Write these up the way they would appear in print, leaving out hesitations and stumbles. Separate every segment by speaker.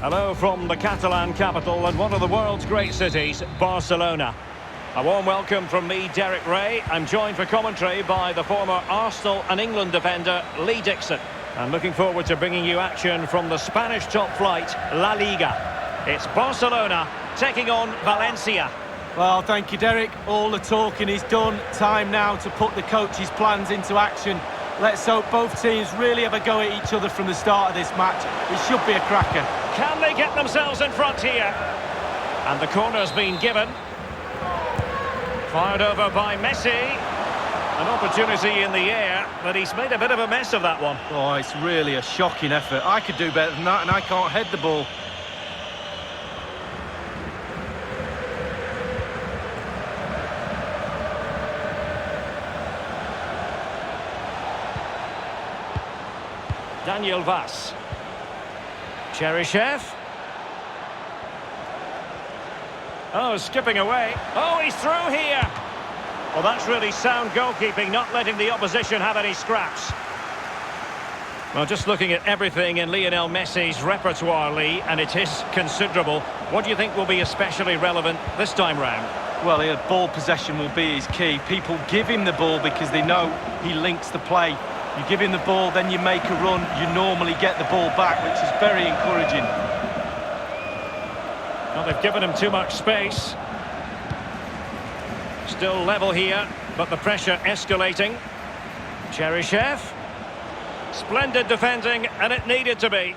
Speaker 1: Hello from the Catalan capital and one of the world's great cities, Barcelona. A warm welcome from me, Derek Ray. I'm joined for commentary by the former Arsenal and England defender, Lee Dixon. I'm looking forward to bringing you action from the Spanish top flight, La Liga. It's Barcelona taking on Valencia.
Speaker 2: Well, thank you, Derek. All the talking is done. Time now to put the coach's plans into action. Let's hope both teams really have a go at each other from the start of this match. It should be a cracker.
Speaker 1: Can they get themselves in front here? And the corner's been given. Fired over by Messi. An opportunity in the air, but he's made a bit of a mess of that one.
Speaker 2: Oh, it's really a shocking effort. I could do better than that, and I can't head the ball.
Speaker 1: Daniel Vaz. Cheryshev. Oh, skipping away. Oh, he's through here. Well, that's really sound goalkeeping, not letting the opposition have any scraps. Well, just looking at everything in Lionel Messi's repertoire, Lee, and it is considerable. What do you think will be especially relevant this time round?
Speaker 2: Well, ball possession will be his key. People give him the ball because they know he links the play. You give him the ball, then you make a run, you normally get the ball back, which is very encouraging.
Speaker 1: Well, they've given him too much space. Still level here, but the pressure escalating. Cheryshev. Splendid defending, and it needed to be.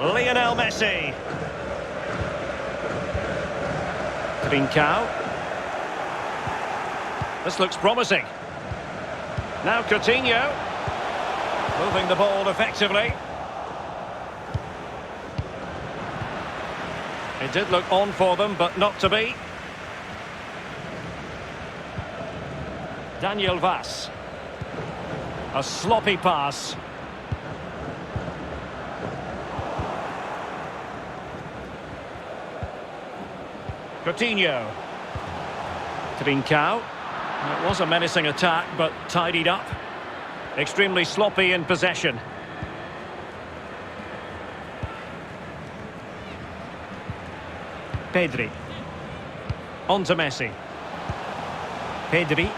Speaker 1: Lionel Messi. Trincao. This looks promising. Now Coutinho. Moving the ball effectively. It did look on for them, but not to be. Daniel Vaz. A sloppy pass. Coutinho. Trincao. It was a menacing attack, but tidied up. Extremely sloppy in possession. Pedri. On to Messi. Pedri.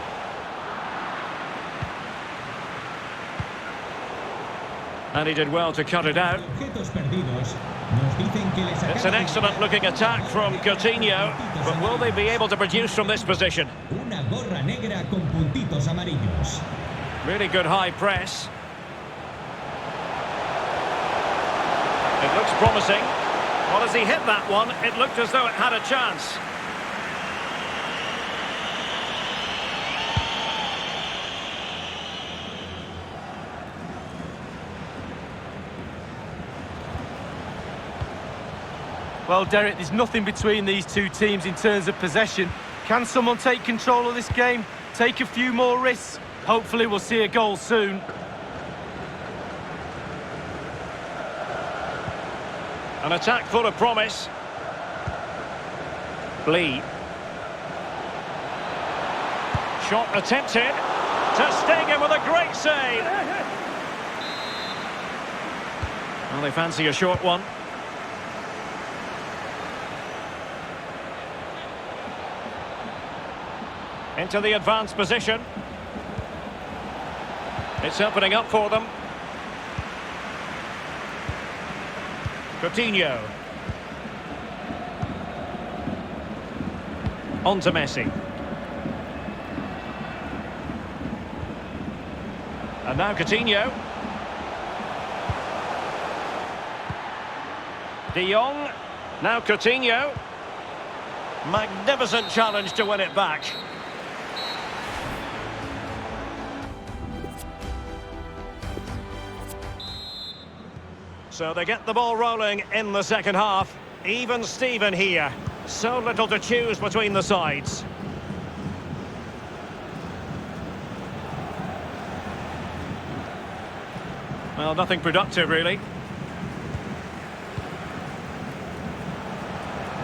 Speaker 1: And he did well to cut it out. It's an excellent looking attack from Coutinho, but will they be able to produce from this position? Really good high press. It looks promising. Well, as he hit that one, it looked as though it had a chance.
Speaker 2: Well, Derek, there's nothing between these two teams in terms of possession. Can someone take control of this game? Take a few more risks? Hopefully we'll see a goal soon.
Speaker 1: An attack full of promise. Lee. Shot attempted. Ter Stegen with a great save. Well, they fancy a short one. Into the advanced position. It's opening up for them. Coutinho. On to Messi. And now Coutinho. De Jong. Now Coutinho. Magnificent challenge to win it back. So they get the ball rolling in the second half. Even Steven here. So little to choose between the sides. Well, nothing productive, really.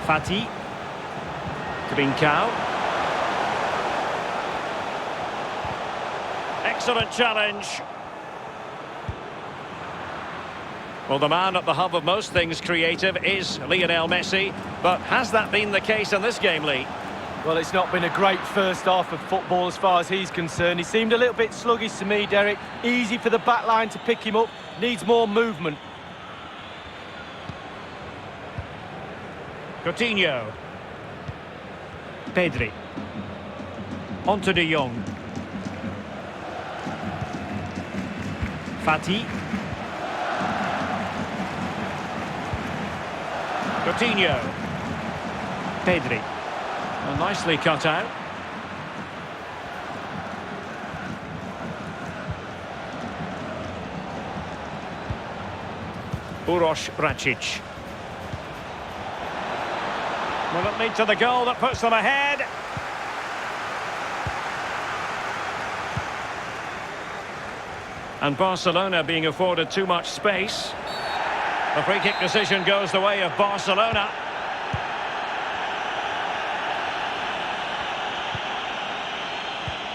Speaker 1: Fati. Trincao. excellent challenge. Well, the man at the hub of most things creative is Lionel Messi, but has that been the case in this game, Lee?
Speaker 2: Well, it's not been a great first half of football as far as he's concerned. He seemed a little bit sluggish to me, Derek. Easy for the back line to pick him up. Needs more movement.
Speaker 1: Coutinho. Pedri. Onto De Jong. Fati. Coutinho. Pedri. Well, nicely cut out. Uroš Račić. Will it lead to the goal that puts them ahead? And Barcelona being afforded too much space. The free kick decision goes the way of Barcelona.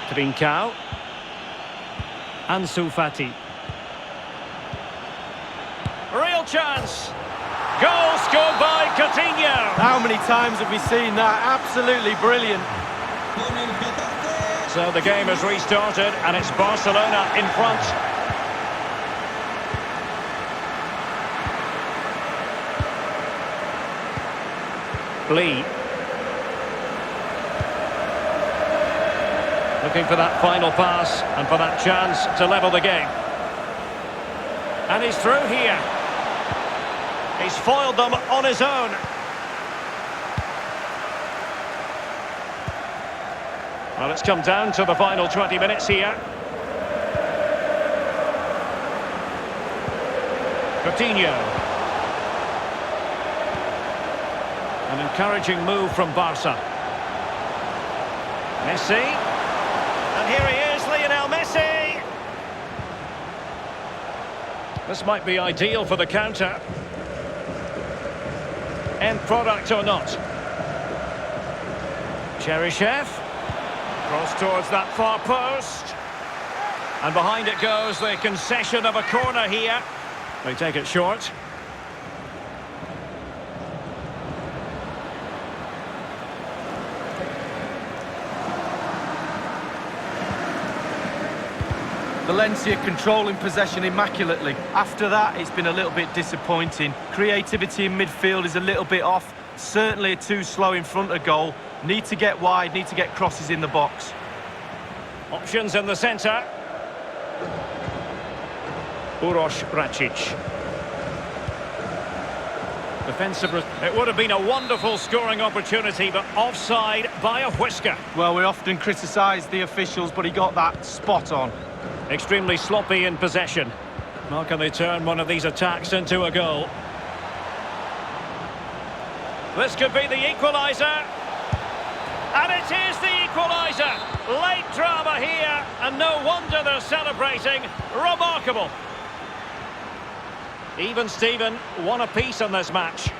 Speaker 1: Trincao. Ansu Fati. Real chance. Goal scored by Coutinho.
Speaker 2: How many times have we seen that? Absolutely brilliant.
Speaker 1: So the game has restarted and it's Barcelona in front. Lee. Looking for that final pass and for that chance to level the game. And he's through here. He's foiled them on his own. Well, it's come down to the final 20 minutes here. Coutinho. An encouraging move from Barca. Messi. And here he is, Lionel Messi. This might be ideal for the counter. End product or not. Cheryshev. Cross towards that far post. And behind it goes the concession of a corner here. They take it short.
Speaker 2: Valencia controlling possession immaculately. After that, it's been a little bit disappointing. Creativity in midfield is a little bit off. Certainly too slow in front of goal. Need to get wide, need to get crosses in the box.
Speaker 1: Options in the centre. Uroš Račić. Defensive. It would have been a wonderful scoring opportunity, but offside by a whisker.
Speaker 2: Well, we often criticise the officials, but he got that spot on.
Speaker 1: Extremely sloppy in possession. How can they turn one of these attacks into a goal? This could be the equaliser. And it is the equaliser. Late drama here, and no wonder they're celebrating. Remarkable. Even Steven, one apiece in this match.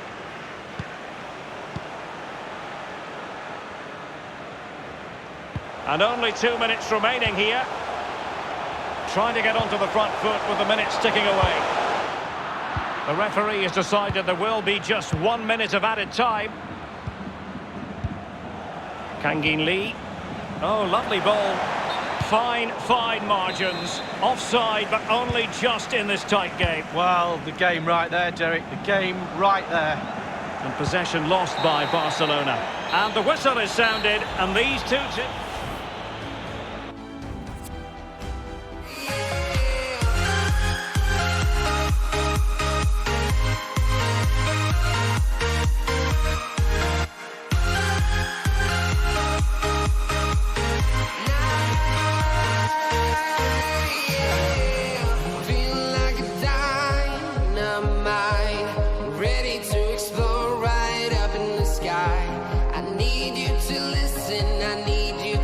Speaker 1: And only 2 minutes remaining here. Trying to get onto the front foot with the minutes ticking away. The referee has decided there will be just 1 minute of added time. Kangin Lee. Oh, lovely ball. Fine margins. Offside, but only just in this tight game.
Speaker 2: Well, the game right there, Derek. The game right there.
Speaker 1: And possession lost by Barcelona. And the whistle is sounded, and these two...
Speaker 3: I need you to listen, I need you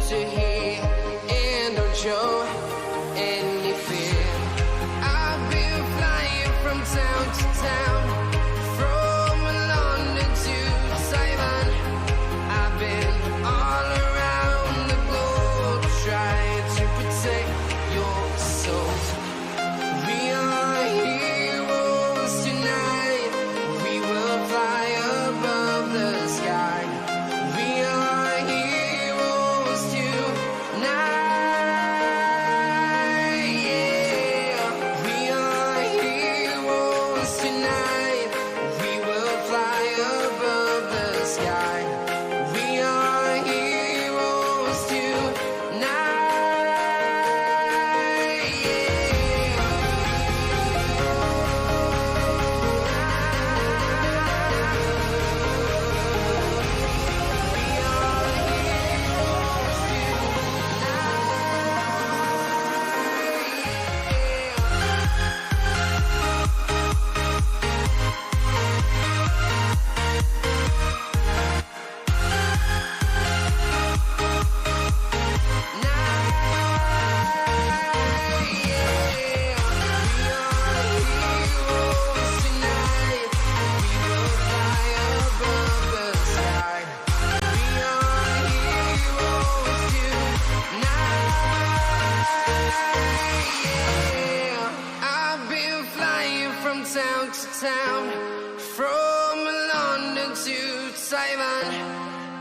Speaker 3: Ivan.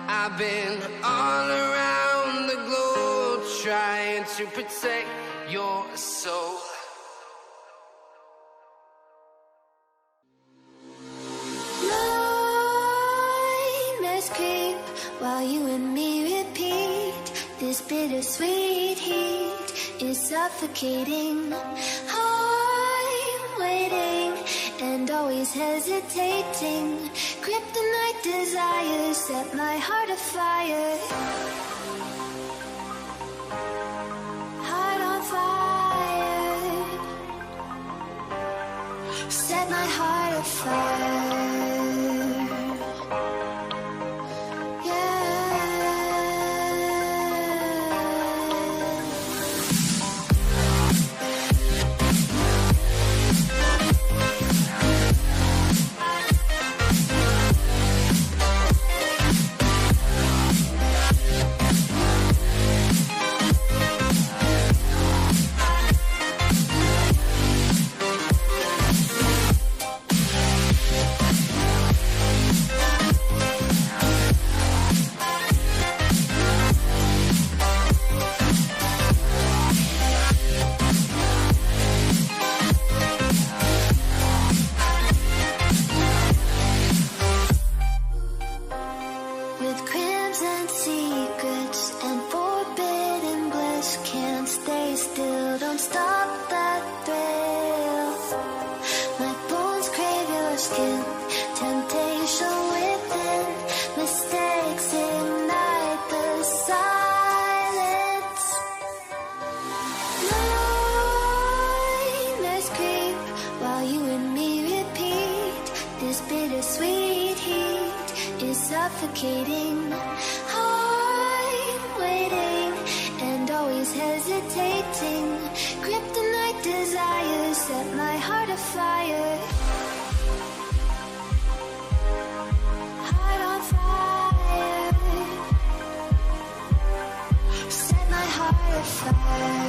Speaker 3: I've been all around the globe trying to protect your soul.
Speaker 4: Nightmares creep while you and me repeat. This bittersweet heat is suffocating. I'm waiting and always hesitating. Kryptonite desires set my heart afire. Heart on fire. Set my heart afire. Suffocating, I'm waiting and always hesitating. Kryptonite desires set my heart afire. Heart on fire. Set my heart afire.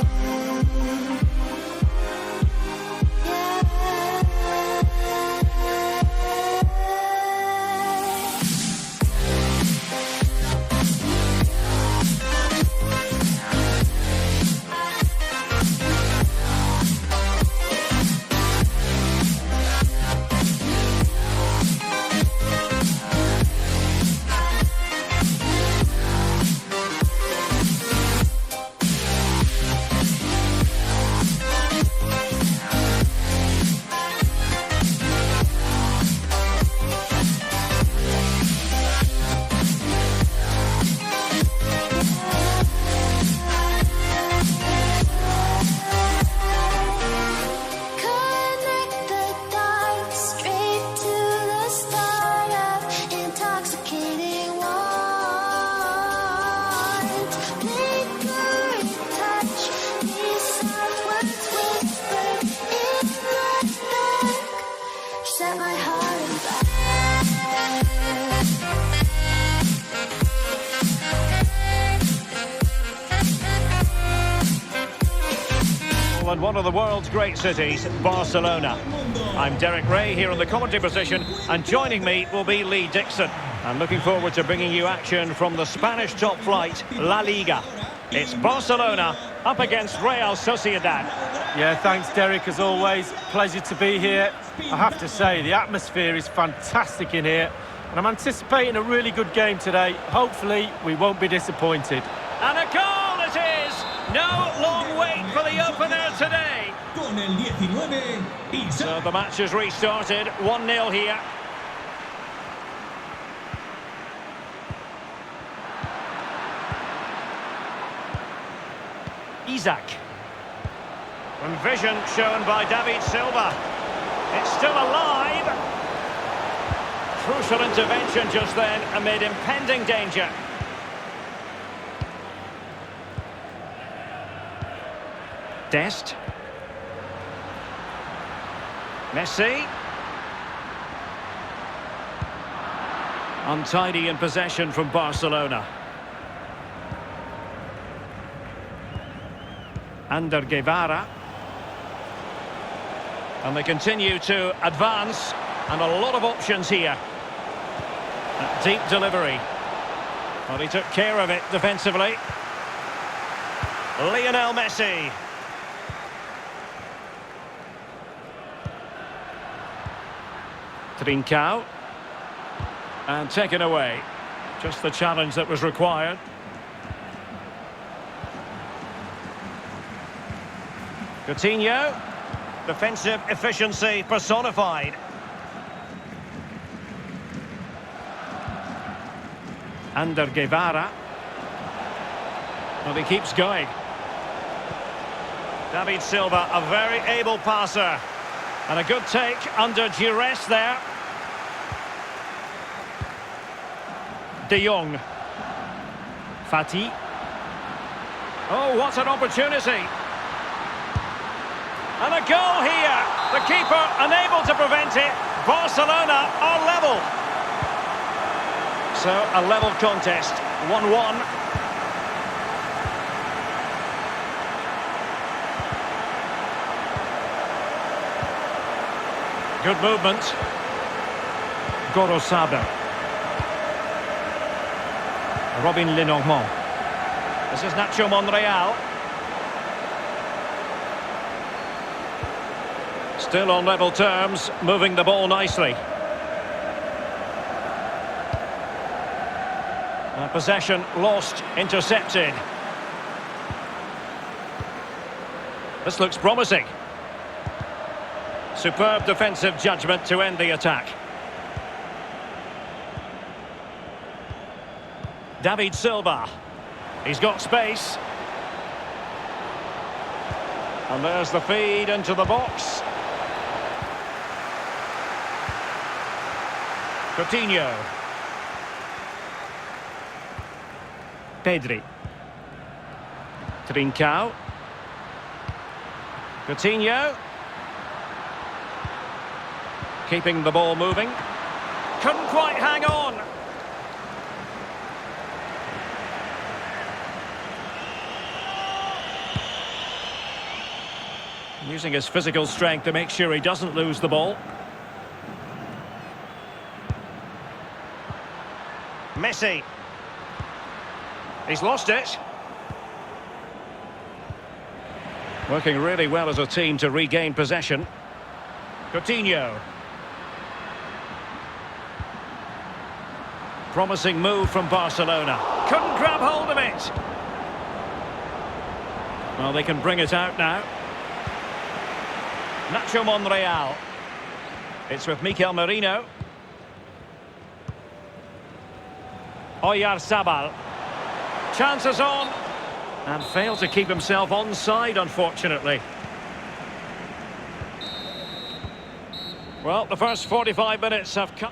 Speaker 1: And one of the world's great cities, Barcelona. I'm Derek Ray here in the commentary position, and joining me will be Lee Dixon. I'm looking forward to bringing you action from the Spanish top flight, La Liga. It's Barcelona up against Real Sociedad.
Speaker 2: Yeah, thanks Derek, as always. Pleasure to be here. I have to say, the atmosphere is fantastic in here, and I'm anticipating a really good game today. Hopefully, we won't be disappointed.
Speaker 1: And a goal it is! No long wait for the opener today. So the match has restarted, 1-0 here. Isaac. And vision shown by David Silva. It's still alive. Crucial intervention just then amid impending danger. Dest. Messi. Untidy in possession from Barcelona. Ander Guevara. And they continue to advance, and a lot of options here. Deep delivery. Well, he took care of it defensively. Lionel Messi. Trincao. And taken away. Just the challenge that was required. Coutinho. Defensive efficiency personified. Ander Guevara. Well, he keeps going. David Silva, a very able passer. And a good take under duress there. De Jong. Fati. Oh, what an opportunity. And a goal here. The keeper unable to prevent it. Barcelona are level. So, a level contest. 1-1. Good movement. Gorosabel. Robin Lenormand. This is Nacho Monreal. Still on level terms, moving the ball nicely. Possession lost, intercepted. This looks promising. Superb defensive judgment to end the attack. David Silva. He's got space. And there's the feed into the box. Coutinho. Pedri. Trincao. Coutinho. Keeping the ball moving. Couldn't quite hang on. Using his physical strength to make sure he doesn't lose the ball. Messi. He's lost it. Working really well as a team to regain possession. Coutinho. Promising move from Barcelona. Couldn't grab hold of it. Well, they can bring it out now. Nacho Monreal. It's with Mikel Merino. Oyarzabal. Chances on. And failed to keep himself onside, unfortunately. Well, the first 45 minutes have come.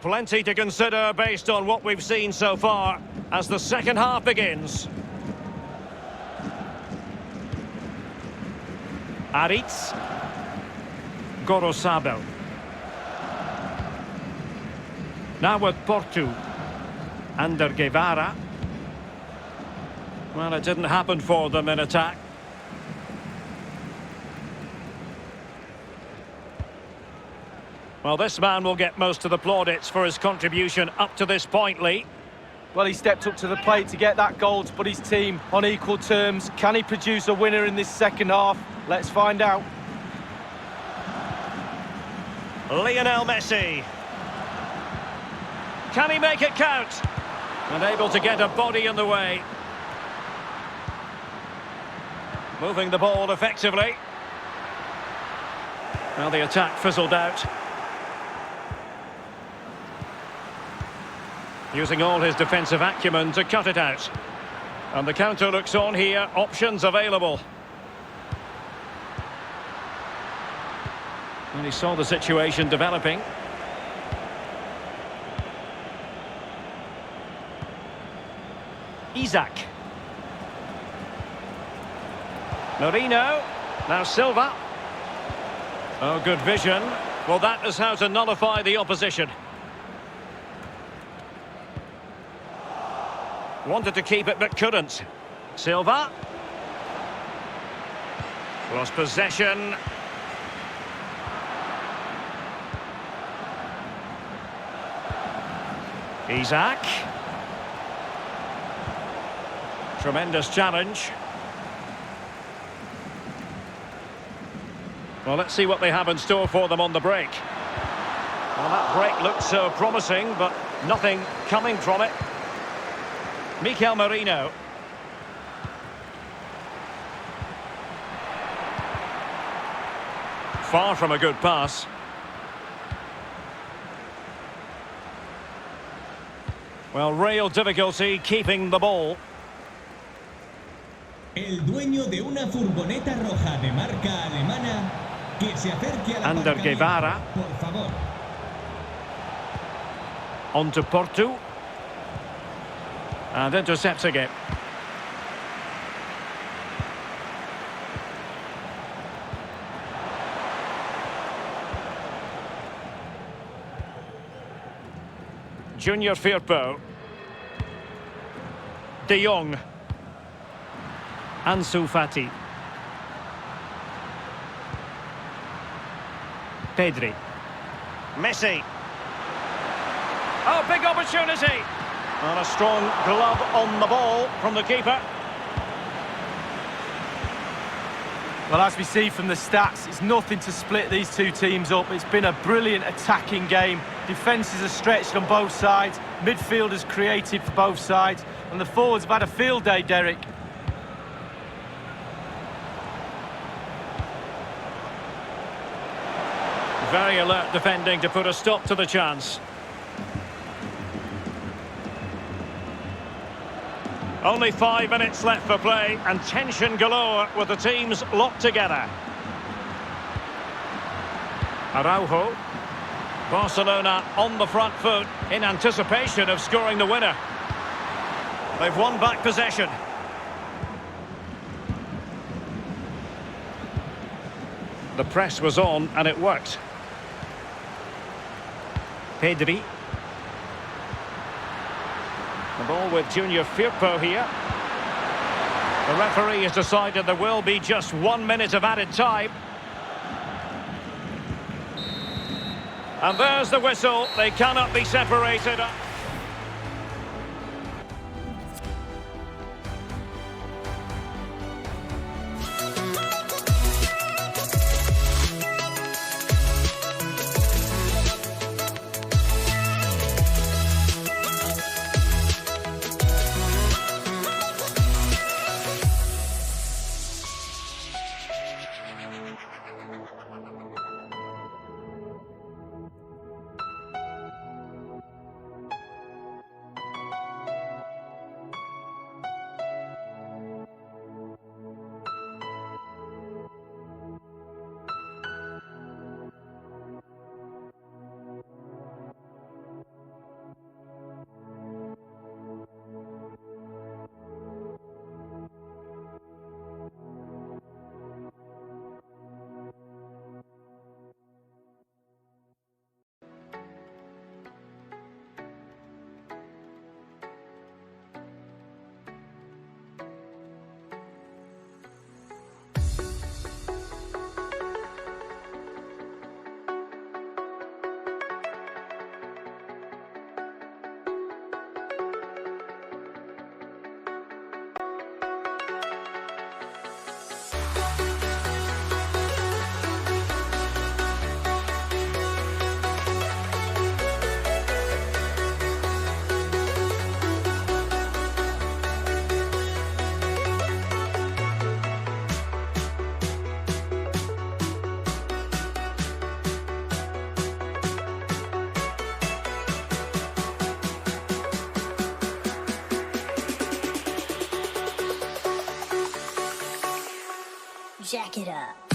Speaker 1: Plenty to consider based on what we've seen so far as the second half begins. Aritz. Gorosabel. Now with Porto. Ander Guevara. Well, it didn't happen for them in attack. Well, this man will get most of the plaudits for his contribution up to this point, Lee.
Speaker 2: Well, he stepped up to the plate to get that goal to put his team on equal terms. Can he produce a winner in this second half? Let's find out.
Speaker 1: Lionel Messi. Can he make it count? And able to get a body in the way. Moving the ball effectively. Well, the attack fizzled out. Using all his defensive acumen to cut it out. And the counter looks on here, options available. And he saw the situation developing. Isaac. Merino. Now Silva. Oh, good vision. Well, that is how to nullify the opposition. Wanted to keep it but couldn't. Silva. Lost possession. Isaac. Tremendous challenge. Well, let's see what they have in store for them on the break. Well, that break looked so promising, but nothing coming from it. Mikel Merino. Far from a good pass. Well, real difficulty keeping the ball.
Speaker 5: El dueño de una furgoneta roja de marca alemana que se acerque al
Speaker 1: Ander
Speaker 5: aparcamiento,
Speaker 1: Guevara.
Speaker 5: por favor.
Speaker 1: On to Porto. And intercepting it. Junior Firpo. De Jong. Ansu Fati. Pedri. Messi. Oh, big opportunity. And a strong glove on the ball from the keeper.
Speaker 2: Well, as we see from the stats, it's nothing to split these two teams up. It's been a brilliant attacking game. Defences are stretched on both sides. Midfielders creative for both sides. And the forwards have had a field day, Derek.
Speaker 1: Very alert defending to put a stop to the chance. Only 5 minutes left for play and tension galore with the teams locked together. Araujo. Barcelona on the front foot in anticipation of scoring the winner. They've won back possession. The press was on and it worked. Pedri. The ball with Junior Firpo here. The referee has decided there will be just 1 minute of added time. And there's the whistle. They cannot be separated.
Speaker 4: Jack it up.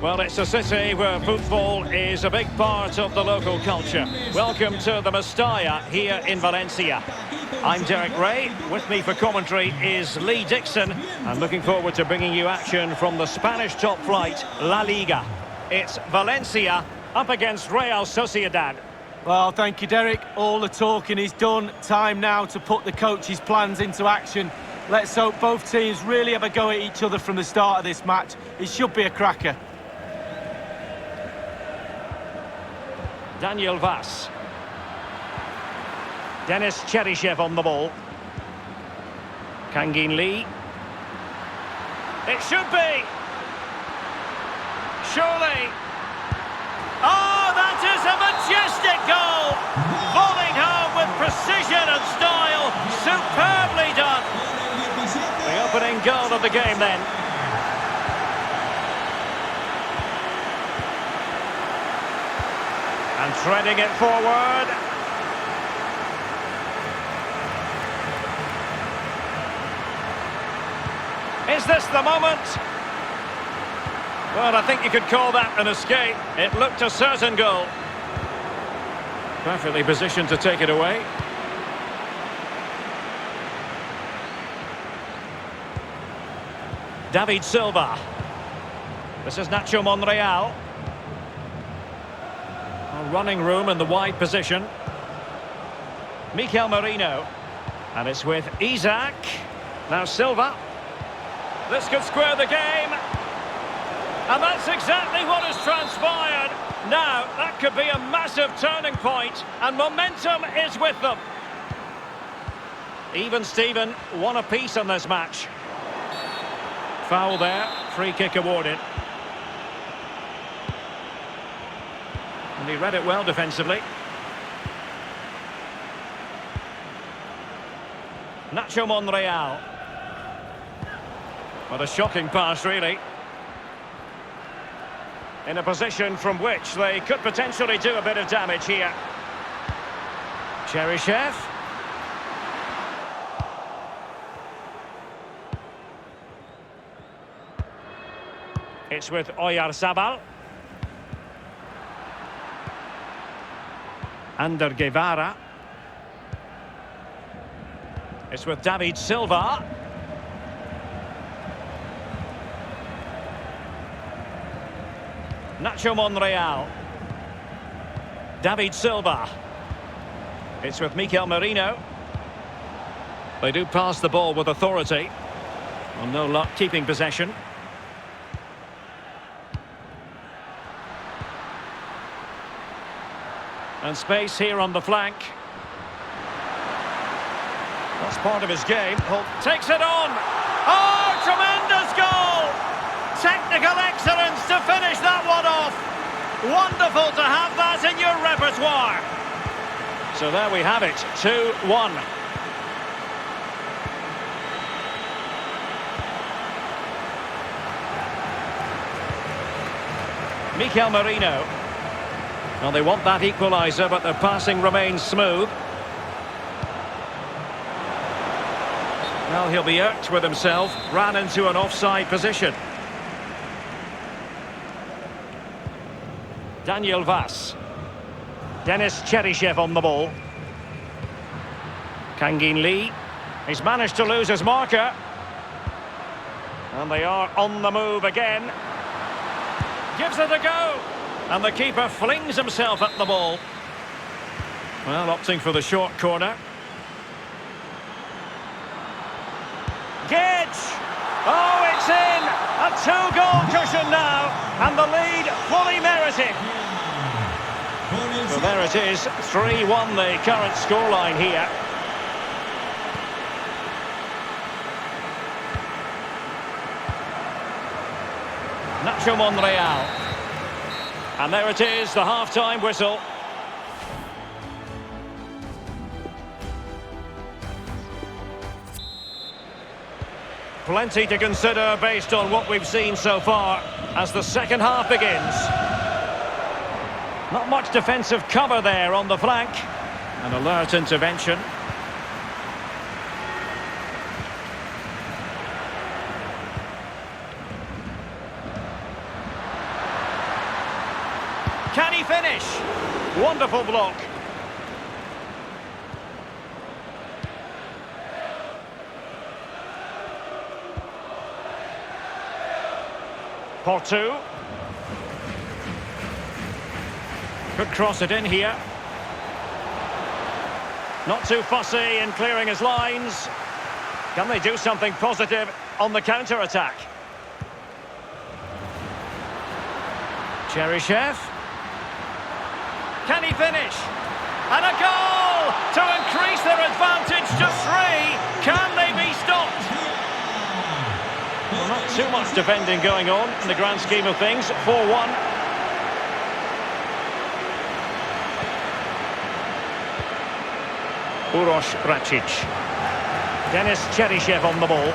Speaker 1: Well, it's a city where football is a big part of the local culture. Welcome to the Mestalla here in Valencia. I'm Derek Ray. With me for commentary is Lee Dixon. I'm looking forward to bringing you action from the Spanish top flight, La Liga. It's Valencia up against Real Sociedad.
Speaker 2: Well, thank you, Derek. All the talking is done. Time now to put the coach's plans into action. Let's hope both teams really have a go at each other from the start of this match. It should be a cracker.
Speaker 1: Daniel Vaz. Denis Cheryshev on the ball. Kangin Lee. It should be. Surely. Oh, that is a majestic goal! Volleying home with precision and style. Superbly done. The opening goal of the game then. And threading it forward. Is this the moment? Well, I think you could call that an escape. It looked a certain goal. Perfectly positioned to take it away. David Silva. This is Nacho Monreal. Running room in the wide position. Mikel Merino. And it's with Isaac. Now Silva. This could square the game. And that's exactly what has transpired. Now, that could be a massive turning point, and momentum is with them. Even Steven, one apiece on this match. Foul there, free kick awarded. And he read it well defensively. Nacho Monreal. What a shocking pass, really. In a position from which they could potentially do a bit of damage here. Cheryshev. It's with Oyarzabal. Ander Guevara. It's with David Silva. Nacho Monreal. David Silva. It's with Mikel Merino. They do pass the ball with authority. Well, no luck keeping possession. And space here on the flank. That's part of his game. Holt takes it on. Oh, tremendous goal! Technical excellence to finish that one off. Wonderful to have that in your repertoire. So there we have it, 2-1. Mikel Merino. Well, they want that equaliser, but their passing remains smooth. Well, he'll be irked with himself. Ran into an offside position. Daniel Vaz. Denis Cheryshev on the ball. Kangin Lee. He's managed to lose his marker. And they are on the move again. Gives it a go. And the keeper flings himself at the ball. Well, opting for the short corner. Gedge! Oh, it's in! A two-goal cushion now, and the lead fully merited. So there it is, 3-1 the current scoreline here. Nacho Monreal. And there it is, the half-time whistle. Plenty to consider based on what we've seen so far as the second half begins. Not much defensive cover there on the flank. An alert intervention. finish? Wonderful block. Porto. Could cross it in here. Not too fussy in clearing his lines. Can they do something positive on the counter-attack? Cheryshev. Can he finish? And a goal to increase their advantage to 3. Can they be stopped? Well, not too much defending going on in the grand scheme of things. 4-1. Uroš Račić. Denis Cheryshev on the ball.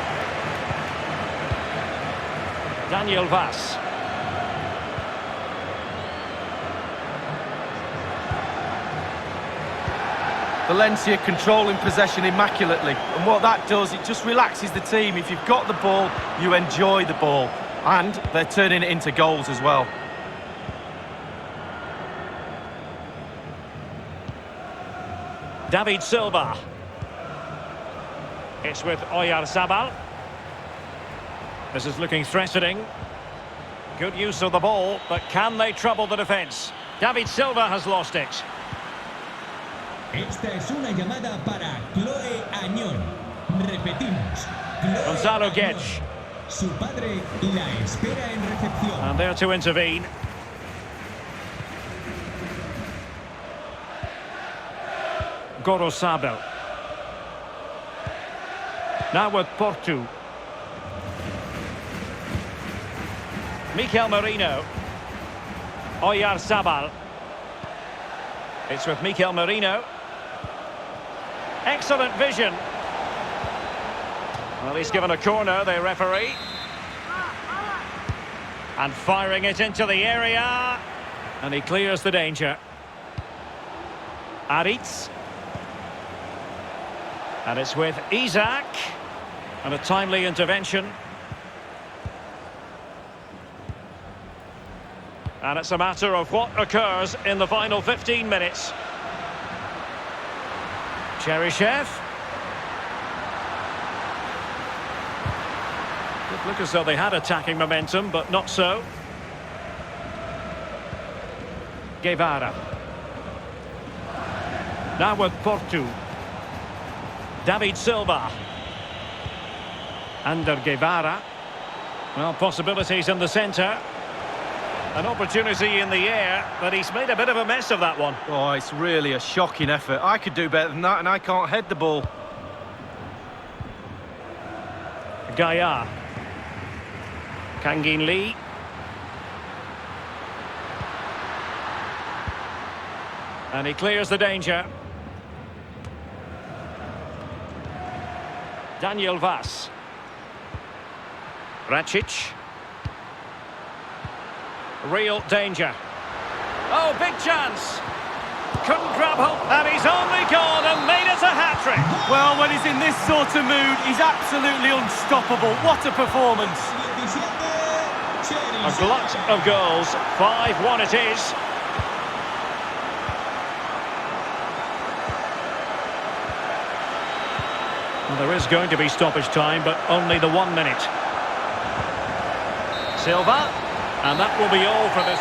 Speaker 1: Daniel Vaz.
Speaker 2: Valencia controlling possession immaculately, and what that does, it just relaxes the team. If you've got the ball, you enjoy the ball, and they're turning it into goals as well.
Speaker 1: David Silva. It's with Oyarzabal. This is looking threatening. Good use of the ball, but can they trouble the defence? David Silva has lost it.
Speaker 5: Esta es una llamada para Chloe Añón. Repetimos. Chloe
Speaker 1: Gonzalo
Speaker 5: Añón.
Speaker 1: Guedes.
Speaker 5: Su padre la espera en recepción.
Speaker 1: And there to intervene. Gorosabel. Now with Porto. Mikel Merino. Oyarzabal. It's with Mikel Merino. Excellent vision. Well, he's given a corner, the referee. And firing it into the area. And he clears the danger. Aritz. And it's with Isaac. And a timely intervention. And it's a matter of what occurs in the final 15 minutes. Cheryshev. It looked as though they had attacking momentum, but not so. Guevara. Now with Porto. David Silva. Under Guevara. Well, possibilities in the centre. An opportunity in the air, but he's made a bit of a mess of that one.
Speaker 2: Oh, it's really a shocking effort. I could do better than that, and I can't head the ball.
Speaker 1: Gaia. Kangin Lee. And he clears the danger. Daniel Vaz. Račić. Real danger. Oh, big chance. Couldn't grab hold, and he's only gone and made it a hat-trick.
Speaker 2: Well, when he's in this sort of mood, he's absolutely unstoppable. What a performance.
Speaker 1: A glut of goals. 5-1 it is. Well, there is going to be stoppage time, but only the 1 minute. Silva. And that will be all for this.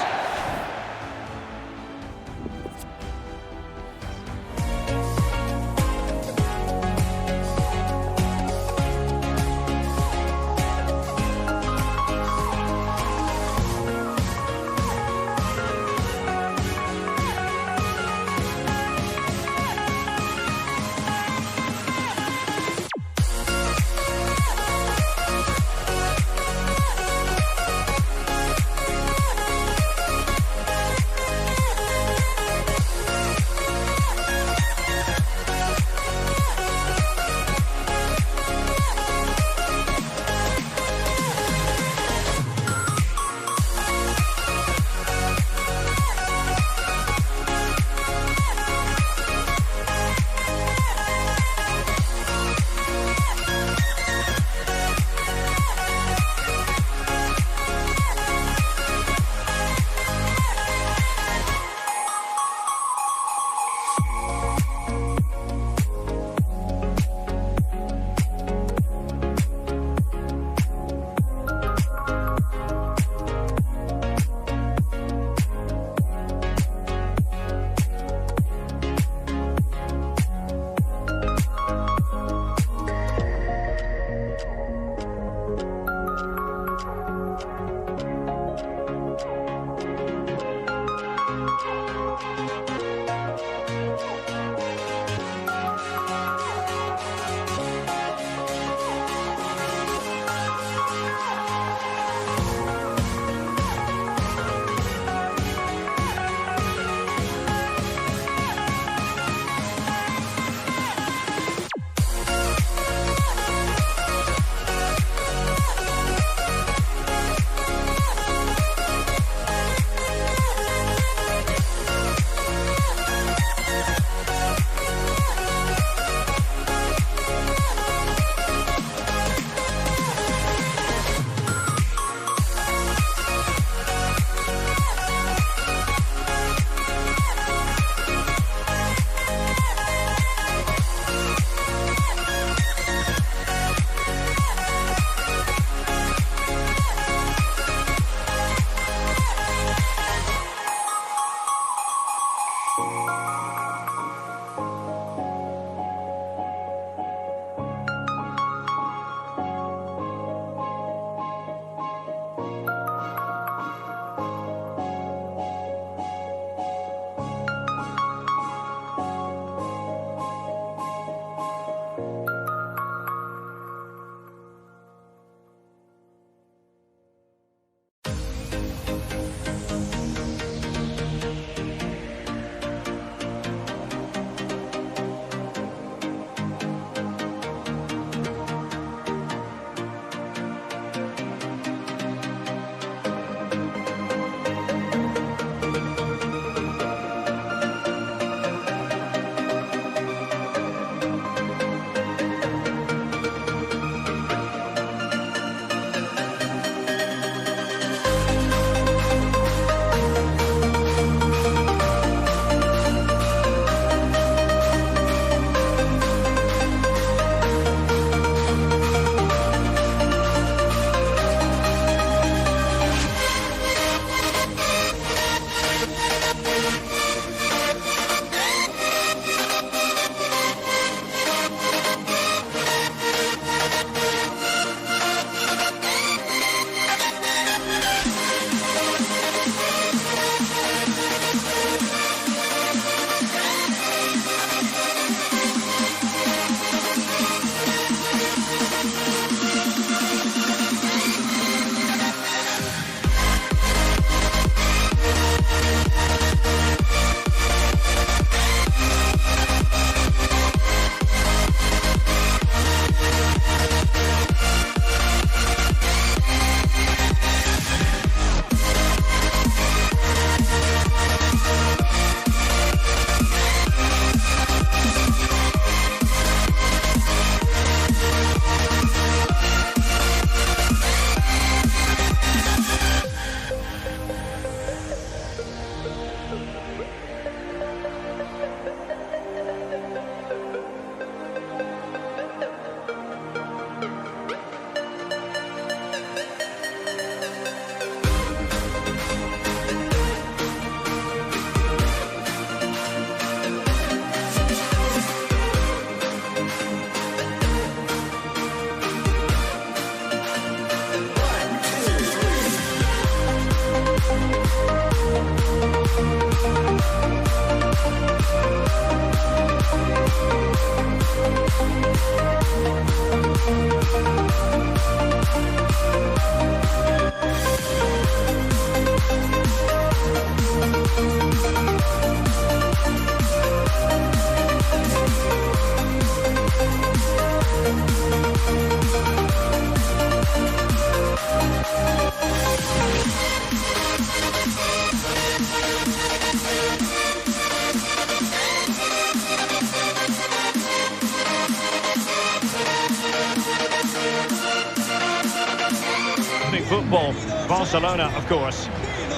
Speaker 1: football. Barcelona, of course.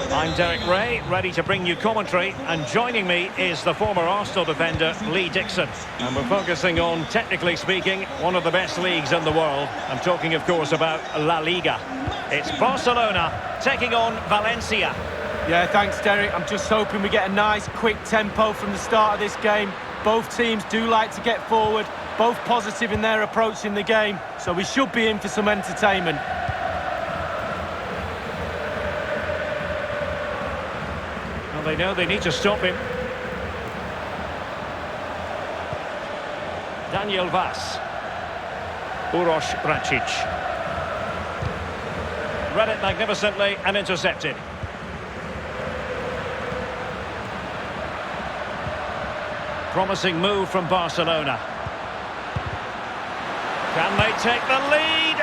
Speaker 1: I'm Derek Ray, ready to bring you commentary, and joining me is the former Arsenal defender, Lee Dixon. And we're focusing on, technically speaking, one of the best leagues in the world. I'm talking, of course, about La Liga. It's Barcelona taking on Valencia.
Speaker 2: Yeah, thanks, Derek. I'm just hoping we get a nice, quick tempo from the start of this game. Both teams do like to get forward, both positive in their approach in the game, so we should be in for some entertainment.
Speaker 1: Well, they know they need to stop him. Daniel Vaz. Uroš Račić. Read it magnificently and intercepted. Promising move from Barcelona. Can they take the lead?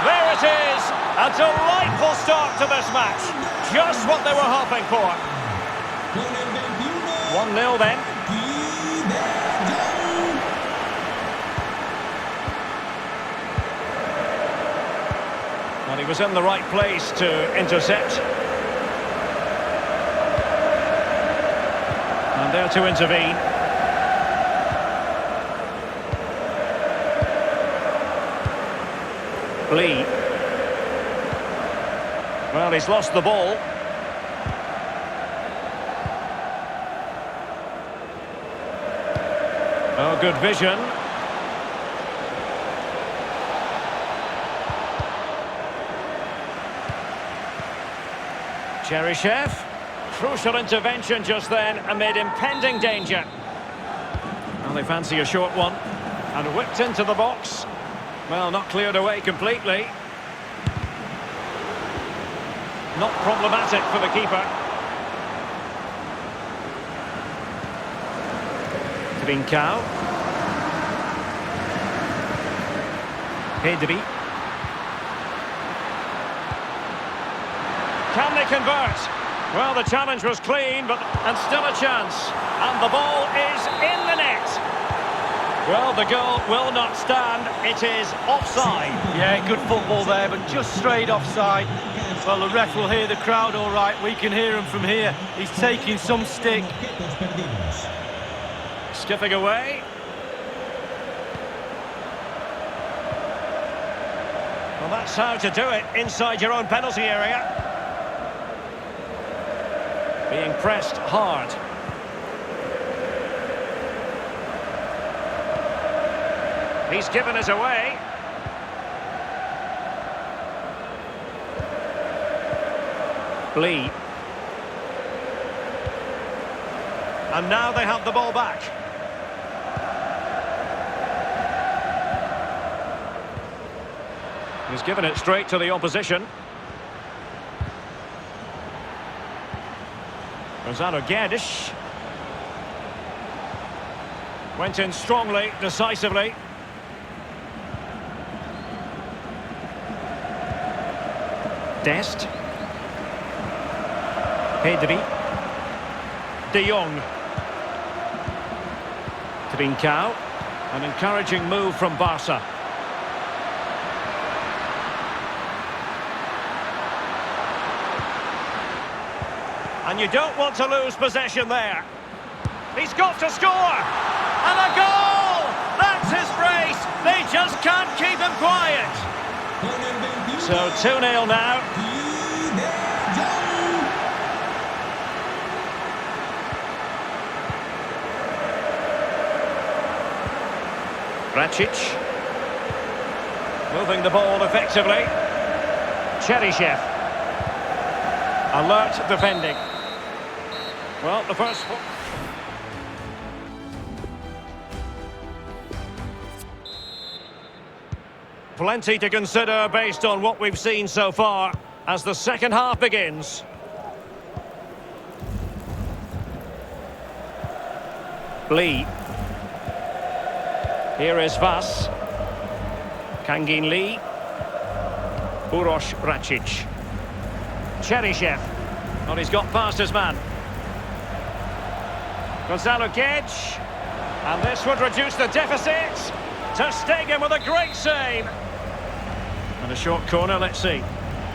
Speaker 1: There it is! A delightful start to this match. Just what they were hoping for. 1-0 then. Well, he was in the right place to intercept. And there to intervene. Lee. Well, he's lost the ball. Oh, good vision. Cheryshev. Crucial intervention just then amid impending danger. Well, they fancy a short one. And whipped into the box. Well, not cleared away completely. Not problematic for the keeper. Trincao. Pedri. Can they convert? Well, the challenge was clean, and still a chance. And the ball is in the net. Well, the goal will not stand. It is offside.
Speaker 2: Yeah, good football there, but just straight offside. Well, the ref will hear the crowd all right. We can hear him from here. He's taking some stick.
Speaker 1: Skipping away. Well, that's how to do it inside your own penalty area. Being pressed hard. He's given it away. Lee. And now they have the ball back. He's given it straight to the opposition. Gonzalo Guedes. Went in strongly, decisively. Dest. Pedri. De Jong. Trincao. An encouraging move from Barca. And you don't want to lose possession there. He's got to score! And a goal! That's his brace! They just can't keep him quiet. So 2-0 now. Račić. Moving the ball effectively. Cheryshev. Alert defending. Well, the first... Plenty to consider based on what we've seen so far as the second half begins. Lee. Here is Vaz. Kangin Lee. Uroš Račić. Cheryshev. Well, he's got past his man. Gonzalo Guedes. And this would reduce the deficit. Ter Stegen with a great save. And a short corner, let's see.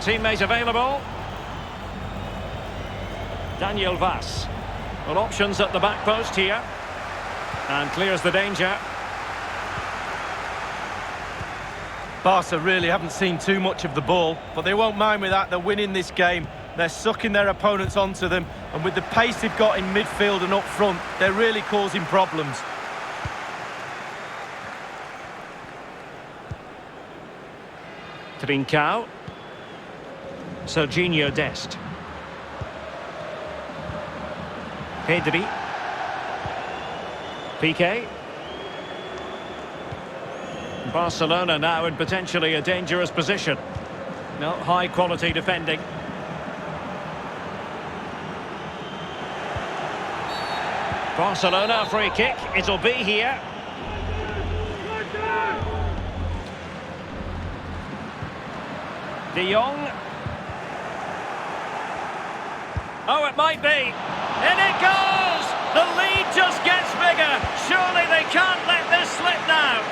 Speaker 1: Teammate available. Daniel Vaz. Well, options at the back post here. And clears the danger.
Speaker 2: Barca really haven't seen too much of the ball, but they won't mind with that. They're winning this game. They're sucking their opponents onto them, and with the pace they've got in midfield and up front, they're really causing problems.
Speaker 1: Trincao. Serginho Dest. Pedri. Piqué. Barcelona now in potentially a dangerous position. No, high quality defending. Barcelona free kick, it'll be here. De Jong. Oh, it might be. In it goes! The lead just gets bigger. Surely they can't let this slip now.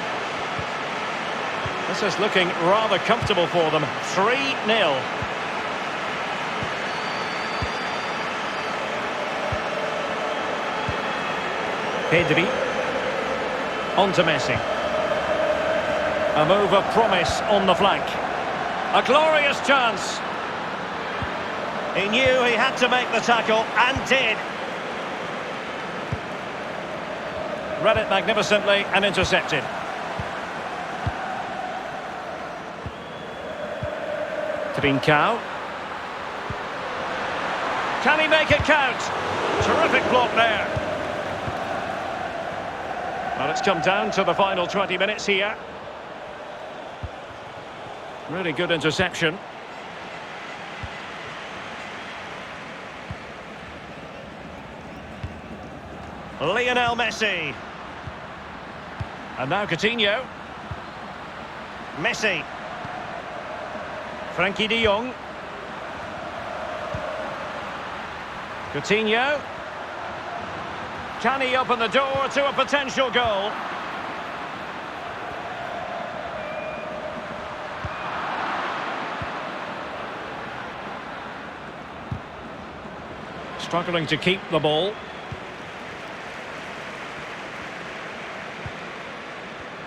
Speaker 1: This is looking rather comfortable for them. 3-0. Pedri. On to Messi. A move of promise on the flank. A glorious chance. He knew he had to make the tackle and did. Read it magnificently and intercepted. Trincao. Can he make it count? Terrific block there. Well, it's come down to the final 20 minutes here. Really good interception. Lionel Messi. And now Coutinho. Messi. Frankie de Jong. Coutinho. Can he open the door to a potential goal? Struggling to keep the ball.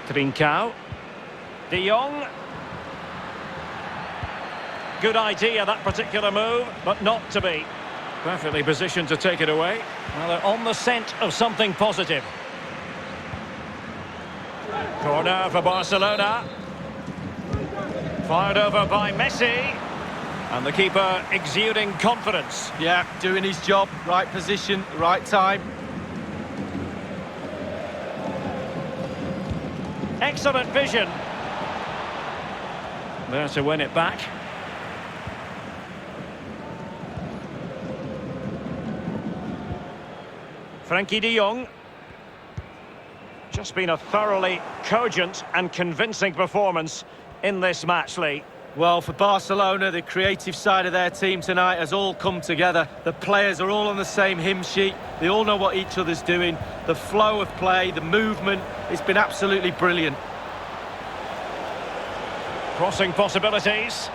Speaker 1: Trincao. De Jong. Good idea, that particular move, but not to be. Perfectly positioned to take it away. Well, they're on the scent of something positive. Corner for Barcelona. Fired over by Messi. And the keeper exuding confidence.
Speaker 2: Yeah, doing his job. Right position, right time.
Speaker 1: Excellent vision. There to win it back. Frankie de Jong. Just been a thoroughly cogent and convincing performance in this match, Lee.
Speaker 2: Well, for Barcelona, the creative side of their team tonight has all come together. The players are all on the same hymn sheet. They all know what each other's doing. The flow of play, the movement, it's been absolutely brilliant.
Speaker 1: Crossing possibilities.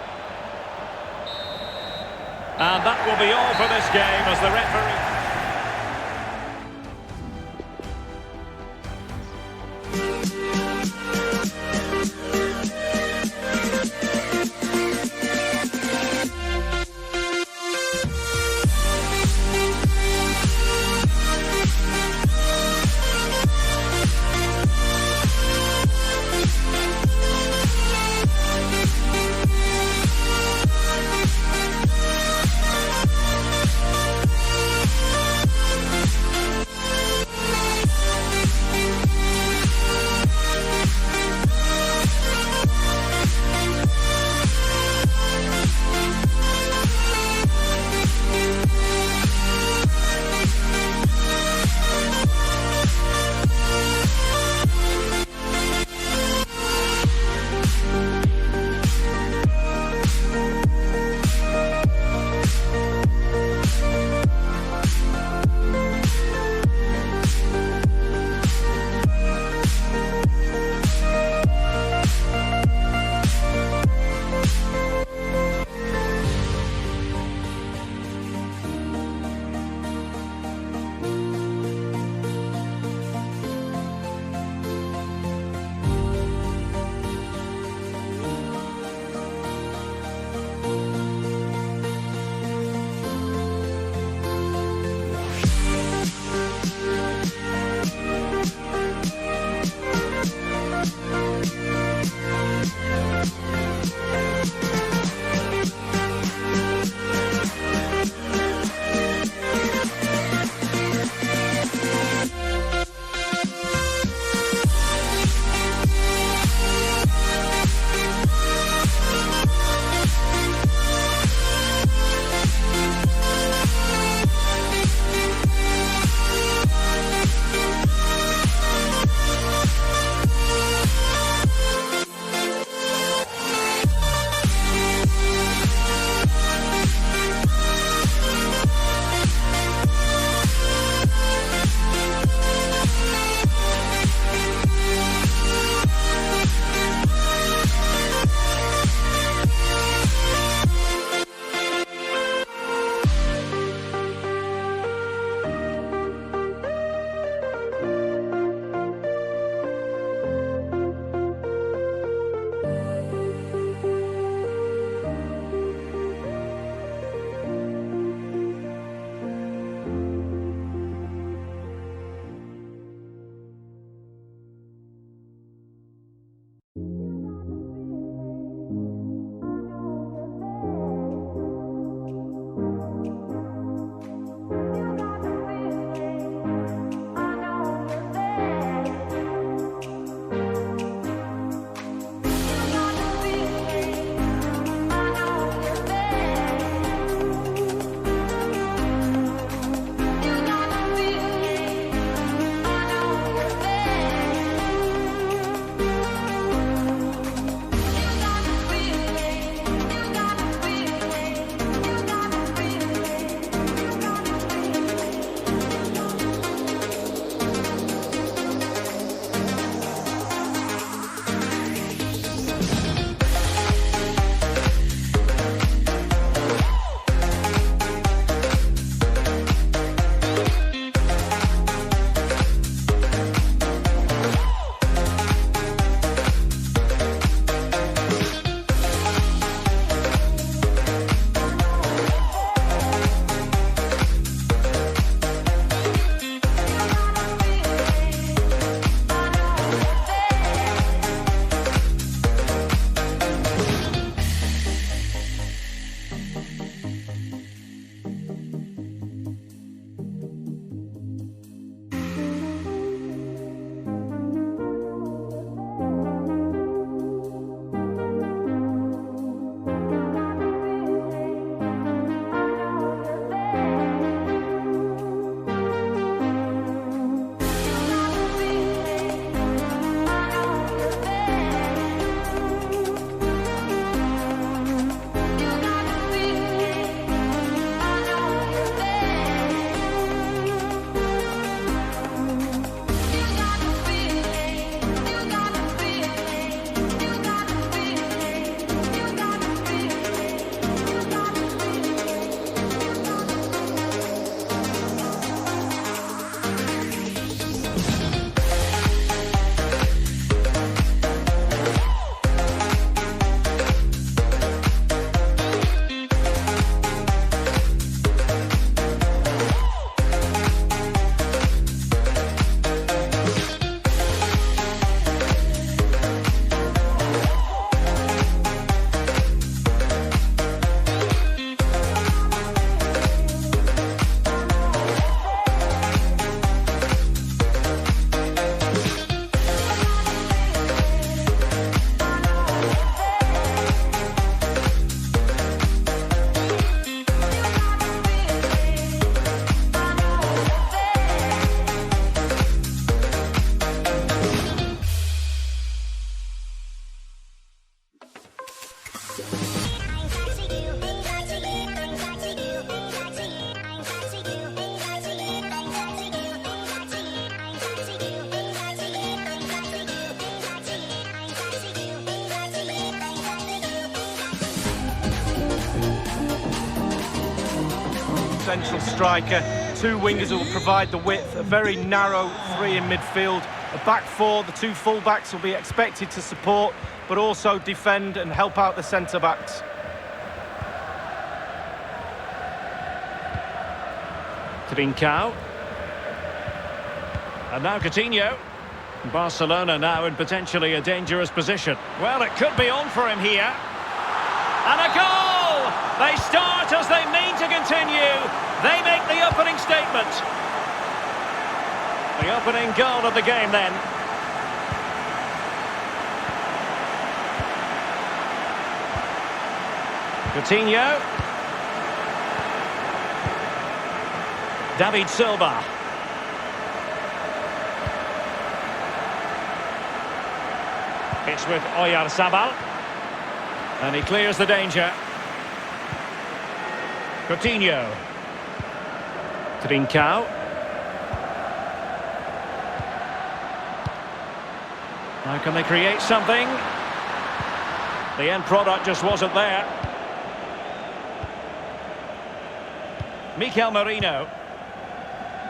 Speaker 1: And that will be all for this game as the referee...
Speaker 2: central striker, two wingers who will provide the width, a very narrow three in midfield, a back four. The two full-backs will be expected to support, but also defend and help out the centre-backs.
Speaker 1: Trincao. And now Coutinho. Barcelona now in potentially a dangerous position. Well, it could be on for him here. And a goal! They start as they mean to continue. They make the opening statement. The opening goal of the game then. Coutinho. David Silva. It's with Oyarzabal. And he clears the danger. Coutinho. Trincao. Now can they create something? The end product just wasn't there. Mikel Merino.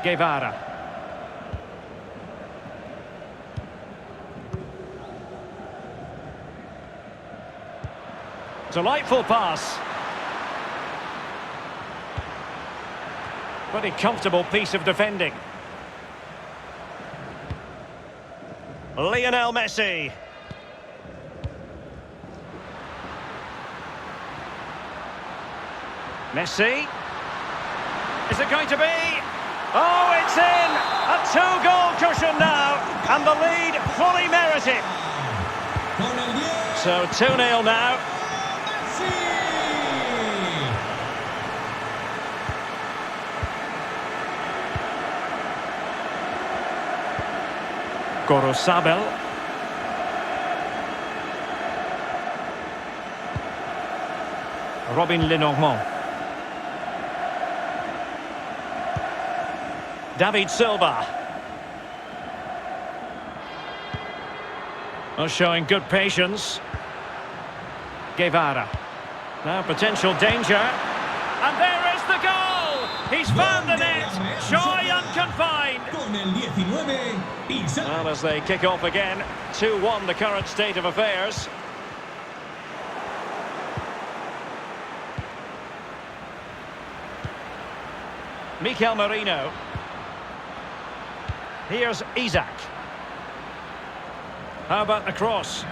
Speaker 1: Guevara. Delightful pass. Pretty comfortable piece of defending. Lionel Messi. Messi. Is it going to be? Oh, it's in! A two-goal cushion now, and the lead fully merited. So 2-0 now. Gorosabel. Robin Lenormand. David Silva. Oh, showing good patience. Guevara. Now potential danger. And there is the goal! He's found the net! Joy unconfined! Well, as they kick off again, 2-1 the current state of affairs. Mikel Merino. Here's Isaac. How about the cross?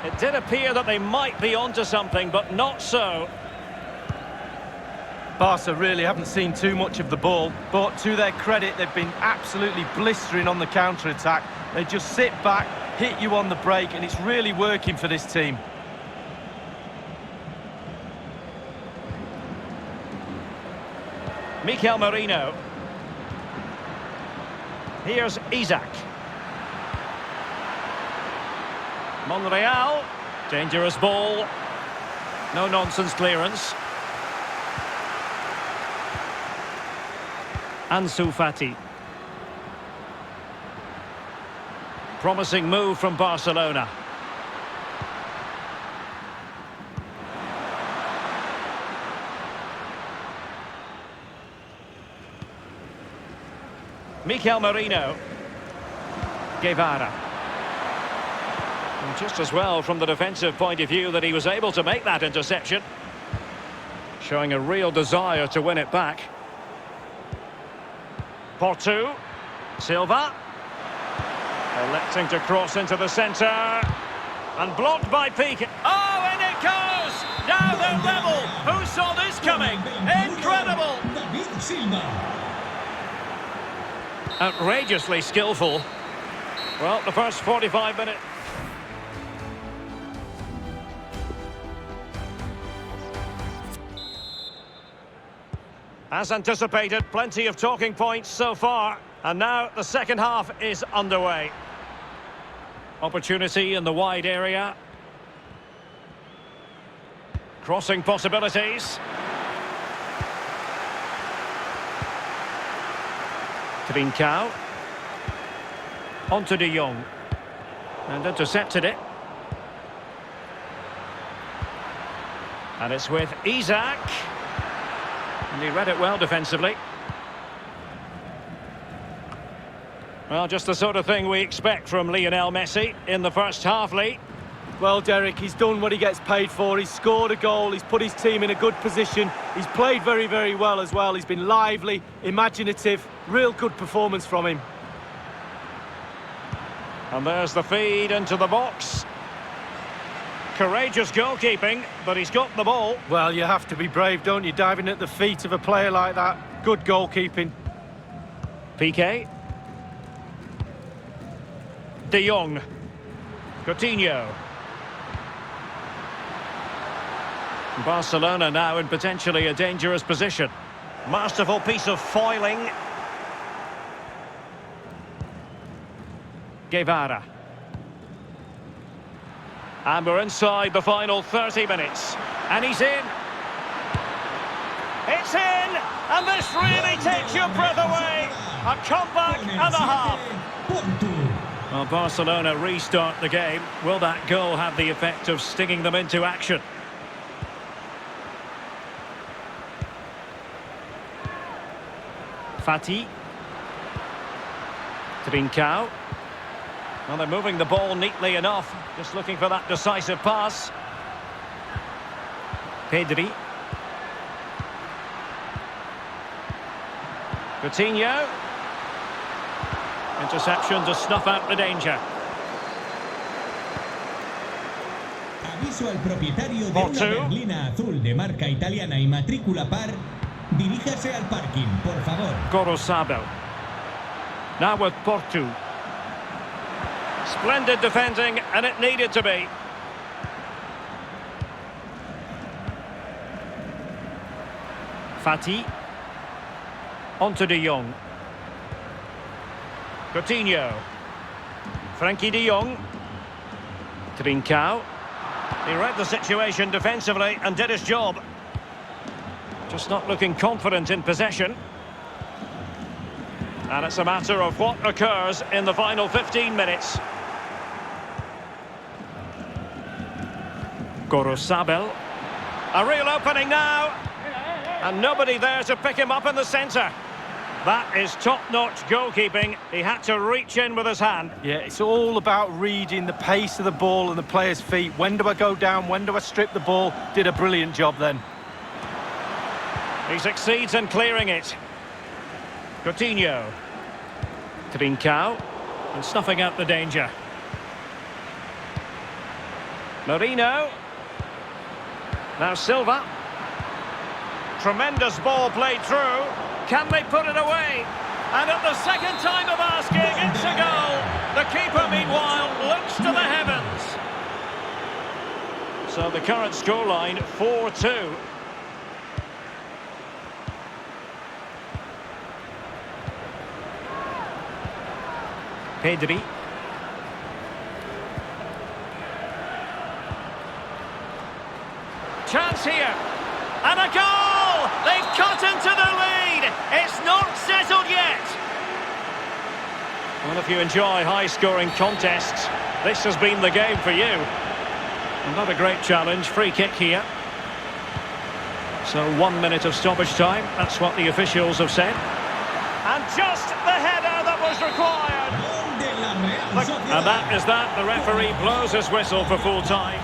Speaker 1: It did appear that they might be onto something, but not so.
Speaker 2: Barca really haven't seen too much of the ball, but to their credit, they've been absolutely blistering on the counter-attack. They just sit back, hit you on the break, and it's really working for this team.
Speaker 1: Mikel Merino. Here's Isaac. Monreal. Dangerous ball. No nonsense clearance. Ansu Fati. Promising move from Barcelona. Mikel Merino. Guevara. And just as well from the defensive point of view that he was able to make that interception. Showing a real desire to win it back. Portu. Silva. Electing to cross into the centre. And blocked by Pique. Oh, and it goes! Now they're level! Who saw this coming? Incredible! Outrageously skillful. Well, the first 45 minutes. As anticipated, plenty of talking points so far. And now the second half is underway. Opportunity in the wide area. Crossing possibilities. Trincao. Onto de Jong. And intercepted it. And it's with Isaac. And he read it well defensively. Well, just the sort of thing we expect from Lionel Messi in the first half, Lee.
Speaker 2: Well, Derek, he's done what he gets paid for. He's scored a goal. He's put his team in a good position. He's played very, very well as well. He's been lively, imaginative. Real good performance from him.
Speaker 1: And there's the feed into the box. Courageous goalkeeping, but he's got the ball.
Speaker 2: Well, you have to be brave, don't you? Diving at the feet of a player like that. Good goalkeeping.
Speaker 1: Piqué. De Jong. Coutinho. Barcelona now in potentially a dangerous position. Masterful piece of foiling. Guevara. And we're inside the final 30 minutes. And he's in. It's in! And this really takes your breath away. A comeback and a half. Well, Barcelona restart the game. Will that goal have the effect of stinging them into action? Fati. Trincao. Well, they're moving the ball neatly enough. Just looking for that decisive pass. Pedri. Coutinho. Interception to snuff out the danger.
Speaker 5: Aviso al propietario de
Speaker 1: Portu.
Speaker 5: una berlina azul de marca italiana y matrícula par. Diríjase al parking, por favor.
Speaker 1: Gorosabel. Now with Portu. Splendid defending, and it needed to be. Fati. Onto De Jong. Coutinho. Frankie De Jong. Trincao. He read the situation defensively and did his job. Just not looking confident in possession. And it's a matter of what occurs in the final 15 minutes. Gorosabel. A real opening now. And nobody there to pick him up in the centre. That is top-notch goalkeeping. He had to reach in with his hand.
Speaker 2: Yeah, it's all about reading the pace of the ball and the player's feet. When do I go down? When do I strip the ball? Did a brilliant job then.
Speaker 1: He succeeds in clearing it. Coutinho. Trincao. And snuffing out the danger. Merino. Now Silva. Tremendous ball played through. Can they put it away? And at the second time of asking, it's a goal. The keeper, meanwhile, looks to the heavens. So the current scoreline, 4-2. Pedri. Chance here. And a goal! They've cut into the lead. It's not settled yet. Well, if you enjoy high-scoring contests, this has been the game for you. Not a great challenge. Free kick here. So 1 minute of stoppage time. That's what the officials have said. And just the header that was required. And that is that. The referee blows his whistle for full time.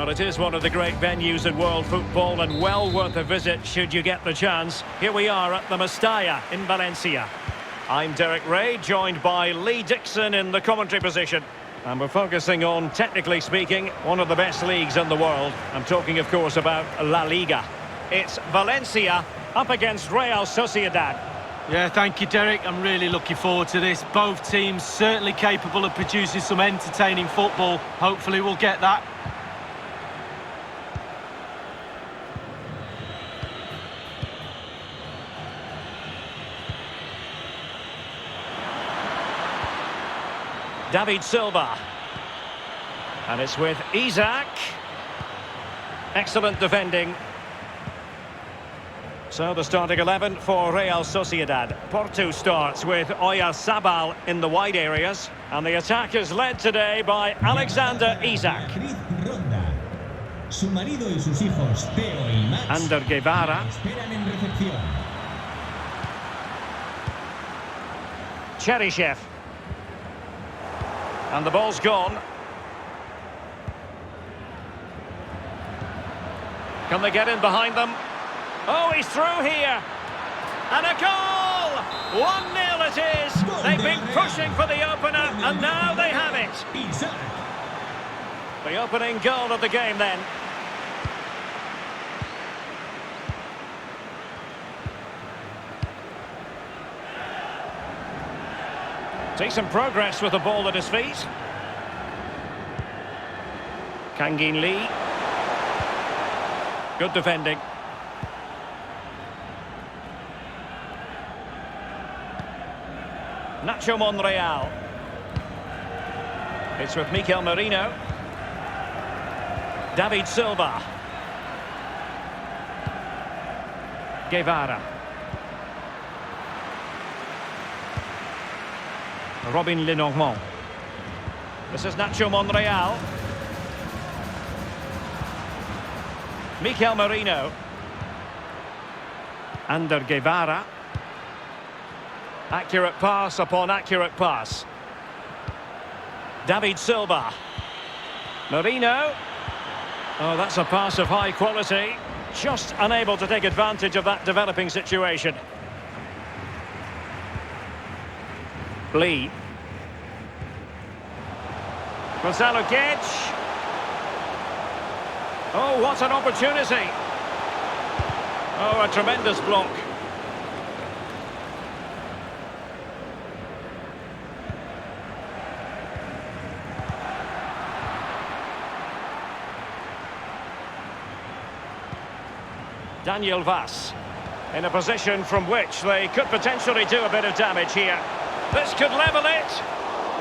Speaker 1: Well, it is one of the great venues in world football and well worth a visit should you get the chance. Here we are at the Mestalla in Valencia. I'm Derek Ray, joined by Lee Dixon in the commentary position. And we're focusing on, technically speaking, one of the best leagues in the world. I'm talking, of course, about La Liga. It's Valencia up against Real Sociedad.
Speaker 2: Yeah, thank you, Derek. I'm really looking forward to this. Both teams certainly capable of producing some entertaining football. Hopefully we'll get that.
Speaker 1: David Silva. And it's with Isaac. Excellent defending. So the starting 11 for Real Sociedad. Porto starts with Oyarzabal in the wide areas. And the attack is led today by Alexander Isak.
Speaker 5: Su marido y sus hijos, Theo y Max,
Speaker 1: Ander Guevara.
Speaker 5: esperan en recepción.
Speaker 1: Cheryshev. And the ball's gone. Can they get in behind them? Oh, he's through here. And a goal! 1-0 it is. They've been pushing for the opener, and now they have it.
Speaker 5: Isaac.
Speaker 1: The opening goal of the game then. Decent progress with the ball at his feet. Kangin Lee. Good defending. Nacho Monreal. It's with Mikel Merino. David Silva. Guevara. Robin Lenormand. This is Nacho Monreal. Mikel Merino. Ander Guevara. Accurate pass upon accurate pass. David Silva. Merino. Oh, that's a pass of high quality. Just unable to take advantage of that developing situation. Lee. Gonzalo Guedes. Oh, what an opportunity. Oh, a tremendous block. Daniel Vaz in a position from which they could potentially do a bit of damage here. This could level it,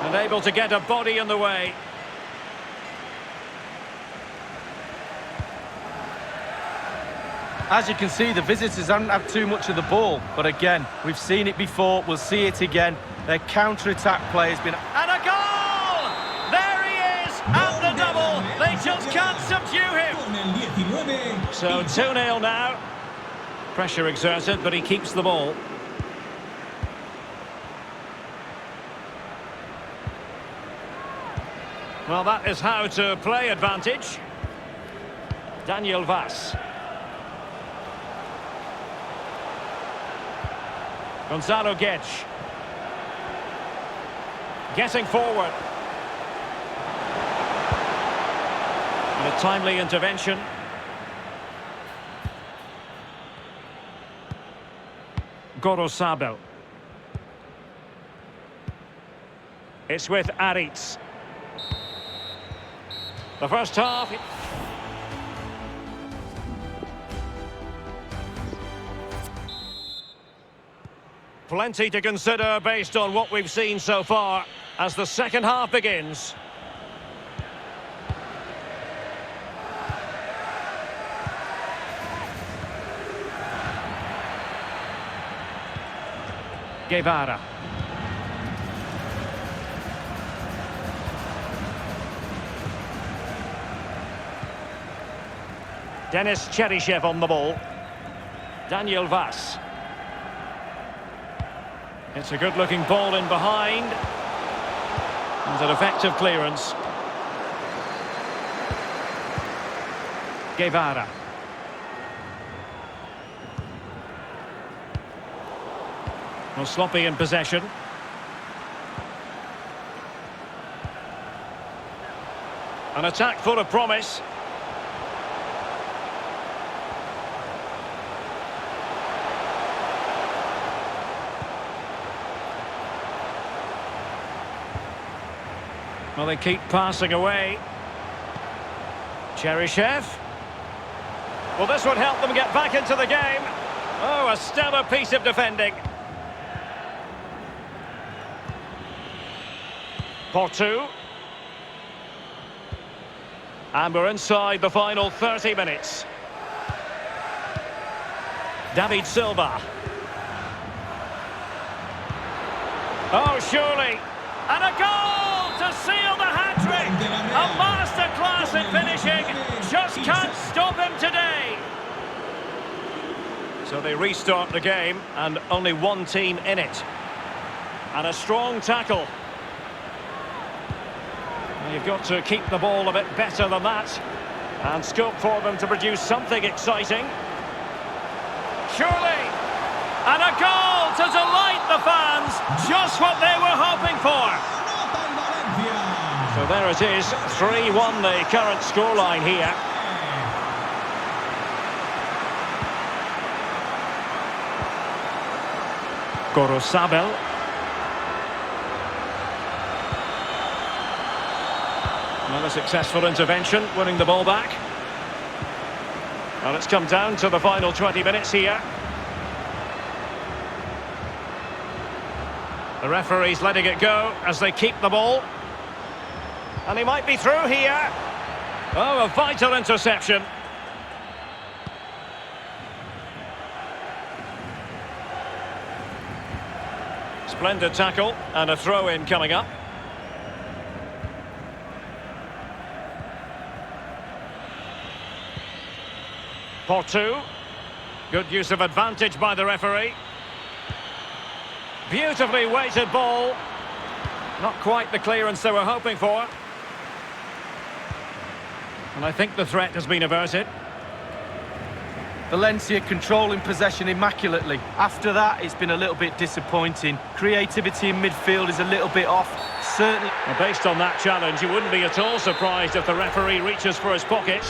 Speaker 1: and able to get a body in the way.
Speaker 2: As you can see, the visitors haven't had too much of the ball, but again, we've seen it before, we'll see it again. Their counter-attack play has been...
Speaker 1: And a goal! There he is, at the double. They just can't subdue him.
Speaker 5: Con el 19,
Speaker 1: So 2-0 now. Pressure exerted, but he keeps the ball. Well, that is how to play advantage. Daniel Vaz. Gonzalo Guedes. Getting forward. And a timely intervention. Gorosabel. It's with Aritz. The first half. Plenty to consider based on what we've seen so far as the second half begins. Guevara. Denis Cheryshev on the ball. Daniel Vaz. It's a good-looking ball in behind. And an effective clearance. Guevara. Well, sloppy in possession. An attack full of promise. Well, they keep passing away. Cheryshev. Well, this would help them get back into the game. Oh, a stellar piece of defending. Portu. And we're inside the final 30 minutes. David Silva. Oh, surely. And a goal to seal the hat-trick. A masterclass in finishing. Just can't stop him today. So they restart the game and only one team in it. And a strong tackle. You've got to keep the ball a bit better than that. And scope for them to produce something exciting. Surely! And a goal to delight the fans. Just what they were hoping for. So there it is. 3-1 the current scoreline here. Gorosabel. Another successful intervention, winning the ball back. Well, it's come down to the final 20 minutes here. The referee's letting it go as they keep the ball. And he might be through here. Oh, a vital interception. Splendid tackle and a throw-in coming up. Portu. Good use of advantage by the referee. Beautifully weighted ball. Not quite the clearance they were hoping for. And I think the threat has been averted.
Speaker 2: Valencia controlling possession immaculately. After that, it's been a little bit disappointing. Creativity in midfield is a little bit off. Certainly.
Speaker 1: Well, based on that challenge, you wouldn't be at all surprised if the referee reaches for his pocket.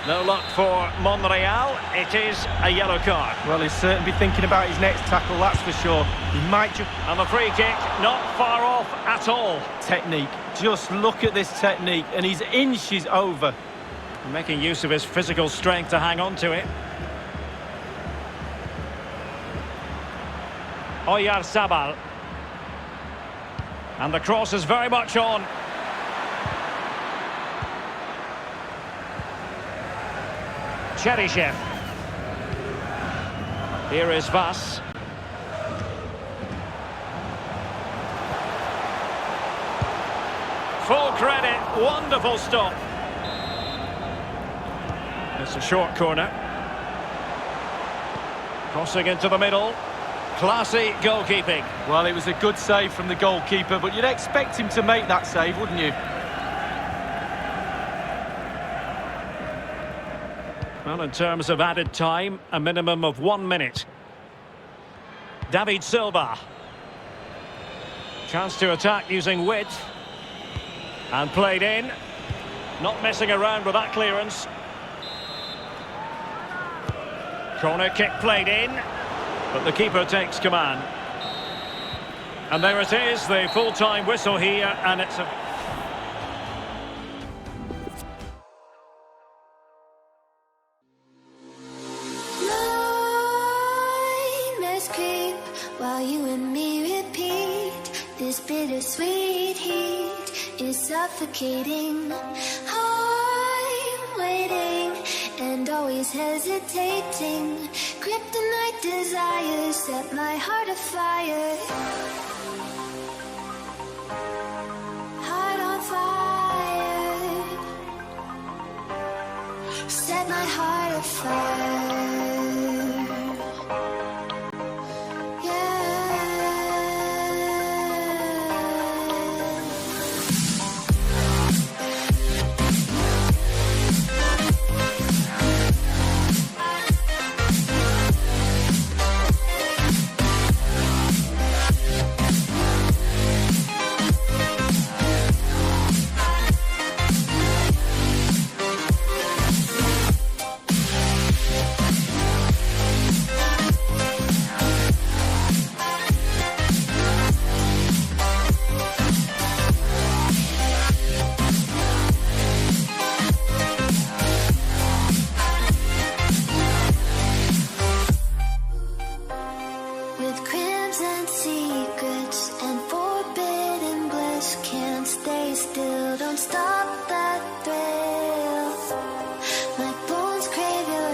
Speaker 1: No luck for Monreal. It is a yellow card.
Speaker 2: Well, he's certainly thinking about his next tackle, that's for sure. He might just...
Speaker 1: And the free kick, not far off at all.
Speaker 2: Technique. Just look at this technique, and he's inches over.
Speaker 1: Making use of his physical strength to hang on to it. Oyarzabal. And the cross is very much on. Cheryshev. Here is Vas. Full credit, wonderful stop. It's a short corner. Crossing into the middle. Classy goalkeeping.
Speaker 2: Well, it was a good save from the goalkeeper, but you'd expect him to make that save, wouldn't you?
Speaker 1: Well, in terms of added time, a minimum of 1 minute. David Silva. Chance to attack using width. And played in. Not messing around with that clearance. Corner kick played in. But the keeper takes command. And there it is, the full-time whistle here, and it's a...
Speaker 4: Creep while you and me repeat. This bittersweet heat is suffocating. I'm waiting and always hesitating. Kryptonite desires set my heart afire. Heart on fire. Set my heart afire.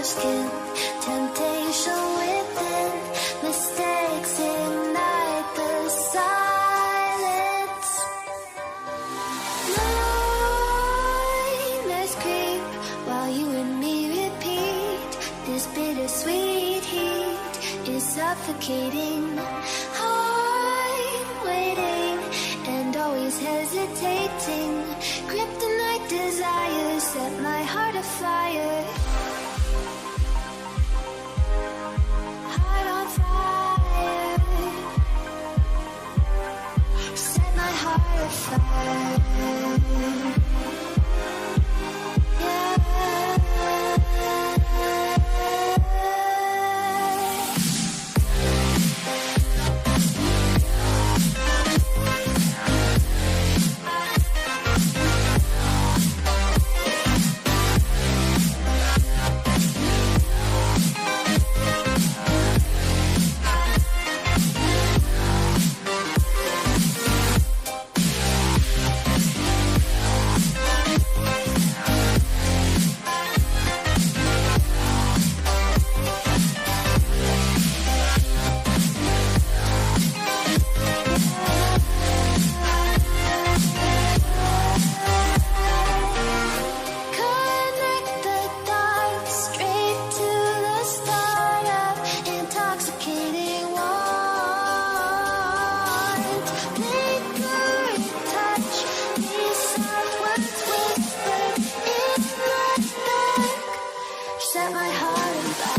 Speaker 4: your skin. Temptation within, mistakes ignite the silence. Nightmares creep while you and me repeat. This bittersweet heat is suffocating. I'm waiting and always hesitating. Kryptonite desires set my heart afire. Heart on fire. Set my heart afire. Yeah. Set my heart on fire.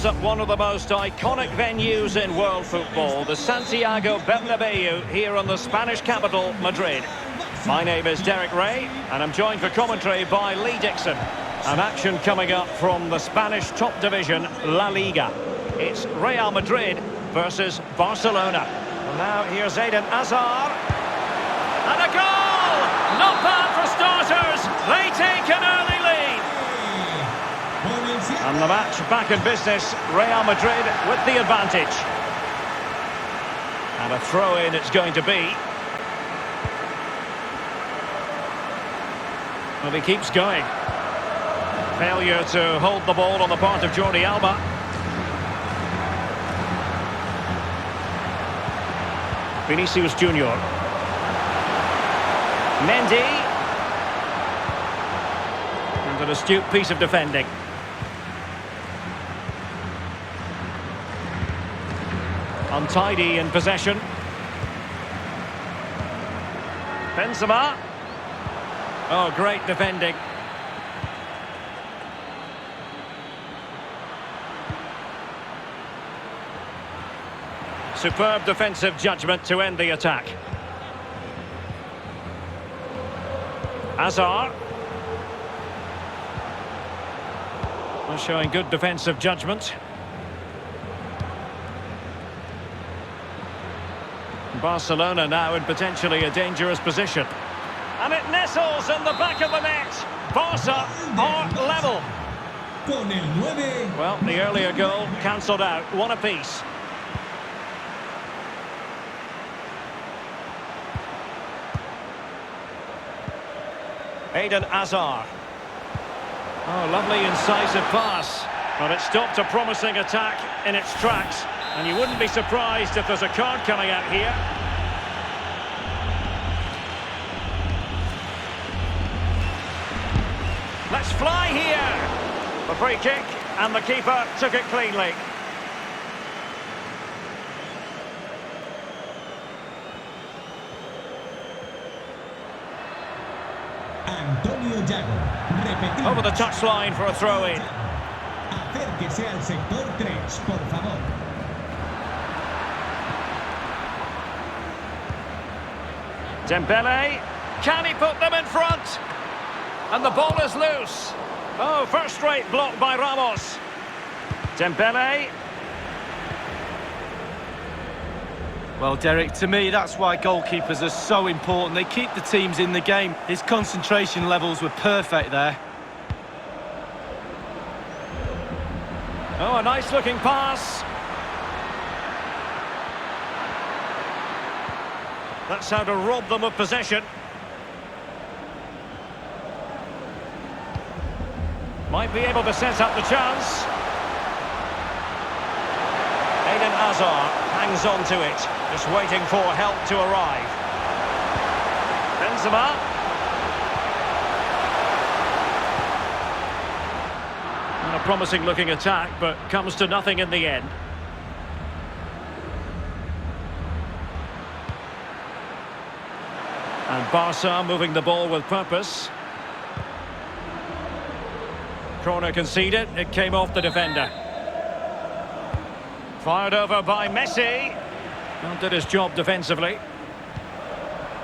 Speaker 1: At one of the most iconic venues in world football, the Santiago Bernabeu, here in the Spanish capital, Madrid. My name is Derek Ray, and I'm joined for commentary by Lee Dixon. And action coming up from the Spanish top division, La Liga. It's Real Madrid versus Barcelona. And now here's Eden Hazard. And a goal! Not bad for starters. They take an early lead. And the match back in business, Real Madrid with the advantage. And a throw-in it's going to be. Well, he keeps going. Failure to hold the ball on the part of Jordi Alba. Vinicius Junior. Mendy. And an astute piece of defending. Untidy in possession. Benzema. Oh, great defending. Superb defensive judgment to end the attack. Hazard. Well, showing good defensive judgment. Barcelona now in potentially a dangerous position. And it nestles in the back of the net. Barca are level.
Speaker 5: Con el 9.
Speaker 1: Well, the earlier goal cancelled out. One apiece. Eden Hazard. Oh, lovely incisive pass. But it stopped a promising attack in its tracks. And you wouldn't be surprised if there's a card coming out here. Let's fly here. The free kick, and the keeper took it cleanly.
Speaker 5: Antonio Yago. Repetimos.
Speaker 1: Over the touchline for a throw-in.
Speaker 5: Acérquese al sector 3, por favor.
Speaker 1: Dembele, can he put them in front? And the ball is loose. Oh, first-rate block by Ramos. Dembele.
Speaker 2: Well, Derek, to me, that's why goalkeepers are so important. They keep the teams in the game. His concentration levels were perfect there.
Speaker 1: Oh, a nice-looking pass. That's how to rob them of possession. Might be able to set up the chance. Eden Hazard hangs on to it, just waiting for help to arrive. Benzema. And a promising-looking attack, but comes to nothing in the end. And Barca moving the ball with purpose. Corner conceded, it came off the defender. Fired over by Messi. Well, did his job defensively.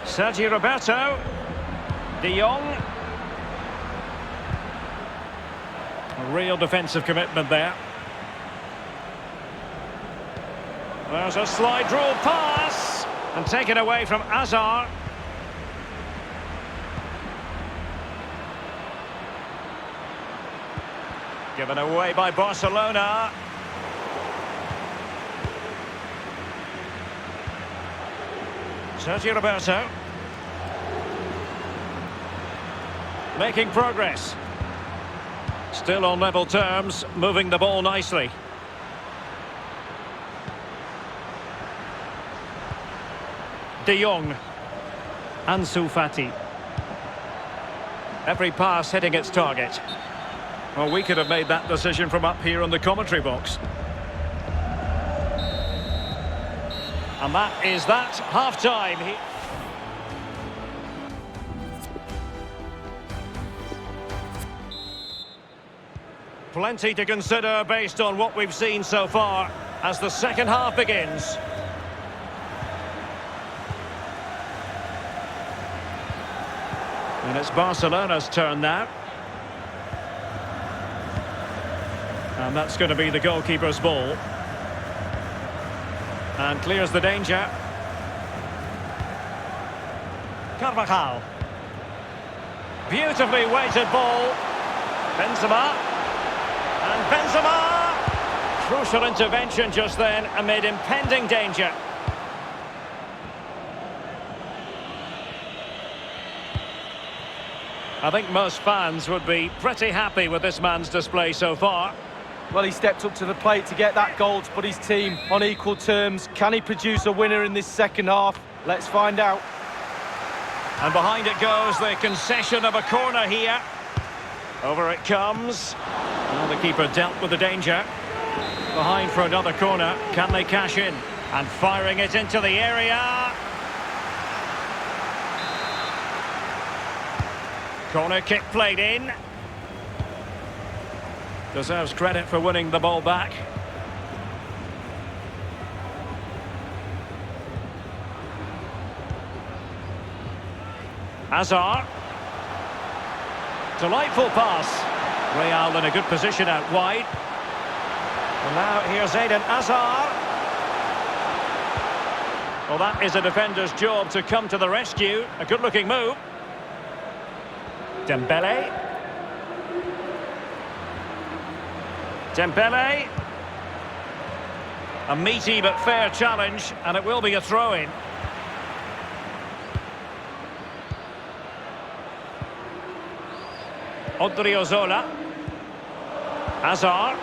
Speaker 1: Sergio Roberto. De Jong. A real defensive commitment there. There's a slide rule pass. And taken away from Hazard. Given away by Barcelona. Sergio Roberto. Making progress. Still on level terms, moving the ball nicely. De Jong. Ansu Fati. Every pass hitting its target. Well, we could have made that decision from up here on the commentary box. And that is that. Half-time. Plenty to consider based on what we've seen so far as the second half begins. And it's Barcelona's turn now. And that's going to be the goalkeeper's ball. And clears the danger. Carvajal. Beautifully weighted ball. Benzema. And Benzema! Crucial intervention just then amid impending danger. I think most fans would be pretty happy with this man's display so far.
Speaker 2: Well, he stepped up to the plate to get that goal to put his team on equal terms. Can he produce a winner in this second half? Let's find out.
Speaker 1: And behind it goes the concession of a corner here. Over it comes. Well, the keeper dealt with the danger. Behind for another corner. Can they cash in? And firing it into the area. Corner kick played in. Deserves credit for winning the ball back. Hazard. Delightful pass. Real in a good position out wide. And now here's Eden Hazard. Well, that is a defender's job to come to the rescue. A good-looking move. Dembele. Dembele. A meaty but fair challenge, and it will be a throw-in. Odriozola. Hazard.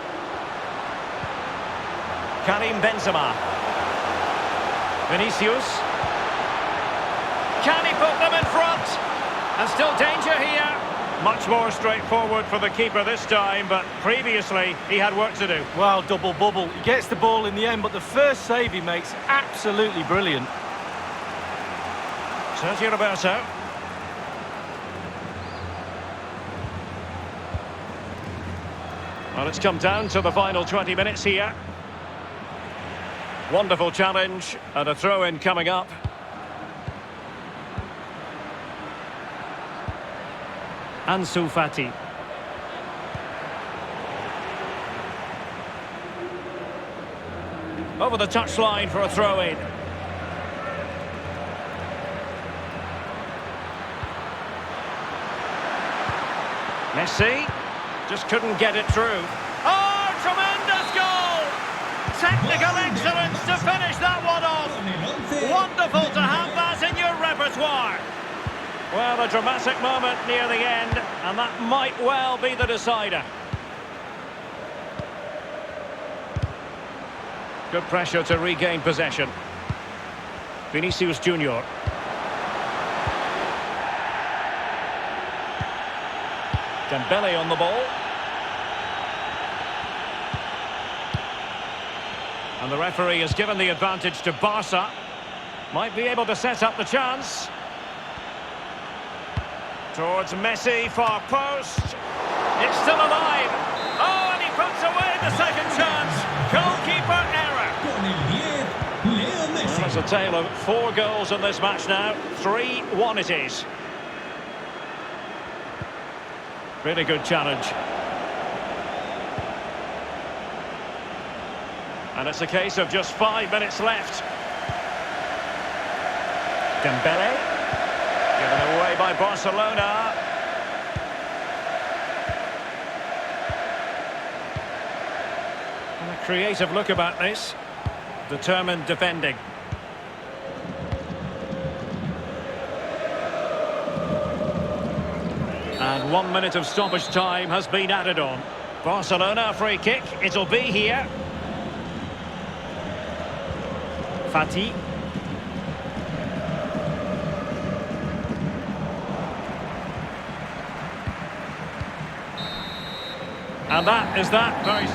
Speaker 1: Karim Benzema. Vinicius. Can he put them in front? And still danger here. Much more straightforward for the keeper this time, but previously he had work to do.
Speaker 2: Well, double bubble. He gets the ball in the end, but the first save he makes, absolutely brilliant.
Speaker 1: Sergio Roberto. Well, it's come down to the final 20 minutes here. Wonderful challenge and a throw-in coming up. Ansu Fati. Over the touchline for a throw-in. Messi just couldn't get it through. Oh, tremendous goal! Technical excellence to finish that one off. Wonderful to have that in your repertoire. Well, a dramatic moment near the end, and that might well be the decider. Good pressure to regain possession. Vinicius Junior. Dembele on the ball. And the referee has given the advantage to Barca. Might be able to set up the chance. Towards Messi, far post. It's still alive. Oh, and he puts away the second chance. Goalkeeper error. Well, it's a tale of 4 goals in this match now. 3-1 it is. Really good challenge. And it's a case of just 5 minutes left. Dembele. Given away by Barcelona. And a creative look about this. Determined defending. And 1 minute of stoppage time has been added on. Barcelona free kick. It'll be here. Fati. And that is that. Very...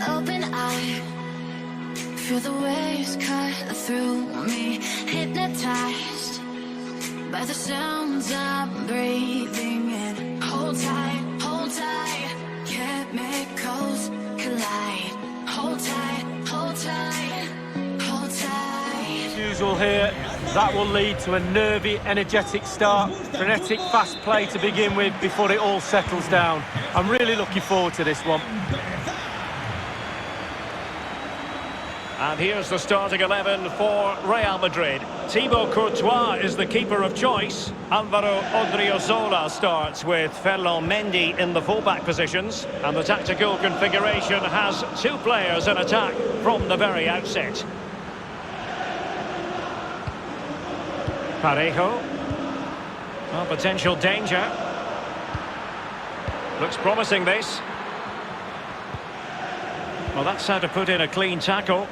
Speaker 4: open eye, feel the waves cut through me, hypnotized by the sounds I'm breathing in. Hold tight, chemicals collide. Hold tight, hold tight, hold tight.
Speaker 2: As usual here, that will lead to a nervy, energetic start, frenetic, fast play to begin with before it all settles down. I'm really looking forward to this one.
Speaker 1: And here's the starting 11 for Real Madrid. Thibaut Courtois is the keeper of choice. Alvaro Odriozola starts with Ferland Mendy in the fullback positions. And the tactical configuration has two players in attack from the very outset. Parejo. Oh, potential danger. Looks promising, this. Well, that's how to put in a clean tackle.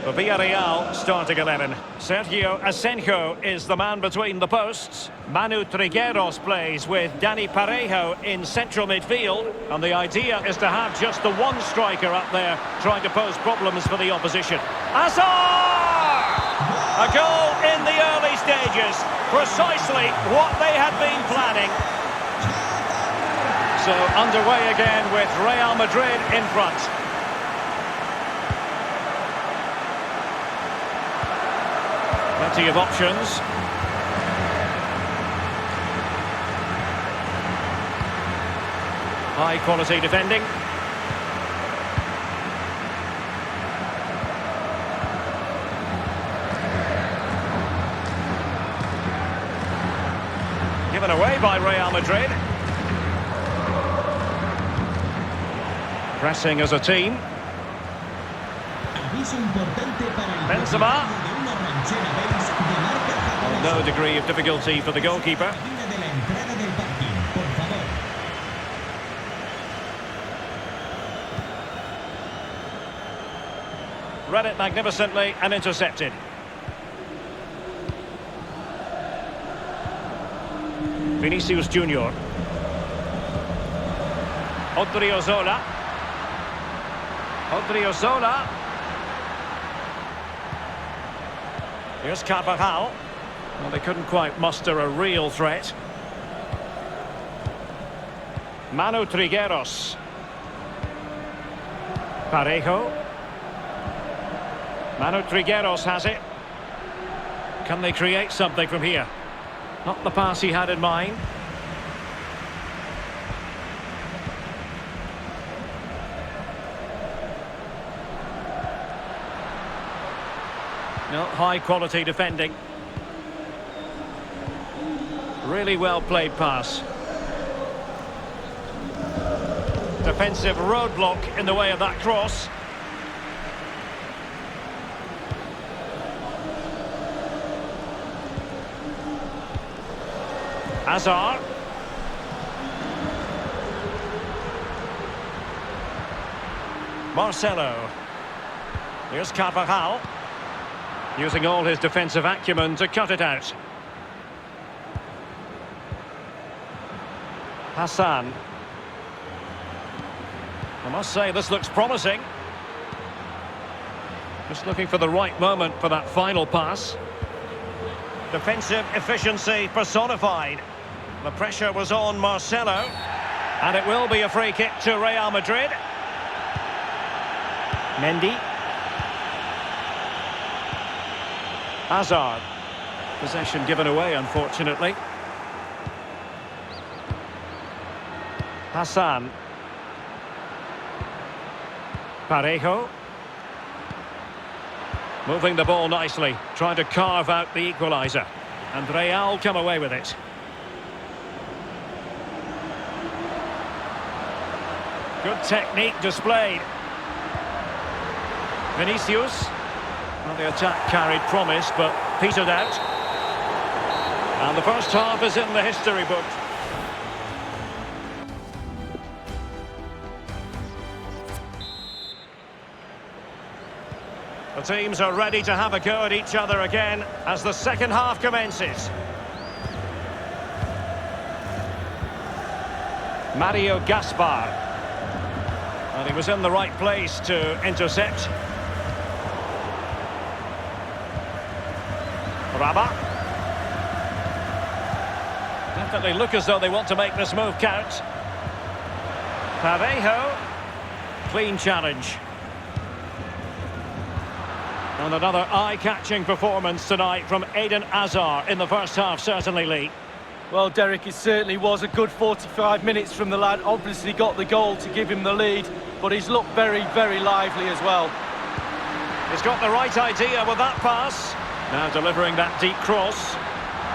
Speaker 1: The Villarreal starting 11. Sergio Asenjo is the man between the posts. Manu Trigueros plays with Dani Parejo in central midfield. And the idea is to have just the one striker up there trying to pose problems for the opposition. Hazard! A goal in the early stages. Precisely what they had been planning. So underway again with Real Madrid in front. Plenty of options. High quality defending. Given away by Real Madrid. Pressing as a team. Benzema. No degree of difficulty for the goalkeeper. Read it magnificently and intercepted. Vinicius Junior. Odriozola. Odriozola. Here's Carvajal. Well, they couldn't quite muster a real threat. Manu Trigueros. Parejo. Manu Trigueros has it. Can they create something from here? Not the pass he had in mind. No, high quality defending. Really well played pass. Defensive roadblock in the way of that cross. Hazard. Marcelo. Here's Carvajal. Using all his defensive acumen to cut it out. Hassan. I must say, this looks promising. Just looking for the right moment for that final pass. Defensive efficiency personified. The pressure was on Marcelo. And it will be a free kick to Real Madrid. Mendy. Hazard. Possession given away, unfortunately. Hassan. Parejo. Moving the ball nicely, trying to carve out the equaliser. And Real come away with it. Good technique displayed. Vinicius. Well, the attack carried promise, but petered out. And the first half is in the history book. The teams are ready to have a go at each other again as the second half commences. Mario Gaspar. And he was in the right place to intercept. Rabah. Definitely look as though they want to make this move count. Parejo. Clean challenge. And another eye-catching performance tonight from Eden Hazard in the first half, certainly, Lee.
Speaker 2: Well, Derek, it certainly was a good 45 minutes from the lad. Obviously got the goal to give him the lead, but he's looked very, very lively as well.
Speaker 1: He's got the right idea with that pass. Now delivering that deep cross.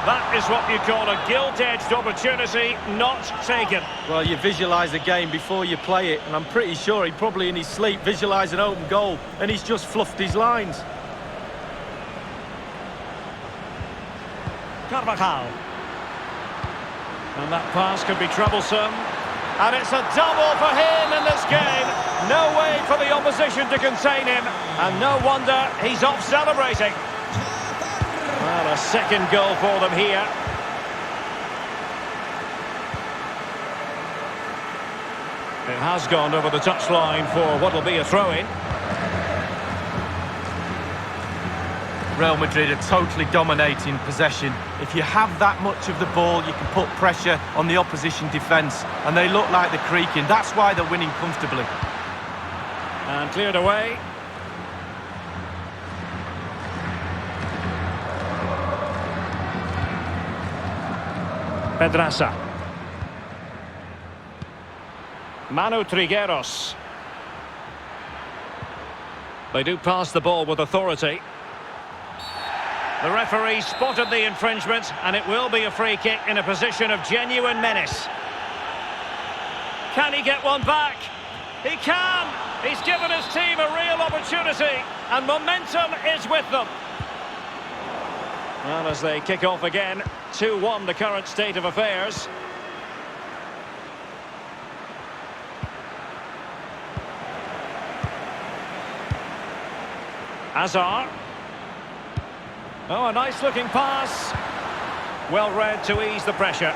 Speaker 1: That is what you call a gilt-edged opportunity, not taken.
Speaker 2: Well, you visualise a game before you play it, and I'm pretty sure he probably in his sleep visualised an open goal, and he's just fluffed his lines.
Speaker 1: Carvajal. And that pass could be troublesome. And it's a double for him in this game. No way for the opposition to contain him. And no wonder he's off celebrating. Well, a second goal for them here. It has gone over the touchline for what will be a throw-in.
Speaker 2: Real Madrid are totally dominating possession. If you have that much of the ball, you can put pressure on the opposition defence, and they look like they're creaking. That's why they're winning comfortably.
Speaker 1: And cleared away. Pedraza. Manu Trigueros. They do pass the ball with authority. The referee spotted the infringement, and it will be a free kick in a position of genuine menace. Can he get one back? He can! He's given his team a real opportunity, and momentum is with them. Well, as they kick off again, 2-1 the current state of affairs. Hazard. Oh, a nice-looking pass. Well read to ease the pressure.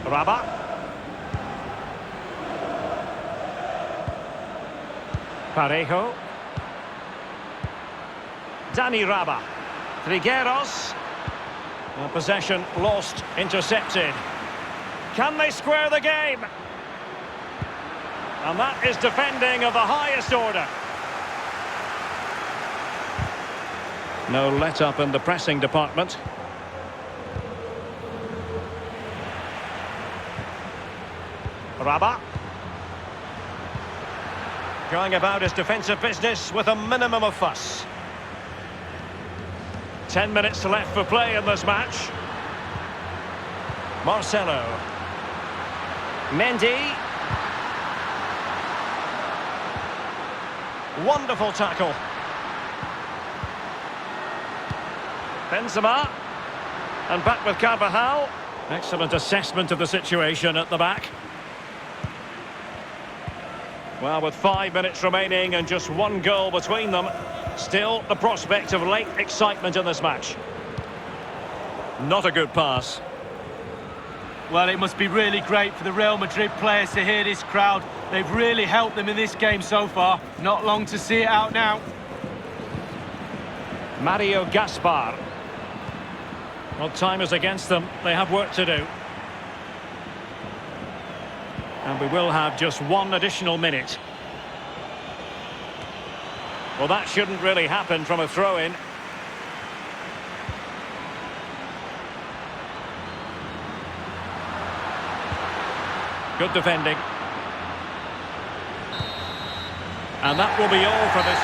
Speaker 1: Rabah. Parejo. Dani Rabah. Trigueros. Possession lost, intercepted. Can they square the game? And that is defending of the highest order. No let-up in the pressing department. Rabah. Going about his defensive business with a minimum of fuss. 10 minutes left for play in this match. Marcelo. Mendy. Wonderful tackle. Benzema. And back with Carvajal. Excellent assessment of the situation at the back. Well, with 5 minutes remaining and just one goal between them, still the prospect of late excitement in this match. Not a good pass.
Speaker 2: Well, it must be really great for the Real Madrid players to hear this crowd. They've really helped them in this game so far. Not long to see it out now.
Speaker 1: Mario Gaspar. Well, time is against them. They have work to do. And we will have just one additional minute. Well, that shouldn't really happen from a throw-in. Good defending. And that will be all for this.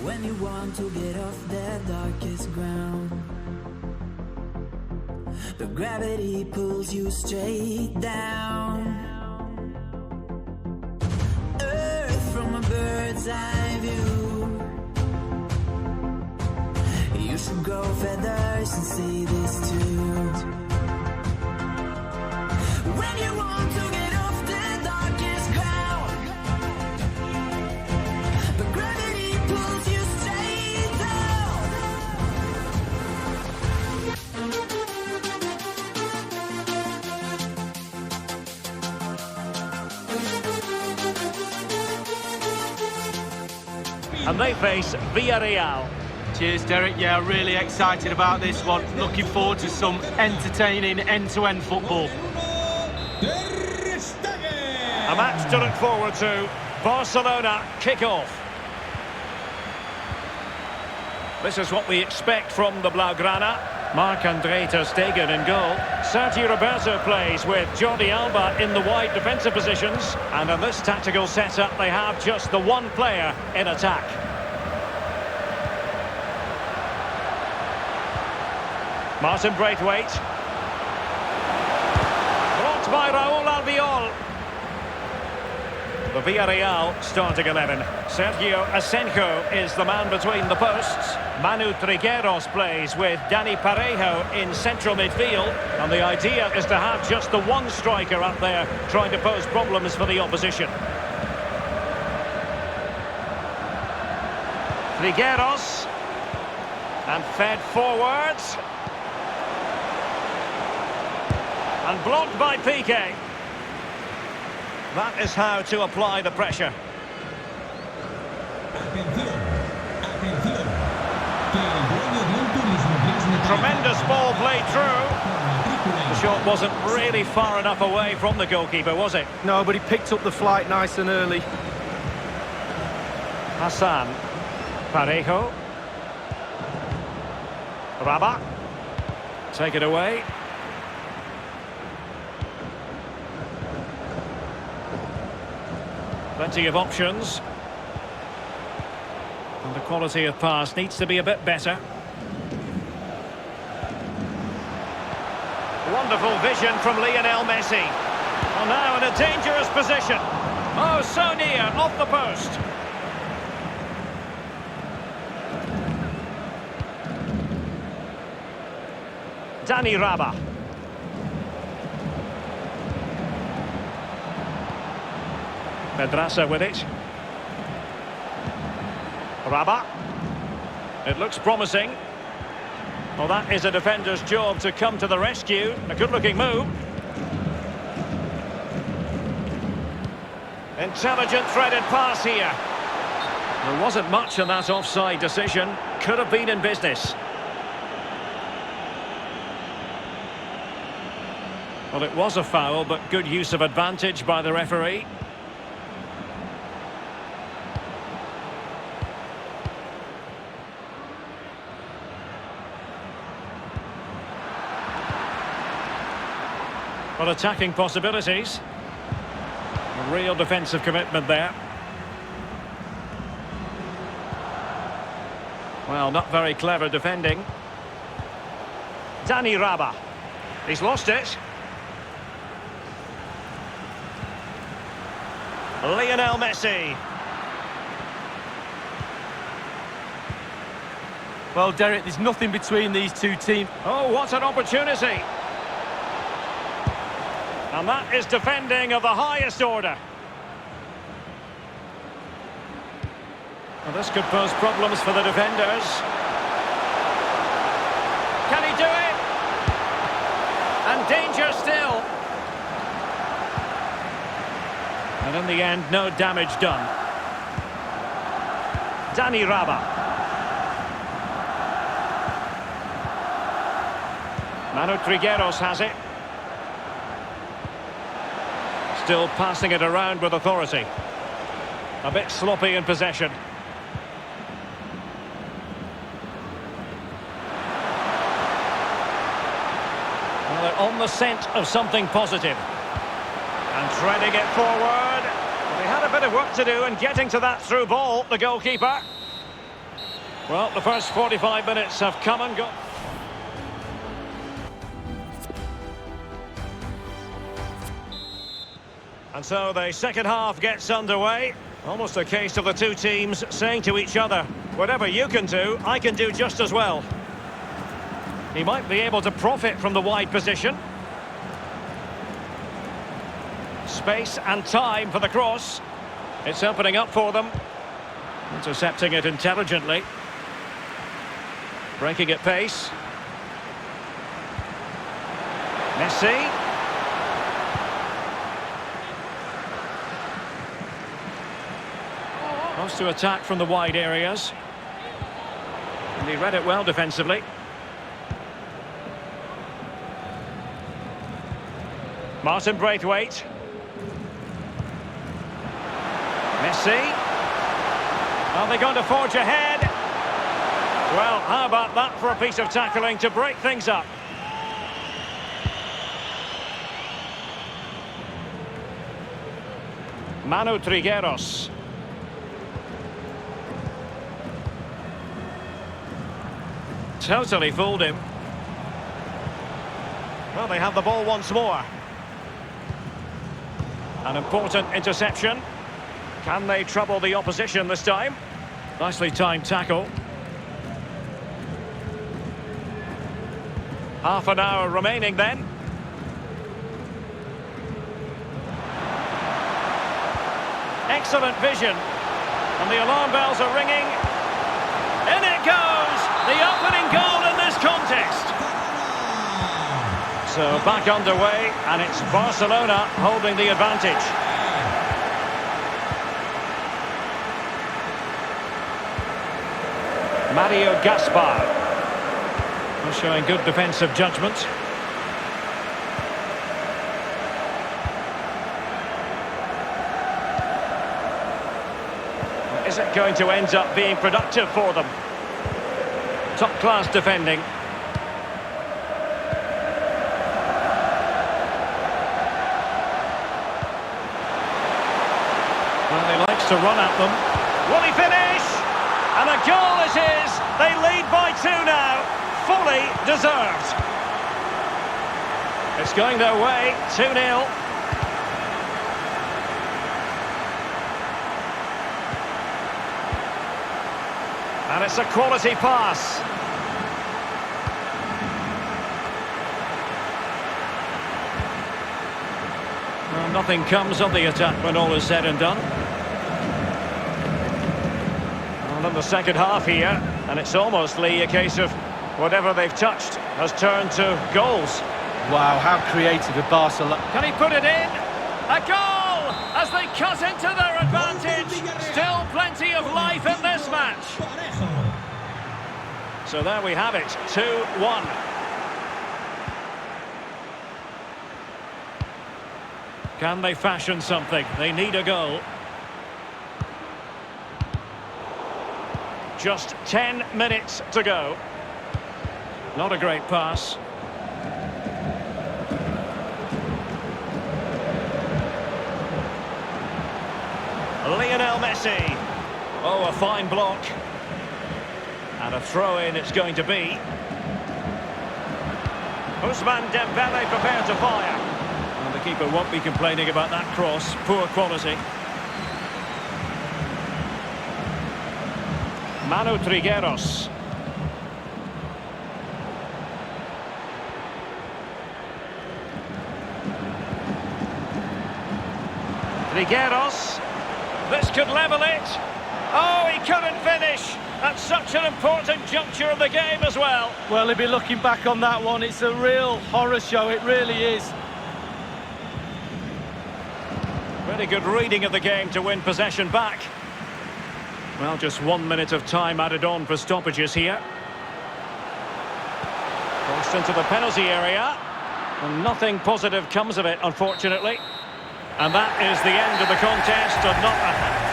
Speaker 6: When you want to get off that darkest ground, but gravity pulls you straight down. Earth from a bird's eye view. You should grow feathers and see this too. When you want to get off the darkest ground, but gravity pulls you straight down.
Speaker 1: And they face Villarreal.
Speaker 2: Cheers, Derek. Yeah, really excited about this one. Looking forward to some entertaining end-to-end football.
Speaker 1: A match to look forward to. Barcelona Kickoff. This is what we expect from the Blaugrana. Marc-André ter Stegen in goal. Sergio Roberto plays with Jordi Alba in the wide defensive positions. And in this tactical setup, they have just the one player in attack. Martin Braithwaite. Blocked by Raúl Albiol. The Villarreal starting 11. Sergio Asenjo is the man between the posts. Manu Trigueros plays with Dani Parejo in central midfield. And the idea is to have just the one striker up there trying to pose problems for the opposition. Trigueros. And fed forwards. And blocked by Piqué. That is how to apply the pressure.
Speaker 5: Atención, atención. Que el dueño de un turismo business
Speaker 1: Tremendous ball played through.
Speaker 5: matrícula
Speaker 1: The shot wasn't really far enough away from the goalkeeper, was it?
Speaker 2: No, but he picked up the flight nice and early.
Speaker 1: Hassan. Parejo. Rabat. Take it away. Plenty of options. And the quality of pass needs to be a bit better. Wonderful vision from Lionel Messi. Well, now in a dangerous position. Oh, so near, off the post. Dani Rabat. Pedraza with it. Rabat. It looks promising. Well, that is a defender's job to come to the rescue. A good-looking move. Intelligent threaded pass here. There wasn't much in that offside decision. Could have been in business. Well, it was a foul, but good use of advantage by the referee. Well, attacking possibilities. A real defensive commitment there. Well, not very clever defending. Dani Rabat. He's lost it. Lionel Messi.
Speaker 2: Well, Derek, there's nothing between these two teams.
Speaker 1: Oh, what an opportunity. And that is defending of the highest order. Well, this could pose problems for the defenders. Can he do it? And danger still. And in the end, no damage done. Dani Rabat. Manu Trigueros has it. Still passing it around with authority. A bit sloppy in possession. Well, they're on the scent of something positive. And threading it forward. Well, he had a bit of work to do in getting to that through ball, the goalkeeper. Well, the first 45 minutes have come and gone. And so the second half gets underway. Almost a case of the two teams saying to each other, whatever you can do, I can do just as well. He might be able to profit from the wide position. Space and time for the cross. It's opening up for them. Intercepting it intelligently. Breaking at pace. Messi. Wants to attack from the wide areas. And he read it well defensively. Martin Braithwaite. Messi. Are they going to forge ahead? Well, how about that for a piece of tackling to break things up? Manu Trigueros. Totally fooled him. Well, they have the ball once more. An important interception. Can they trouble the opposition this time? Nicely timed tackle. Half an hour remaining then. Excellent vision. And the alarm bells are ringing. In it goes! The opening goal in this contest. So back underway, and it's Barcelona holding the advantage. Mario Gaspar. Showing good defensive judgment. Is it going to end up being productive for them? Top-class defending. Well, he likes to run at them. Will he finish? And a goal it is. They lead by 2 now. Fully deserved. It's going their way. 2-0. And it's a quality pass. Well, nothing comes of the attack when all is said and done. Well, in the second half here, and it's almost, Lee, a case of whatever they've touched has turned to goals.
Speaker 2: Wow, how creative of Barcelona.
Speaker 1: Can he put it in? A goal! As they cut into their advantage. Still plenty of life in this match. So there we have it, 2-1. Can they fashion something? They need a goal. Just 10 minutes to go. Not a great pass. Lionel Messi. Oh, a fine block. And a throw-in it's going to be. Ousmane Dembele prepared to fire. And the keeper won't be complaining about that cross. Poor quality. Manu Trigueros. Trigueros. This could level it. Oh, he couldn't finish. At such an important juncture of the game as well.
Speaker 2: Well, he'll be looking back on that one. It's a real horror show, it really is.
Speaker 1: Really good reading of the game to win possession back. Well, just 1 minute of time added on for stoppages here. Crossed into the penalty area. And nothing positive comes of it, unfortunately. And that is the end of the contest, and not a...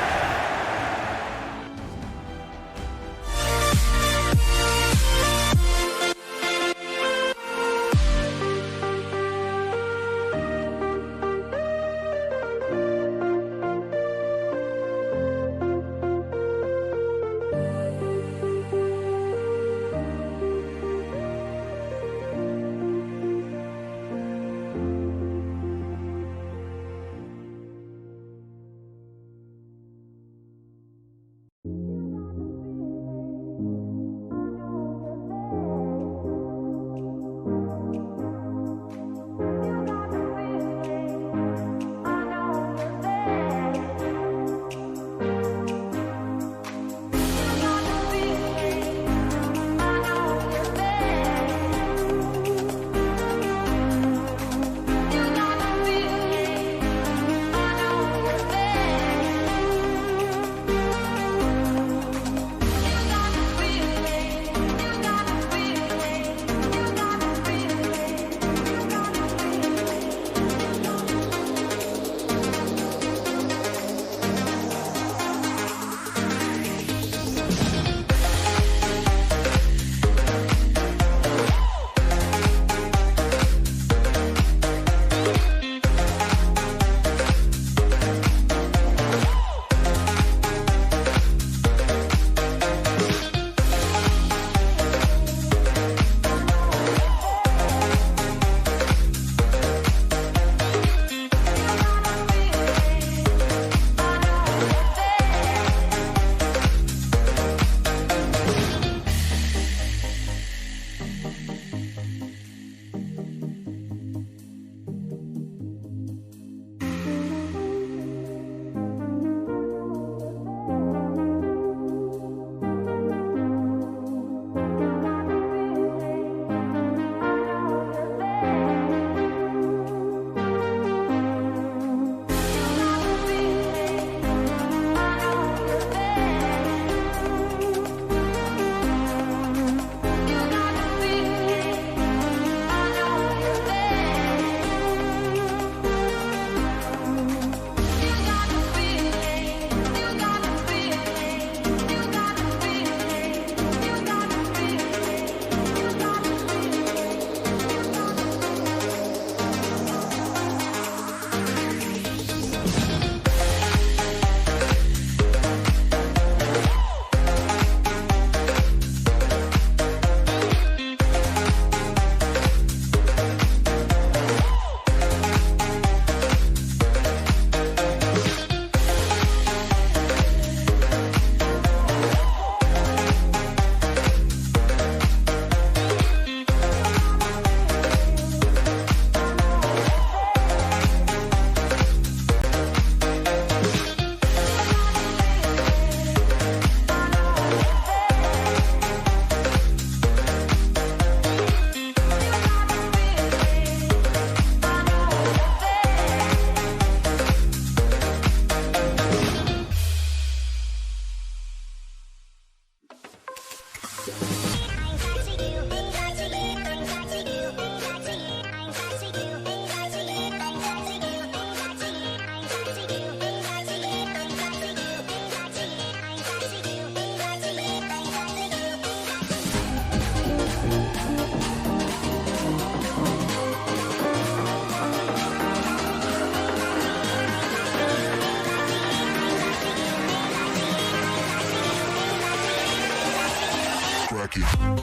Speaker 7: Cracky.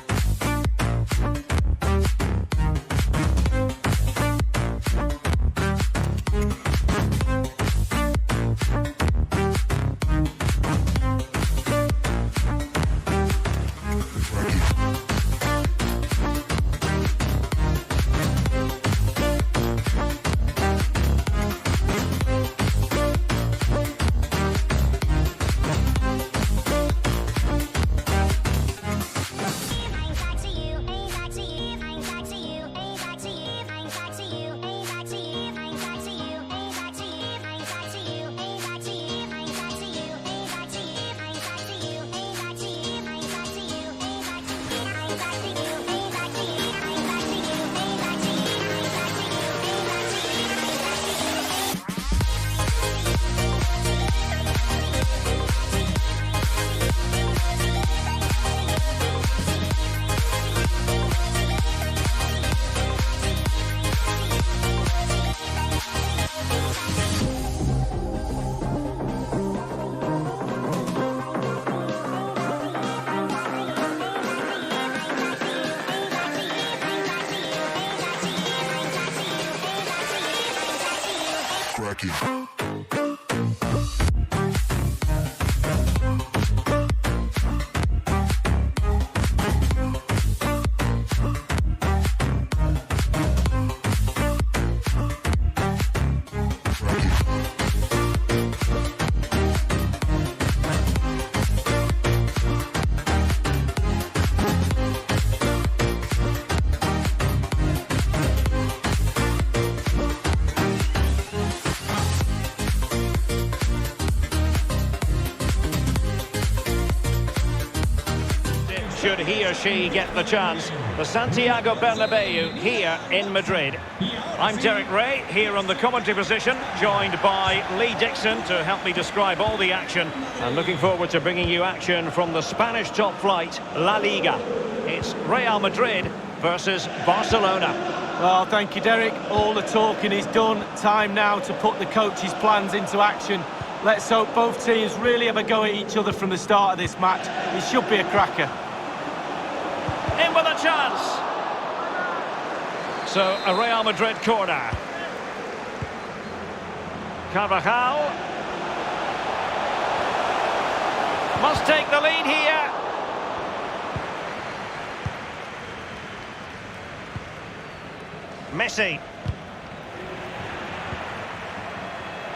Speaker 7: Cracky.
Speaker 1: Should he or she get the chance. The Santiago Bernabeu here in Madrid. I'm Derek Ray, here on the commentary position, joined by Lee Dixon to help me describe all the action. And looking forward to bringing you action from the Spanish top flight, La Liga. It's Real Madrid versus Barcelona.
Speaker 2: Well, thank you, Derek. All the talking is done. Time now to put the coach's plans into action. Let's hope both teams really have a go at each other from the start of this match. It should be a cracker.
Speaker 1: In with a chance. So, a Real Madrid corner. Carvajal. Must take the lead here. Messi.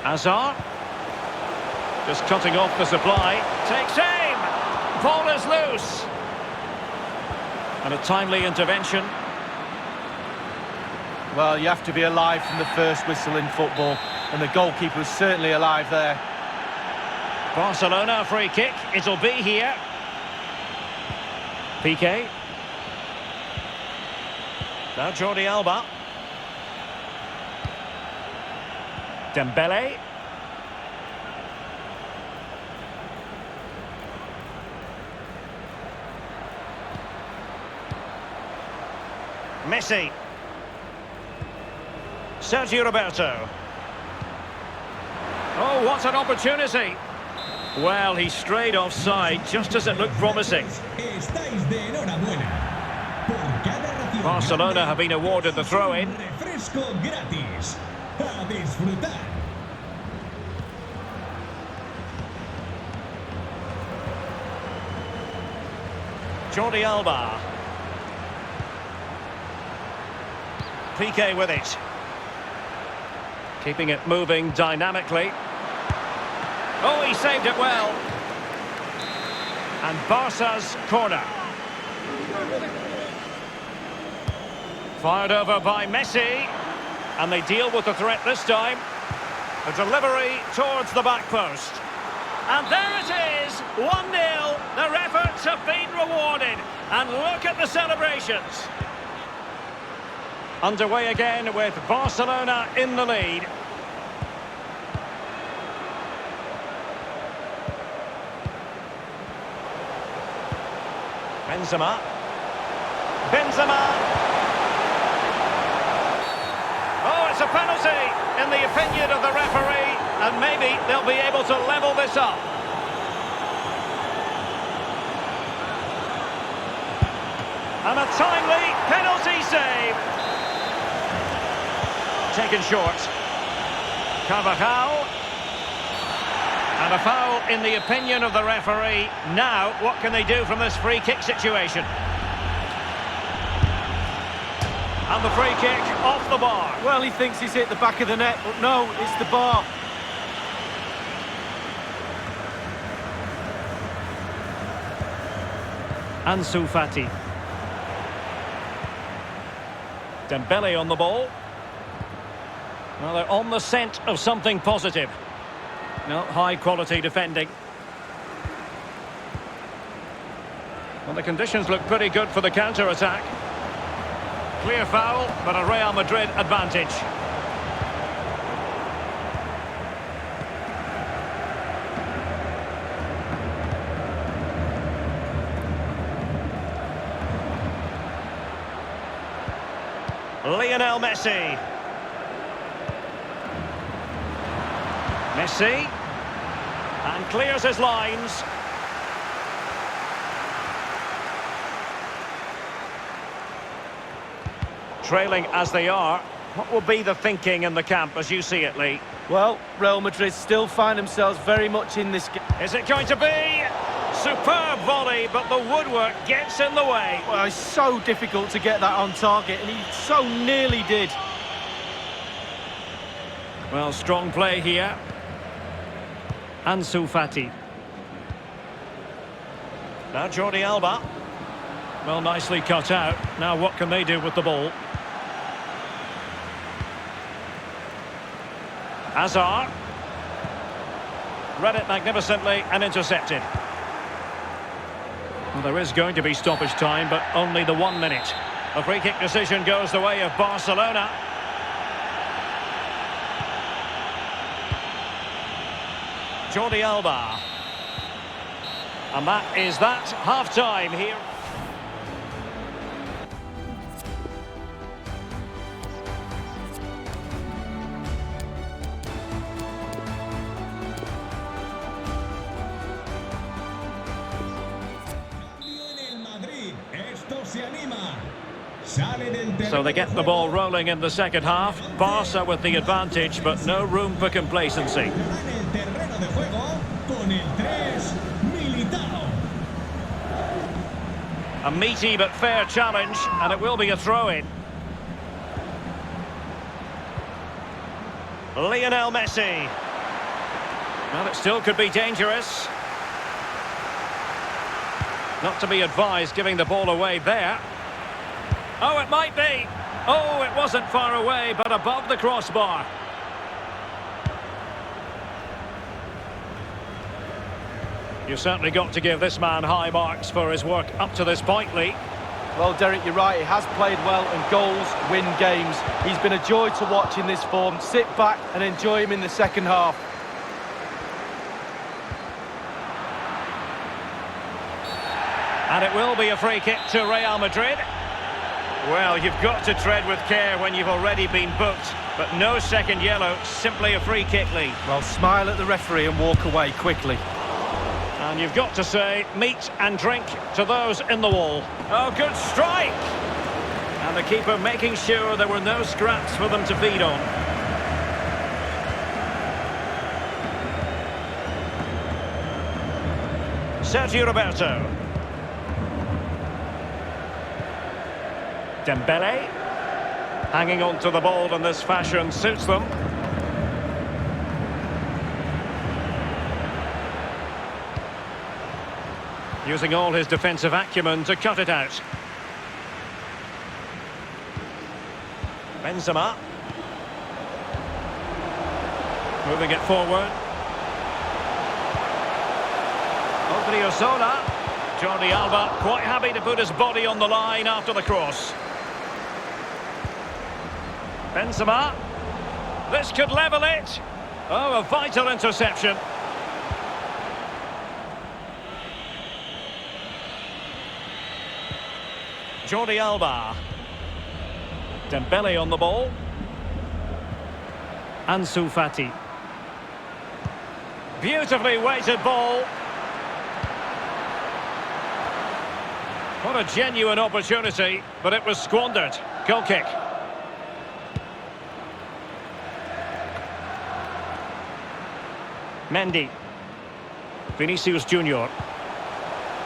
Speaker 1: Hazard. Just cutting off the supply. Takes aim. Ball is loose. And a timely intervention.
Speaker 2: Well, you have to be alive from the first whistle in football, and the goalkeeper was certainly alive there.
Speaker 1: Barcelona free kick. It'll be here. Piqué. Now Jordi Alba. Dembele. Messi. Sergio Roberto. Oh, what an opportunity. Well, he strayed offside just as it looked promising. Barcelona have been awarded the throw-in. Jordi Alba. Piqué with it. Keeping it moving dynamically. Oh, he saved it well. And Barca's corner. Fired over by Messi. And they deal with the threat this time. A delivery towards the back post. And there it is, 1-0. Their efforts have been rewarded. And look at the celebrations. Underway again with Barcelona in the lead. Benzema. Oh, it's a penalty in the opinion of the referee, and maybe they'll be able to level this up. And a timely penalty save. Taken short. Carvajal. And a foul in the opinion of the referee. Now, what can they do from this free kick situation? And the free kick off the bar.
Speaker 2: Well, he thinks he's hit the back of the net, but no, it's the bar.
Speaker 1: Ansu Fati. Dembele on the ball. Well, they're on the scent of something positive. No, high-quality defending. Well, the conditions look pretty good for the counter-attack. Clear foul, but a Real Madrid advantage. Lionel Messi. Messi. And clears his lines. Trailing as they are, what will be the thinking in the camp as you see it, Lee?
Speaker 2: Well, Real Madrid still find themselves very much in this game.
Speaker 1: Is it going to be? Superb volley, but the woodwork gets in the way.
Speaker 2: Well, it's so difficult to get that on target, and he so nearly did.
Speaker 1: Well, strong play here. Ansu Fati. Now Jordi Alba. Well, nicely cut out. Now what can they do with the ball? Hazard. Read it magnificently and intercepted. Well, there is going to be stoppage time, but only the 1 minute. A free kick decision goes the way of Barcelona. Jordi Alba. And that is that. Half-time here. So they get the ball rolling in the second half. Barca with the advantage, but no room for complacency. A meaty but fair challenge, and it will be a throw-in. Lionel Messi. Well, it still could be dangerous. Not to be advised giving the ball away there. Oh, it might be. Oh, it wasn't far away, but above the crossbar. You've certainly got to give this man high marks for his work up to this point, Lee.
Speaker 2: Well, Derek, you're right. He has played well, and goals win games. He's been a joy to watch in this form. Sit back and enjoy him in the second half.
Speaker 1: And it will be a free kick to Real Madrid. Well, you've got to tread with care when you've already been booked. But no second yellow, simply a free kick, Lee.
Speaker 2: Well, smile at the referee and walk away quickly.
Speaker 1: And you've got to say, meat and drink to those in the wall. Oh, good strike! And the keeper making sure there were no scraps for them to feed on. Sergio Roberto. Dembele. Hanging on to the ball in this fashion suits them. Using all his defensive acumen to cut it out. Benzema. Moving it forward. Odriozola. Jordi Alba quite happy to put his body on the line after the cross. Benzema. This could level it. Oh, a vital interception. Jordi Alba. Dembele on the ball. Ansu Fati. Beautifully weighted ball. What a genuine opportunity, but it was squandered. Goal kick. Mendy. Vinicius Junior.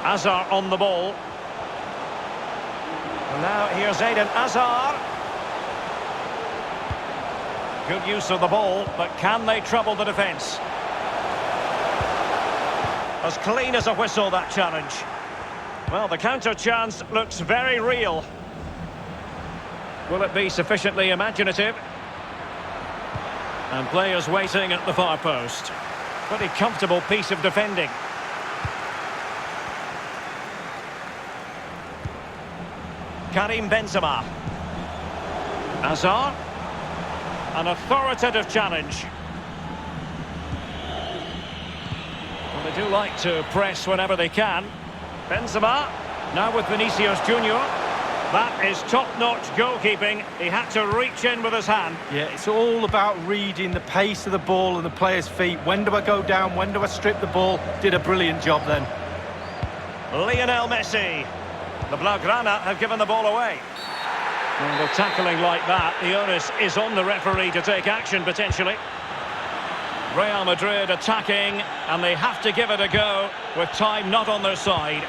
Speaker 1: Hazard on the ball. And now here's Eden Hazard. Good use of the ball, but can they trouble the defence? As clean as a whistle, that challenge. Well, the counter chance looks very real. Will it be sufficiently imaginative? And players waiting at the far post. Pretty comfortable piece of defending. Karim Benzema. Hazard. An authoritative challenge. Well, they do like to press whenever they can. Benzema, now with Vinicius Junior. That is top-notch goalkeeping. He had to reach in with his hand.
Speaker 2: Yeah, it's all about reading the pace of the ball and the player's feet. When do I go down? When do I strip the ball? Did a brilliant job then.
Speaker 1: Lionel Messi. The Blaugrana have given the ball away. And with tackling like that, the onus is on the referee to take action, potentially. Real Madrid attacking, and they have to give it a go with time not on their side.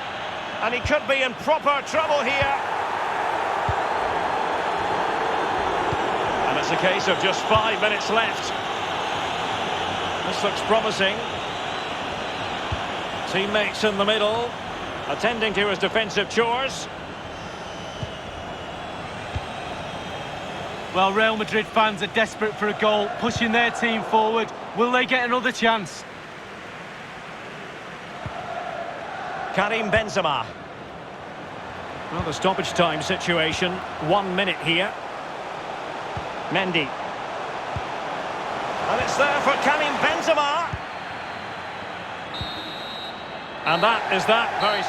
Speaker 1: And he could be in proper trouble here. And it's a case of just 5 minutes left. This looks promising. Teammates in the middle, attending to his defensive chores.
Speaker 2: Well, Real Madrid fans are desperate for a goal, pushing their team forward. Will they get another chance?
Speaker 1: Karim Benzema. Well, the stoppage time situation, 1 minute here. Mendy. And it's there for Karim Benzema. And that is that very...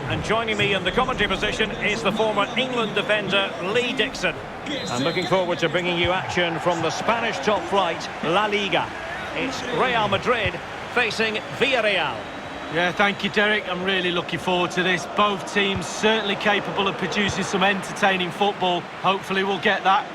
Speaker 1: and joining me in the commentary position is the former England defender Lee Dixon. I'm looking forward to bringing you action from the Spanish top flight, La Liga. It's Real Madrid facing Villarreal.
Speaker 2: Yeah, thank you, Derek. I'm really looking forward to this. Both teams certainly capable of producing some entertaining football. Hopefully we'll get that.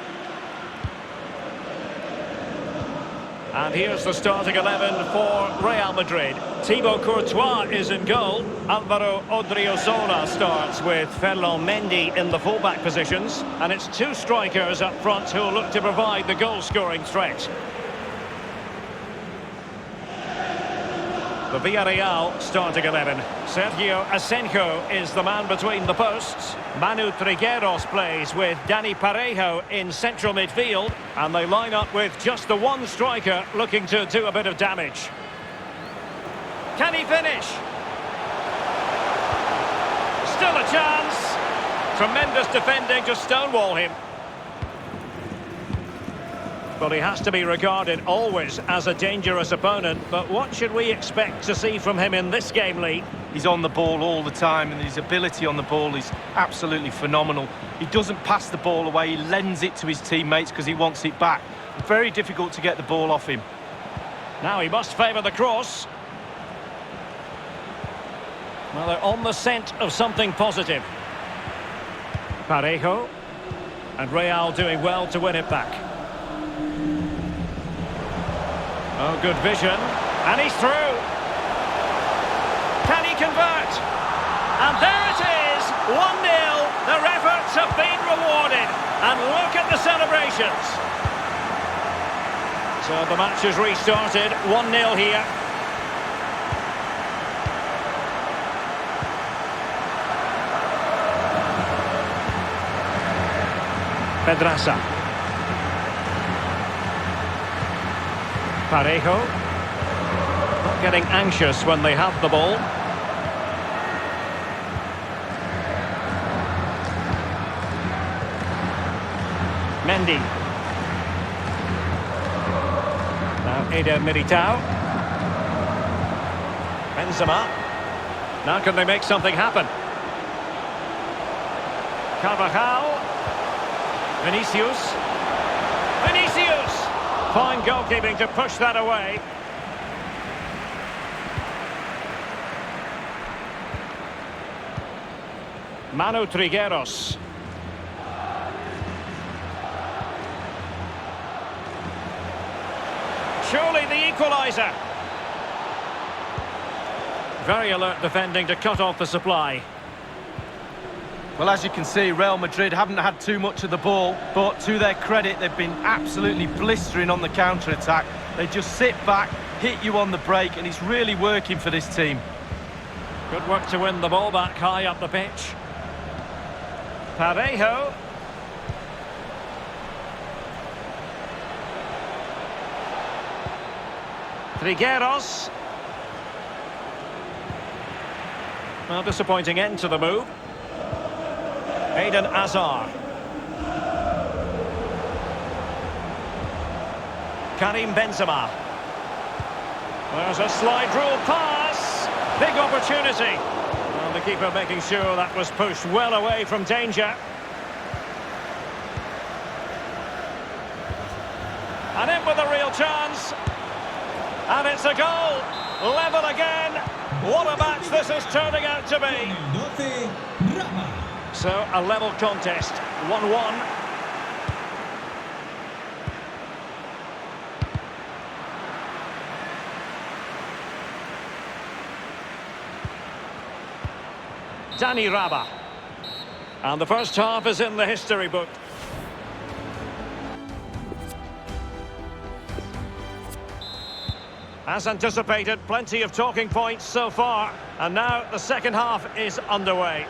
Speaker 1: And here's the starting 11 for Real Madrid. Thibaut Courtois is in goal. Álvaro Odriozola starts with Ferland Mendy in the fullback positions. And it's two strikers up front who'll look to provide the goal-scoring threat. The Villarreal starting 11. Sergio Asenjo is the man between the posts. Manu Trigueros plays with Dani Parejo in central midfield. And they line up with just the one striker looking to do a bit of damage. Can he finish? Still a chance. Tremendous defending to stonewall him. Well, he has to be regarded always as a dangerous opponent, but what should we expect to see from him in this game, Lee?
Speaker 2: He's on the ball all the time, and his ability on the ball is absolutely phenomenal. He doesn't pass the ball away, he lends it to his teammates because he wants it back. Very difficult to get the ball off him.
Speaker 1: Now he must favour the cross. Well, they're on the scent of something positive. Parejo. And Real doing well to win it back. Oh, good vision. And he's through. Can he convert? And there it is, 1-0. Their efforts have been rewarded. And look at the celebrations. So the match has restarted, 1-0 here. Pedraza. Parejo. Not getting anxious when they have the ball. Mendy. Now Eder Militao. Benzema. Now can they make something happen? Carvajal. Vinicius. Fine goalkeeping to push that away. Manu Trigueros. Surely the equaliser. Very alert defending to cut off the supply.
Speaker 2: Well, as you can see, Real Madrid haven't had too much of the ball, but to their credit, they've been absolutely blistering on the counter-attack. They just sit back, hit you on the break, and it's really working for this team.
Speaker 1: Good work to win the ball back high up the pitch. Parejo. Trigueros. Well, disappointing end to the move. Eden Hazard. Karim Benzema. There's a slide rule pass. Big opportunity. Well, the keeper making sure that was pushed well away from danger. And in with a real chance. And it's a goal. Level again. What a match this is turning out to be. So, a level contest, 1-1. Dani Raba. And the first half is in the history book. As anticipated, plenty of talking points so far. And now the second half is underway.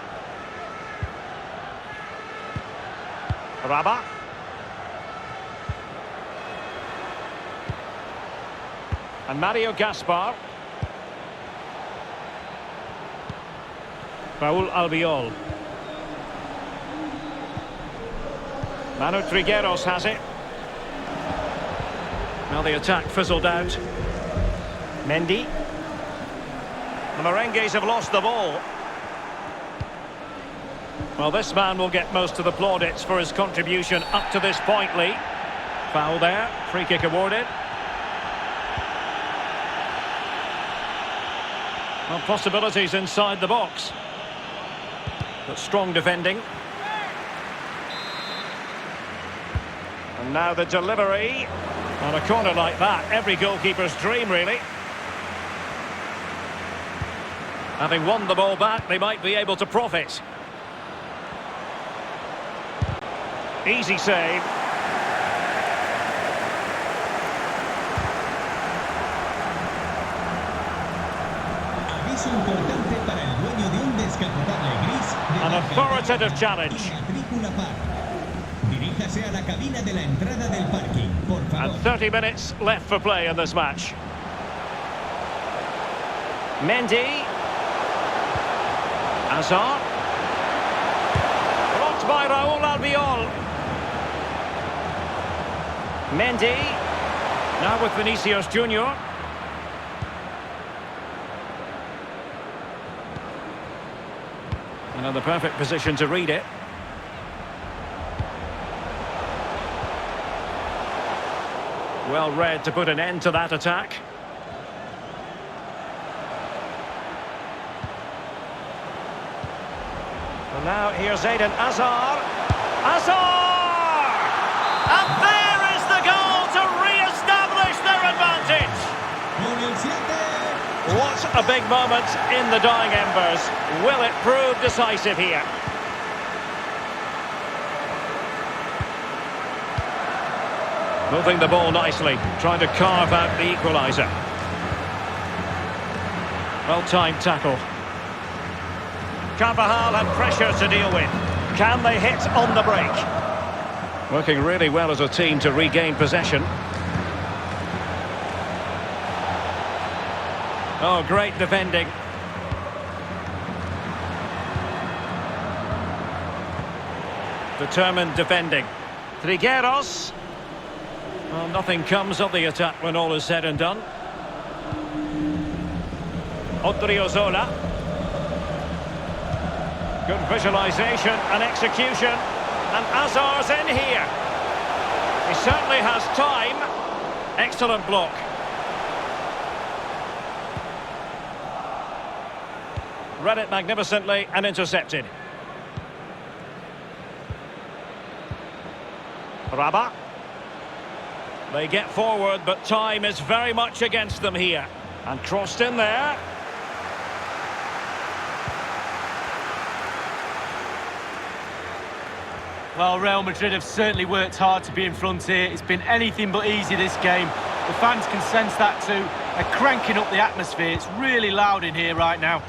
Speaker 1: Raba. And Mario Gaspar. Raúl Albiol. Manu Trigueros has it. Now the attack fizzled out. Mendy. The Merengues have lost the ball. Well, this man will get most of the plaudits for his contribution up to this point, Lee. Foul there, free kick awarded. Well, possibilities inside the box. But strong defending. And now the delivery. On a corner like that, every goalkeeper's dream, really. Having won the ball back, they might be able to profit. Easy save.
Speaker 5: Aviso importante para el dueño de un descapotable gris.
Speaker 1: An authoritative challenge.
Speaker 5: Matrícula par. Diríjase a la cabina de la entrada del parking, por favor.
Speaker 1: And 30 minutes left for play in this match. Mendy. Hazard. Blocked by Raúl Albiol. Mendy. Now with Vinicius Junior. And in the perfect position to read it. Well read to put an end to that attack. And now here's Eden Hazard. Hazard! And there is the goal to re-establish their advantage. What a big moment in the dying embers. Will it prove decisive here? Moving the ball nicely, trying to carve out the equaliser. Well-timed tackle. Carvajal had pressure to deal with. Can they hit on the break? Working really well as a team to regain possession. Oh, great defending. Determined defending. Trigueros. Well, nothing comes of the attack when all is said and done. Odriozola. Good visualisation and execution. And Hazard's in here. He certainly has time. Excellent block. Read it magnificently and intercepted. Rabat. They get forward, but time is very much against them here. And crossed in there.
Speaker 2: Well, Real Madrid have certainly worked hard to be in front here. It's been anything but easy, this game. The fans can sense that too. They're cranking up the atmosphere. It's really loud in here right now.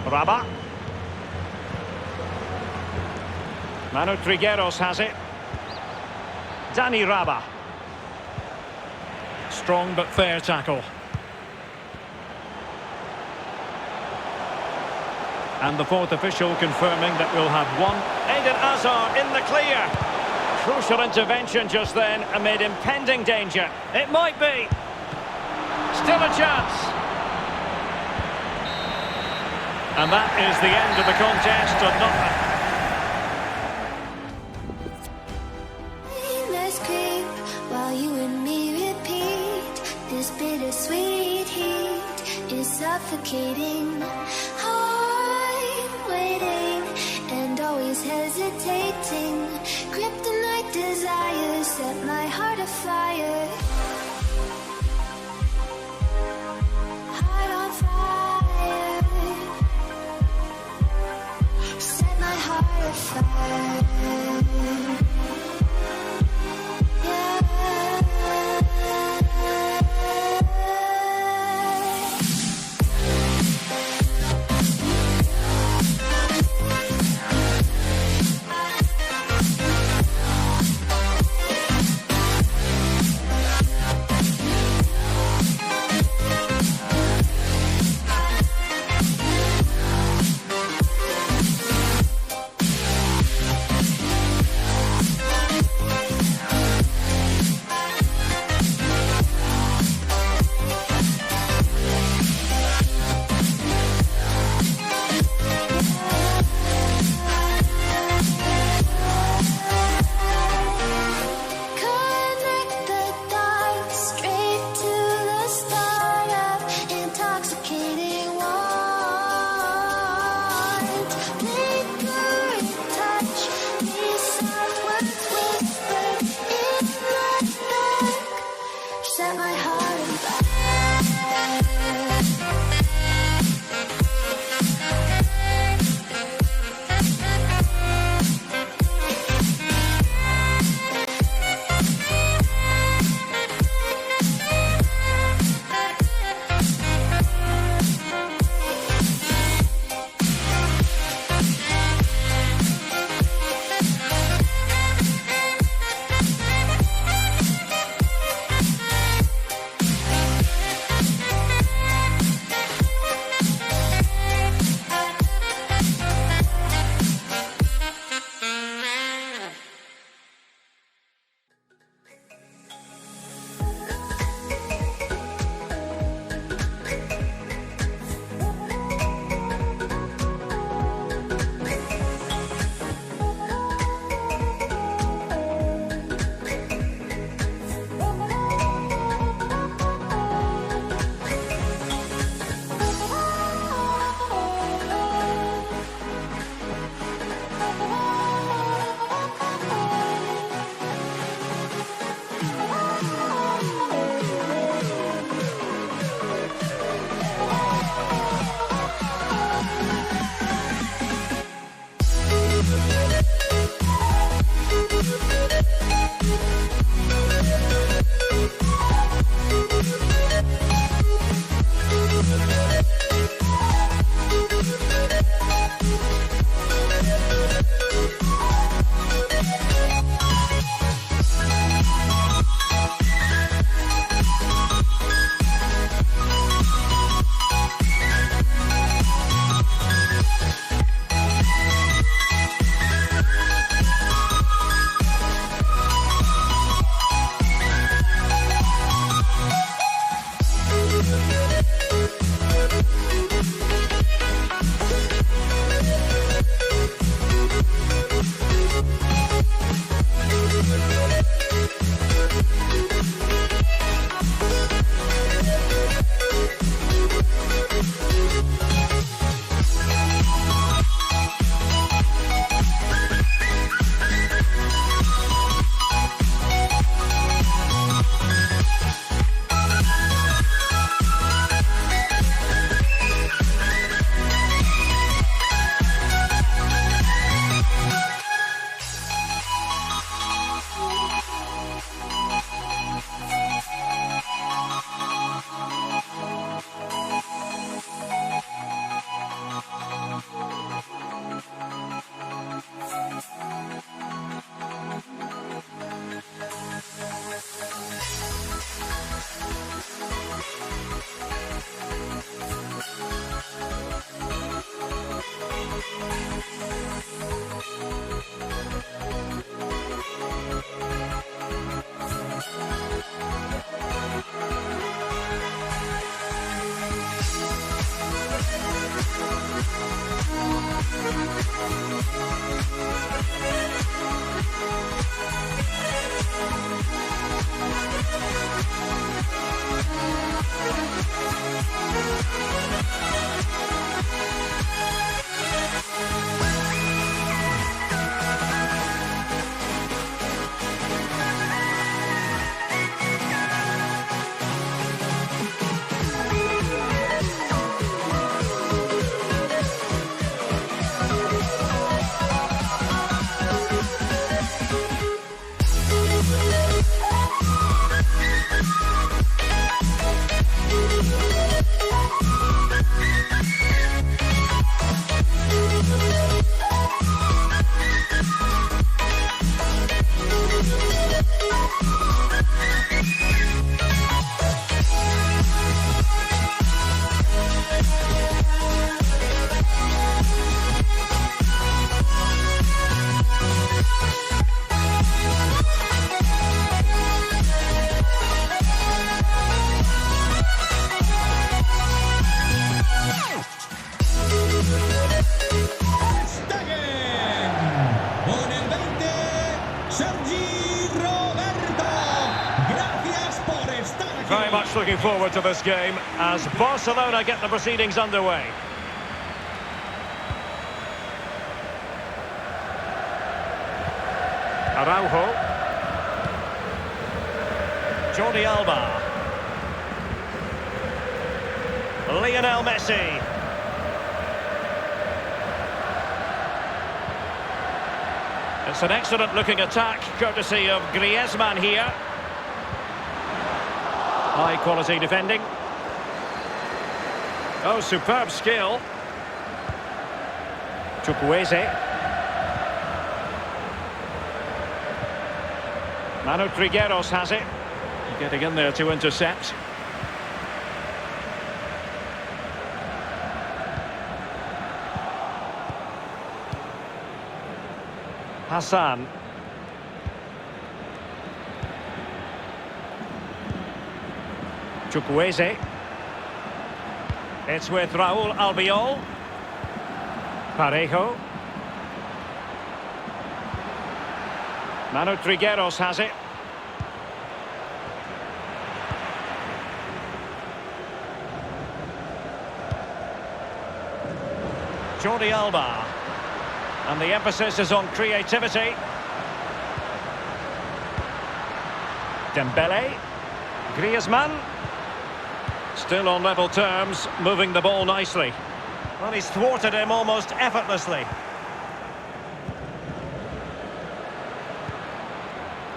Speaker 1: Rabat. Manu Trigueros has it. Dani Rabat. Strong but fair tackle. And the fourth official confirming that we'll have one. Eden Hazard in the clear. Crucial intervention just then amid impending danger. It might be. Still a chance. And that is the end of the contest.
Speaker 4: Let's creep while you and me repeat. This bittersweet heat is suffocating. I'm waiting and always hesitating. Kryptonite desires set my heart afire. Heart on fire. Set my heart afire.
Speaker 1: Very much looking forward to this game as Barcelona get the proceedings underway. Araujo. Jordi Alba. Lionel Messi. It's an excellent looking attack, courtesy of Griezmann here. High quality defending. Oh, superb skill. Chukwueze. Manu Trigueros has it. Getting in there to intercept. Hassan. Chukwueze. It's with Raúl Albiol. Parejo. Manu Trigueros has it. Jordi Alba. And the emphasis is on creativity. Dembele. Griezmann. Still on level terms, moving the ball nicely. Well, he's thwarted him almost effortlessly.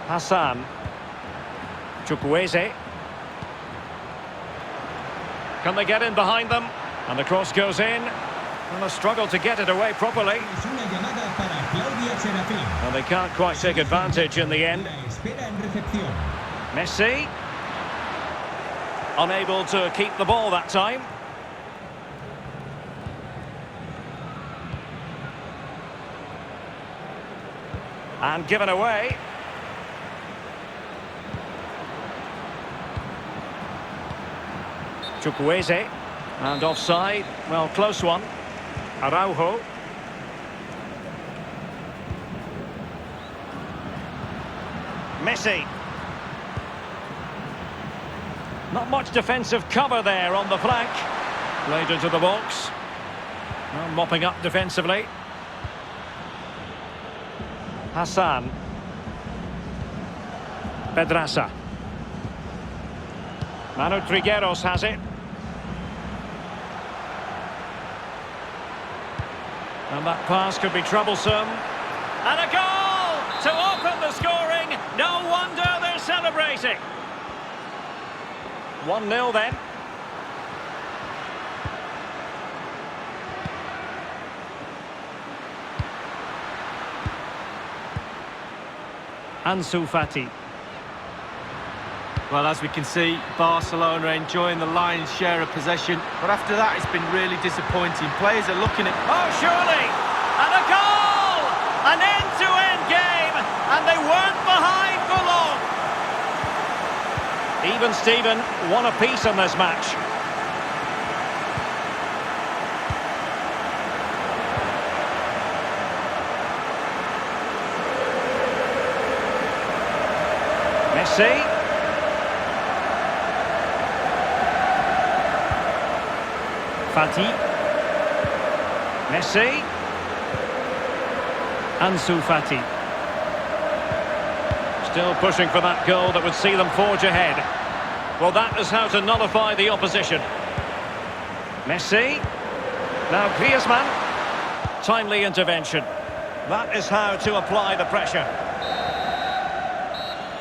Speaker 1: Hassan. Chukwueze. Can they get in behind them? And the cross goes in. And a struggle to get it away properly. And they can't quite take advantage in the end. Messi. Unable to keep the ball that time. And given away. Chukwueze. And offside. Well, close one. Araujo. Messi. Not much defensive cover there on the flank. Played into the box. Well, mopping up defensively. Hassan. Pedraza. Manu Trigueros has it. And that pass could be troublesome. And a goal to open the scoring. No wonder they're celebrating. 1-0 then. Ansu Fati.
Speaker 2: Well, as we can see, Barcelona enjoying the lion's share of possession, but after that it's been really disappointing. Players are looking at...
Speaker 1: Oh, surely! And a goal! An end-to-end game, and they weren't behind for long. Even Steven, one apiece in this match. Messi. Fati. Messi. Ansu Fati. Still pushing for that goal that would see them forge ahead. Well, that is how to nullify the opposition. Messi. Now Griezmann. Timely intervention. That is how to apply the pressure.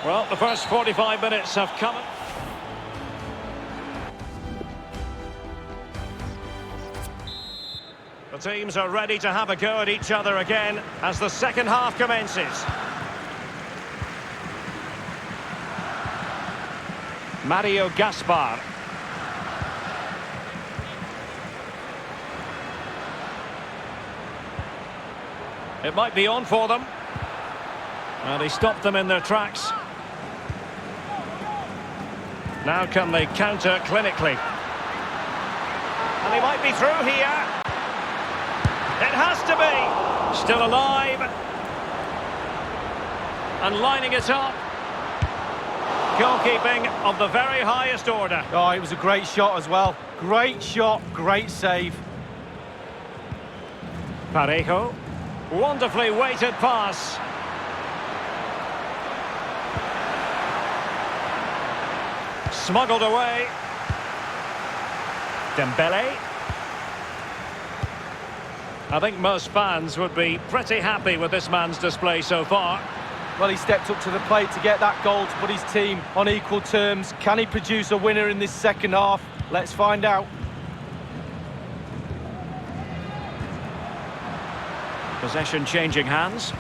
Speaker 1: Well, the first 45 minutes have come. The teams are ready to have a go at each other again as the second half commences. Mario Gaspar. It might be on for them. Well, he stopped them in their tracks. Now can they counter clinically? And he might be through here. It has to be. Still alive. And lining it up. Goalkeeping of the very highest order.
Speaker 2: Oh, it was a great shot as well. Great shot, great save.
Speaker 1: Parejo. Wonderfully weighted pass. Smuggled away. Dembele. I think most fans would be pretty happy with this man's display so far.
Speaker 2: Well, he stepped up to the plate to get that goal to put his team on equal terms. Can he produce a winner in this second half? Let's find out.
Speaker 1: Possession changing hands.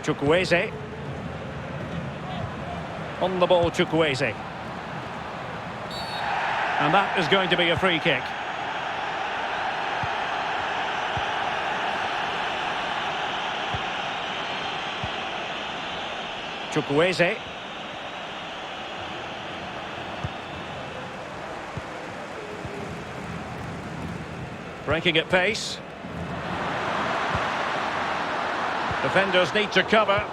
Speaker 1: Chukwueze. On the ball, Chukwueze. And that is going to be a free kick. Chukwueze. Breaking at pace. Defenders need to cover.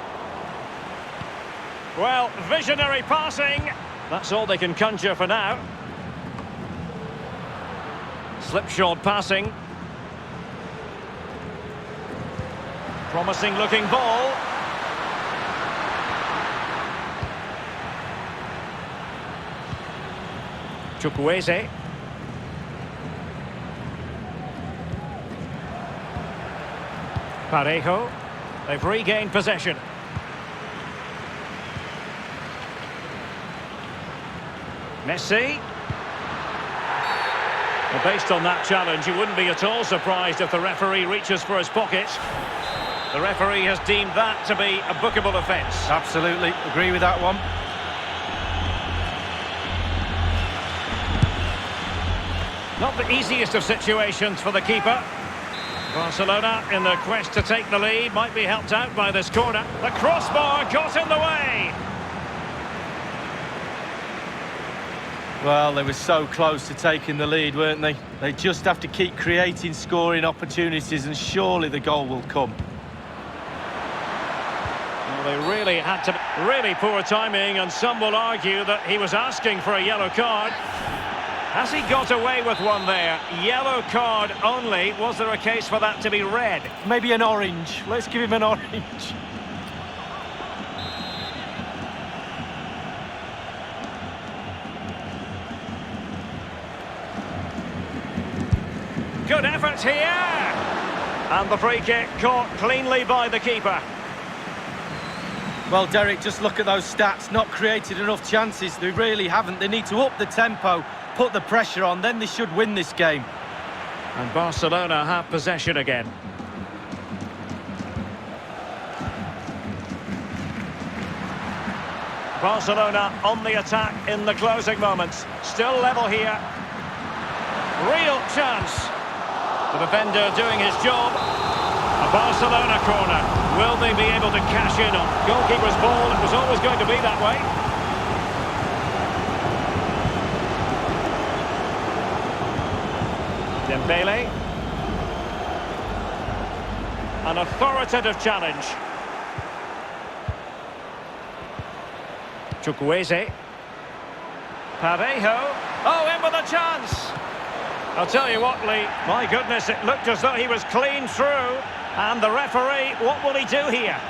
Speaker 1: Well, visionary passing. That's all they can conjure for now. Slipshod passing. Promising looking ball. Chukwueze. Parejo. They've regained possession. Messi. Well, based on that challenge, you wouldn't be at all surprised if the referee reaches for his pocket. The referee has deemed that to be a bookable offence.
Speaker 2: Absolutely, agree with that one.
Speaker 1: Not the easiest of situations for the keeper. Barcelona, in their quest to take the lead, might be helped out by this corner. The crossbar got in the way.
Speaker 2: Well, they were so close to taking the lead, weren't they? They just have to keep creating scoring opportunities and surely the goal will come.
Speaker 1: Well, they really had to... Really poor timing, and some will argue that he was asking for a yellow card. Has he got away with one there? Yellow card only. Was there a case for that to be red?
Speaker 2: Maybe an orange. Let's give him an orange.
Speaker 1: Good effort here! And the free kick caught cleanly by the keeper.
Speaker 2: Well, Derek, just look at those stats. Not created enough chances. They really haven't. They need to up the tempo, put the pressure on, then they should win this game.
Speaker 1: And Barcelona have possession again. Barcelona on the attack in the closing moments. Still level here. Real chance. The defender doing his job. A Barcelona corner. Will they be able to cash in on? Goalkeeper's ball. It was always going to be that way. Dembele. An authoritative challenge. Chukwueze. Parejo. Oh, in with a chance. I'll tell you what, Lee. My goodness, it looked as though he was clean through. And the referee, what will he do here?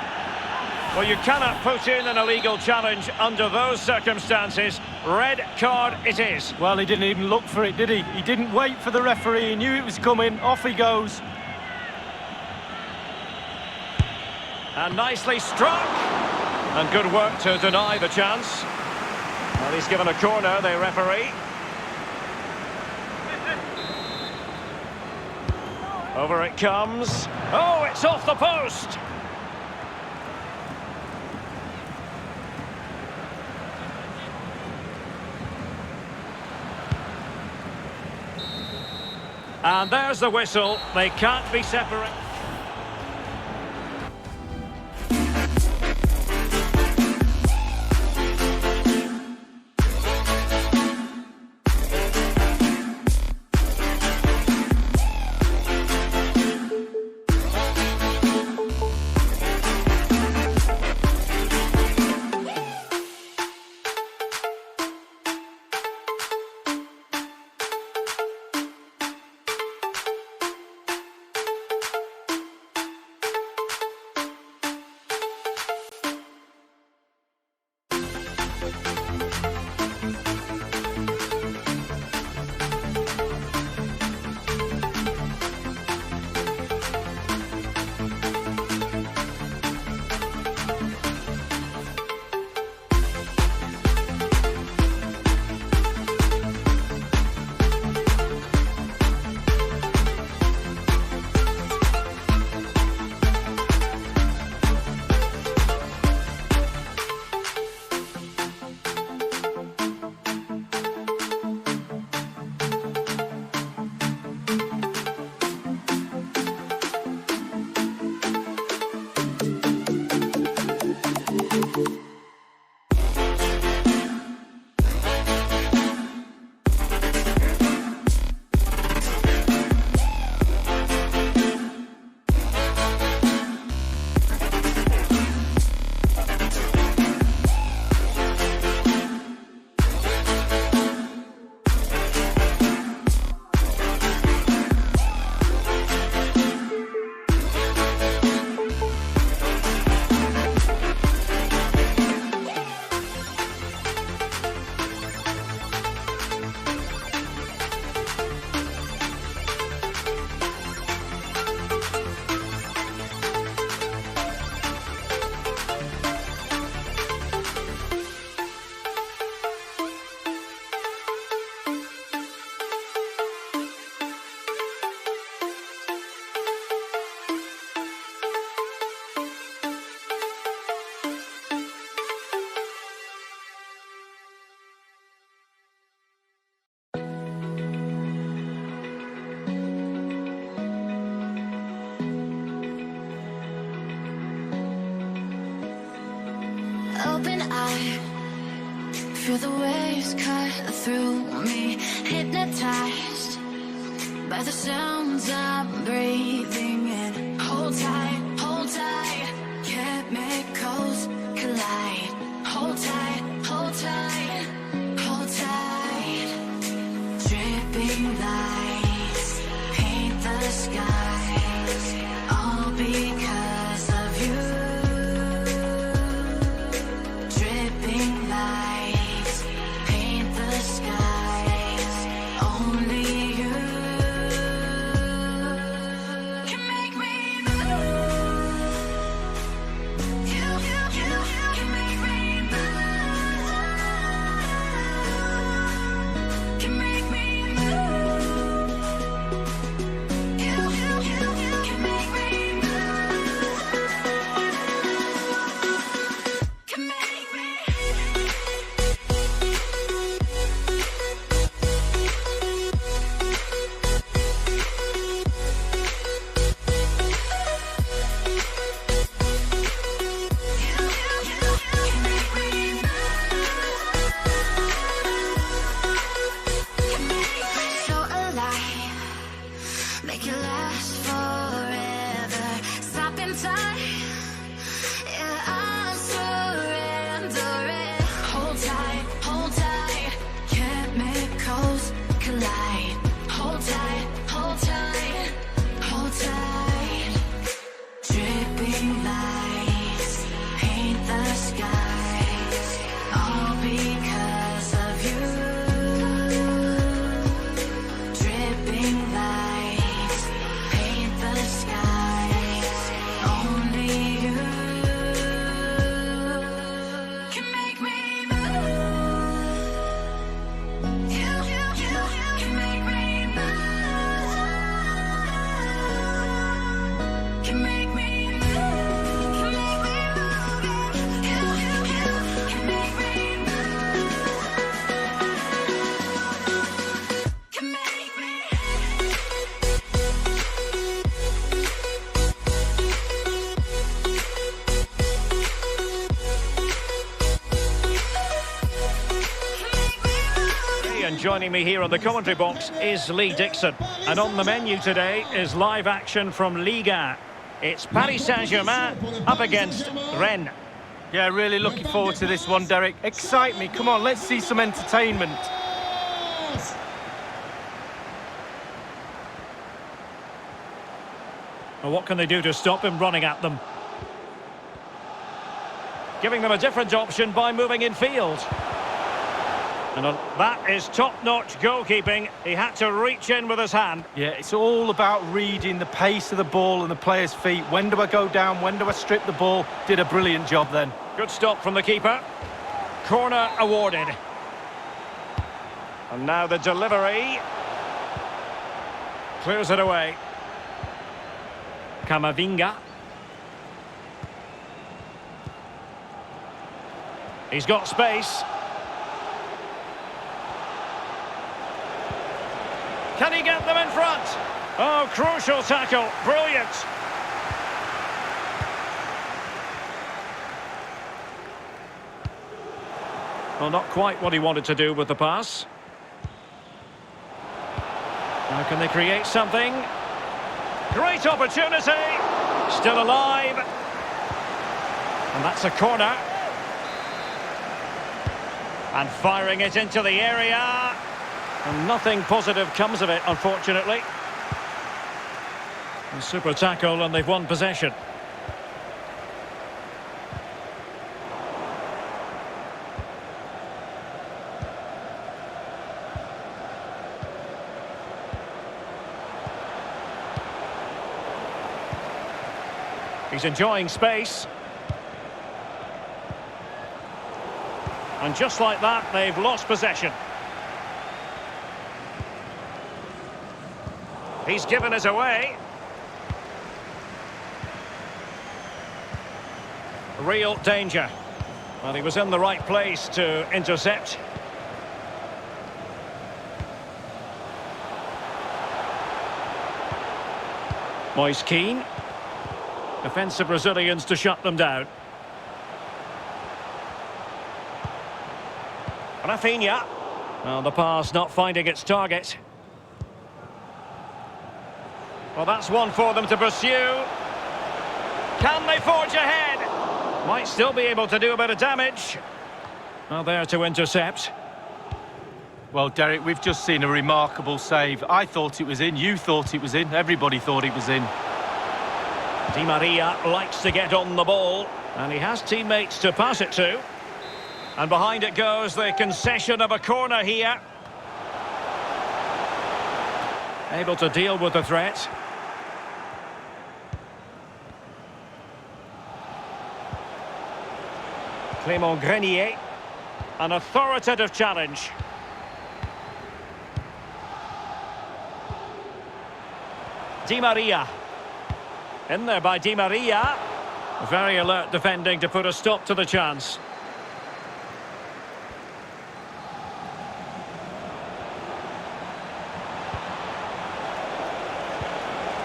Speaker 1: Well, you cannot put in an illegal challenge under those circumstances. Red card it is.
Speaker 2: Well, he didn't even look for it, did he? He didn't wait for the referee. He knew it was coming. Off he goes.
Speaker 1: And nicely struck. And good work to deny the chance. Well, he's given a corner, the referee. Over it comes. Oh, it's off the post. And there's the whistle. They can't be separated.
Speaker 4: open eye, feel the waves cut through me, hypnotized by the sounds I'm breathing in. Hold tight, chemicals collide. Hold tight, hold tight, hold tight. Dripping lights paint the skies, all because of you. Dripping lights paint the skies, only you can make me move. You can make me move. Can make me move. You can make me move. Can make me. So alive, make it last forever. Stop in time, yeah, I surrender it. Hold tight, chemicals collide. Hold tight, hold tight, hold tight. Dripping lights paint the skies, all because of you. Dripping lights paint the skies, only you can make me move. You can make me move. Can make me move. Can make me move. You can make me move. Can make me.
Speaker 1: And joining me here on the commentary box is Lee Dixon. And on the menu today is live action from Liga. It's Paris Saint-Germain up against Rennes.
Speaker 2: Yeah, really looking forward to this one, Derek. Excite me. Come on, let's see some entertainment.
Speaker 1: Well, what can they do to stop him running at them? Giving them a different option by moving in field. And that is top-notch goalkeeping. He had to reach in with his hand.
Speaker 2: Yeah, it's all about reading the pace of the ball and the player's feet. When do I go down? When do I strip the ball? Did a brilliant job then.
Speaker 1: Good stop from the keeper. Corner awarded. And now the delivery. Clears it away. Camavinga. He's got space. Can he get them in front? Oh, crucial tackle. Brilliant. Well, not quite what he wanted to do with the pass. Now can they create something? Great opportunity. Still alive. And that's a corner. And firing it into the area. And nothing positive comes of it, unfortunately. A super tackle, and they've won possession. He's enjoying space. And just like that, they've lost possession. He's given us away. Real danger. Well, he was in the right place to intercept. Moise Keane. Defensive Brazilians to shut them down. Rafinha. Well, the pass not finding its target. Well, that's one for them to pursue. Can they forge ahead? Might still be able to do a bit of damage. Well, there to intercept.
Speaker 2: Well, Derek, we've just seen a remarkable save. I thought it was in, you thought it was in, everybody thought it was in.
Speaker 1: Di Maria likes to get on the ball, and he has teammates to pass it to. And behind it goes the concession of a corner here. Able to deal with the threat. Clément Grenier. An authoritative challenge. Di Maria. In there by Di Maria. Very alert defending to put a stop to the chance.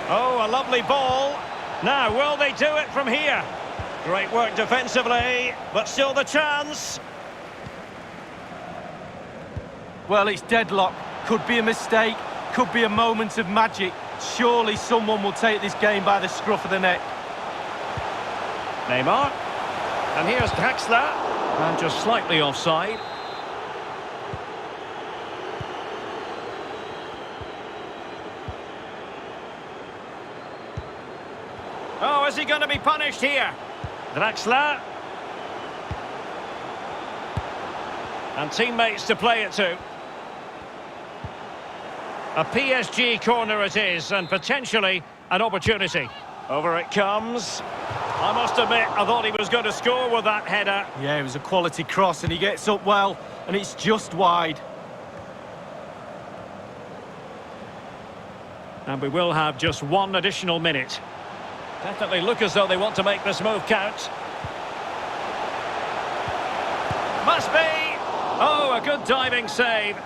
Speaker 1: Oh, a lovely ball. Now, will they do it from here? Great work defensively, but still the chance.
Speaker 2: Well, it's deadlock. Could be a mistake, could be a moment of magic. Surely someone will take this game by the scruff of the neck.
Speaker 1: Neymar. And here's Draxler. And just slightly offside. Oh, is he going to be punished here? Draxler. And teammates to play it to. A PSG corner it is, and potentially an opportunity. Over it comes. I must admit, I thought he was going to score with that header.
Speaker 2: Yeah, it was a quality cross, and he gets up well, and it's just wide.
Speaker 1: And we will have just one additional minute. Definitely look as though they want to make this move count. Must be! Oh, a good diving save.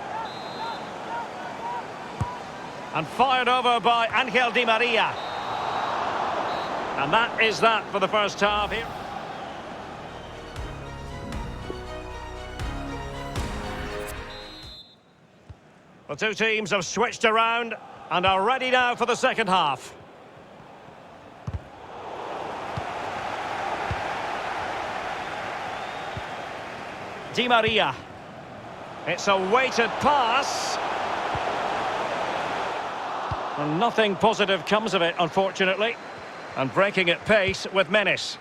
Speaker 1: And fired over by Angel Di Maria. And that is that for the first half here. The two teams have switched around and are ready now for the second half. Di Maria. It's a weighted pass. And nothing positive comes of it, unfortunately. And breaking at pace with menace.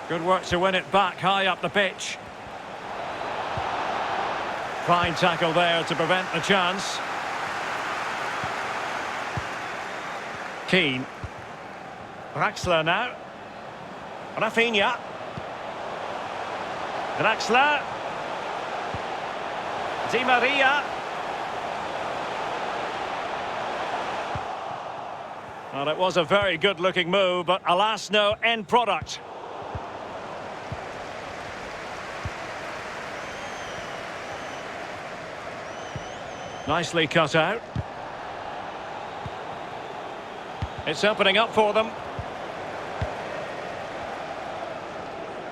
Speaker 1: Good work to win it back high up the pitch. Fine tackle there to prevent the chance. Keane. Draxler now. Rafinha. Draxler. Di Maria. Well, it was a very good-looking move, but alas, no end product. Nicely cut out. It's opening up for them.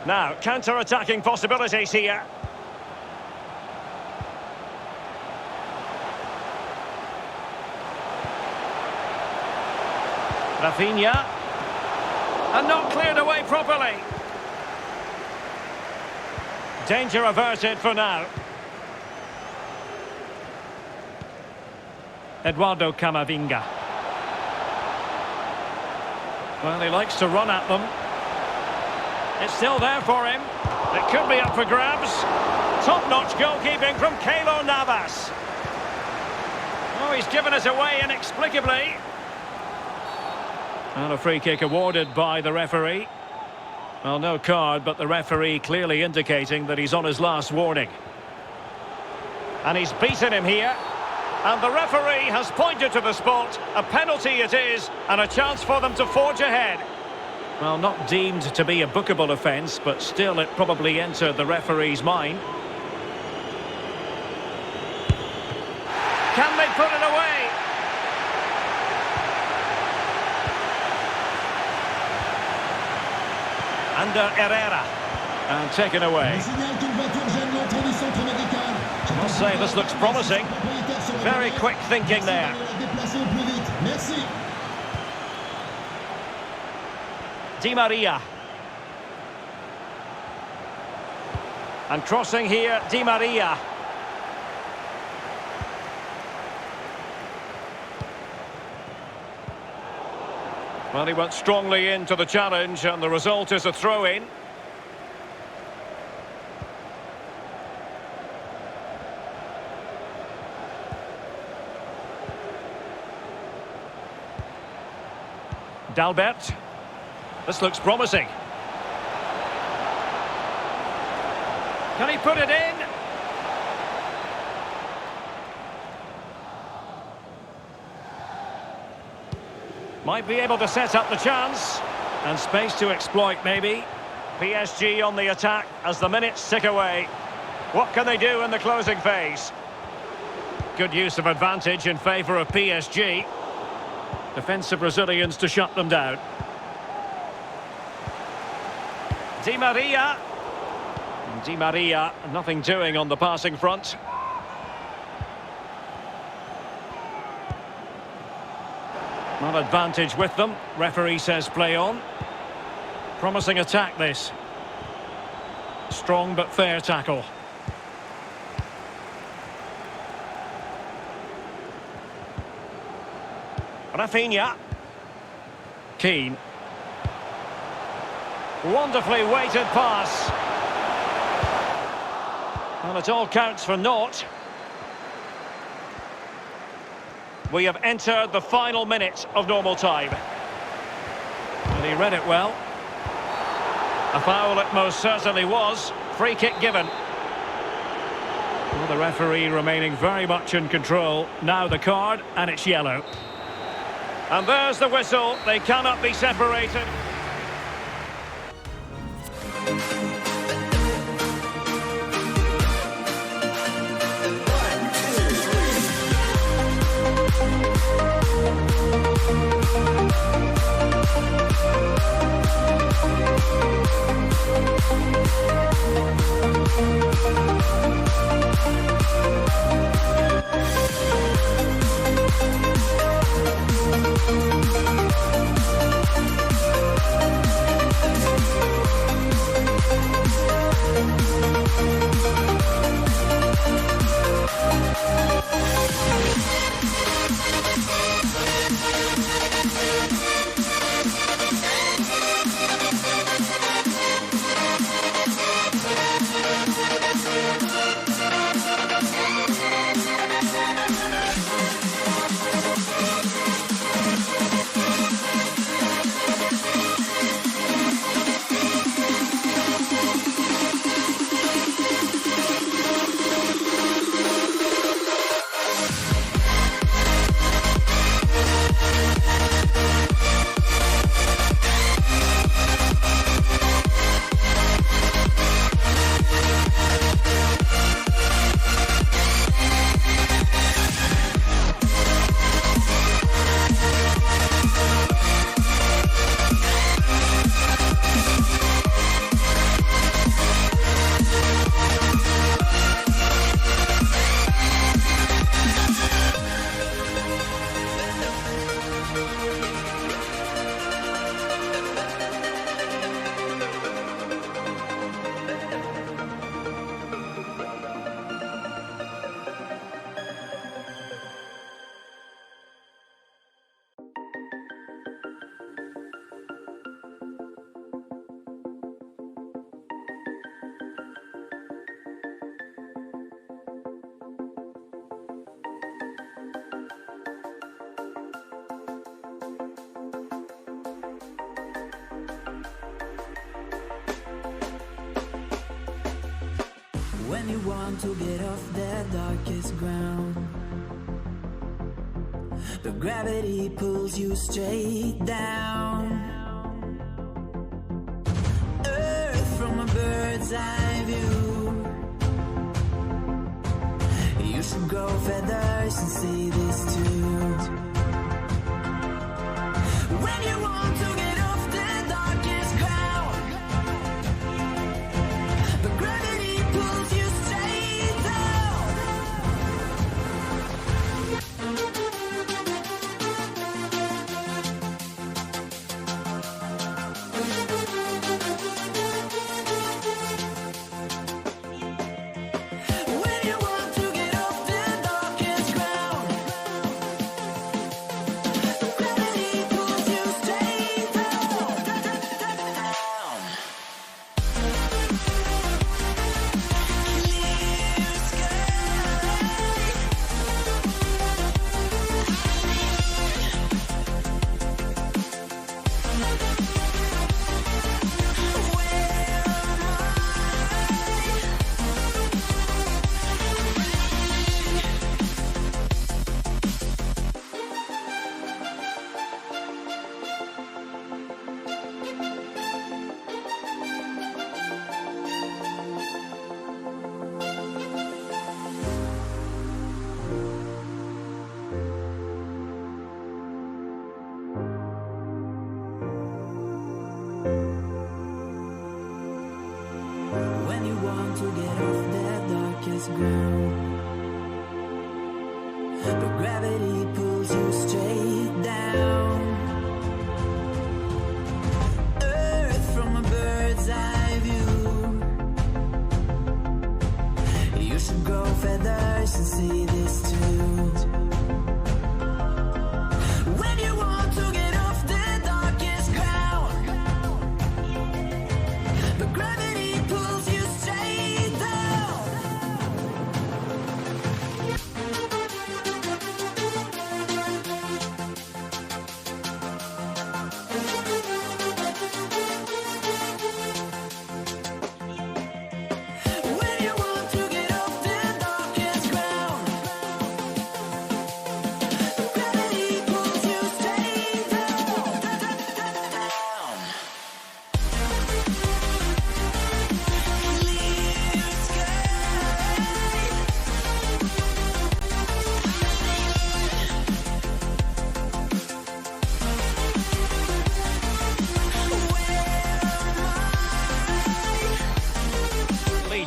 Speaker 1: Now, counter-attacking possibilities here. Rafinha. And not cleared away properly. Danger averted for now. Eduardo Camavinga. Well, he likes to run at them. It's still there for him. It could be up for grabs. Top-notch goalkeeping from Keylor Navas. Oh, he's given us away inexplicably. And a free kick awarded by the referee. Well, no card, but the referee clearly indicating that he's on his last warning. And he's beaten him here. And the referee has pointed to the spot. A penalty it is, and a chance for them to forge ahead. Well, not deemed to be a bookable offence, but still it probably entered the referee's mind. Can they put it away? Under Herrera. And taken away. I must say, this looks promising. Very quick thinking there. Di Maria. And crossing here, Di Maria. Well, he went strongly into the challenge, and the result is a throw-in. Dalbert. This looks promising. Can he put it in? Might be able to set up the chance. And space to exploit, maybe. PSG on the attack as the minutes tick away. What can they do in the closing phase? Good use of advantage in favour of PSG. Defensive Brazilians to shut them down. Di Maria. Di Maria, nothing doing on the passing front. Not advantage with them. Referee says play on. Promising attack this. Strong but fair tackle. Rafinha. Keane. Wonderfully weighted pass. Well, it all counts for naught. We have entered the final minute of normal time. And he read it well. A foul it most certainly was. Free kick given. Well, the referee remaining very much in control. Now the card, and it's yellow. And there's the whistle. They cannot be separated.
Speaker 6: When you want to get off that darkest ground, but gravity pulls you straight down. Earth from a bird's eye view. You should grow feathers and see this too. When you want to get off the darkest ground,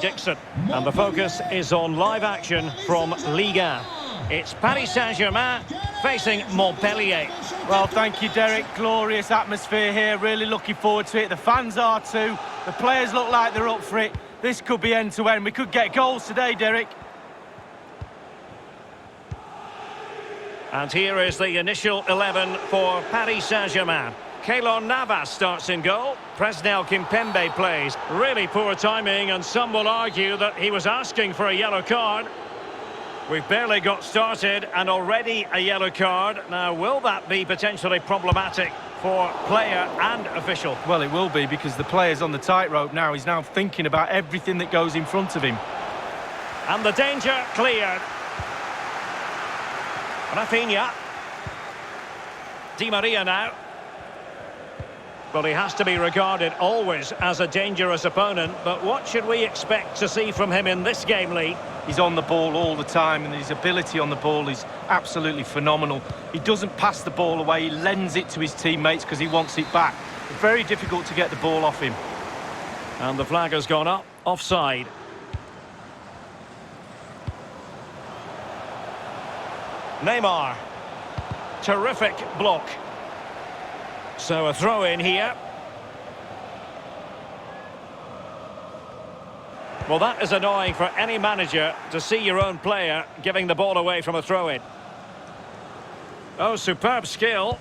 Speaker 1: Dixon. And the focus is on live action from Liga. It's Paris Saint-Germain facing Montpellier.
Speaker 2: Well, thank you, Derek. Glorious atmosphere here. Really looking forward to it. The fans are too. The players look like they're up for it. This could be end-to-end. We could get goals today, Derek.
Speaker 1: And here is the initial 11 for Paris Saint-Germain. Keylor Navas starts in goal. Presnel Kimpembe plays. Really poor timing, and some will argue that he was asking for a yellow card. We've barely got started and already a yellow card. Now, will that be potentially problematic for player and official?
Speaker 2: Well, it will be, because the player's on the tightrope now. He's now thinking about everything that goes in front of him.
Speaker 1: And the danger cleared. Rafinha. Di Maria now. Well, he has to be regarded always as a dangerous opponent, but what should we expect to see from him in this game, Lee?
Speaker 2: He's on the ball all the time, and his ability on the ball is absolutely phenomenal. He doesn't pass the ball away, he lends it to his teammates because he wants it back. Very difficult to get the ball off him.
Speaker 1: And the flag has gone up, offside. Neymar. Terrific block. So a throw in here. Well, that is annoying for any manager to see your own player giving the ball away from a throw-in. Oh, superb skill.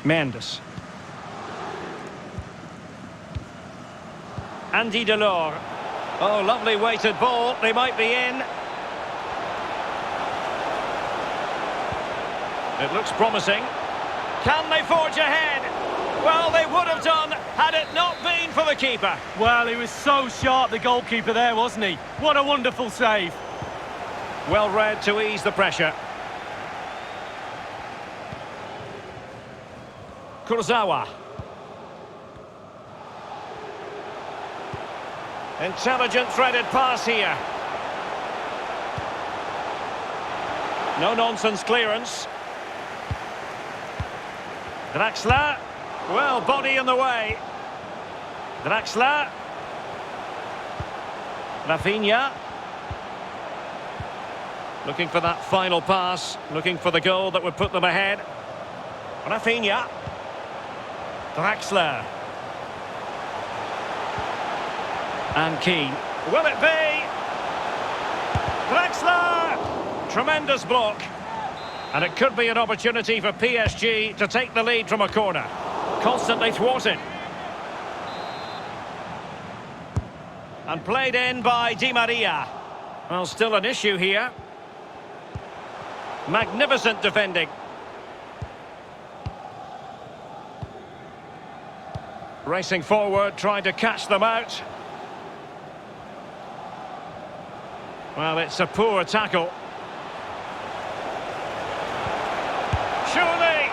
Speaker 1: Mendes. Andy Delors. Oh, lovely weighted ball. They might be in. It looks promising. Can they forge ahead? Well, they would have done had it not been for the keeper.
Speaker 2: Well, he was so sharp, the goalkeeper there, wasn't he? What a wonderful save.
Speaker 1: Well read to ease the pressure. Kurzawa. Intelligent threaded pass here. No nonsense clearance. Draxler. Well, body in the way. Draxler. Rafinha. Looking for that final pass. Looking for the goal that would put them ahead. Rafinha. Draxler. And Keane. Will it be? Draxler! Tremendous block. And it could be an opportunity for PSG to take the lead from a corner. Constantly thwarted. And played in by Di Maria. Well, still an issue here. Magnificent defending. Racing forward, trying to catch them out. Well, it's a poor tackle. Surely,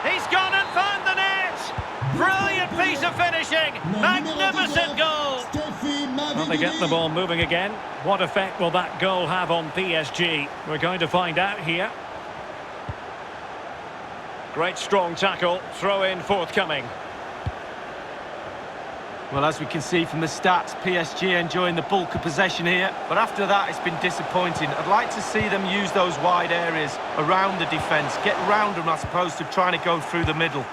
Speaker 1: he's gone and found the net. Brilliant piece of finishing. Magnificent goal. Well, they get the ball moving again. What effect will that goal have on PSG? We're going to find out here. Great strong tackle. Throw in forthcoming.
Speaker 2: Well, as we can see from the stats, PSG enjoying the bulk of possession here. But after that, it's been disappointing. I'd like to see them use those wide areas around the defence. Get round them as opposed to trying to go through the middle.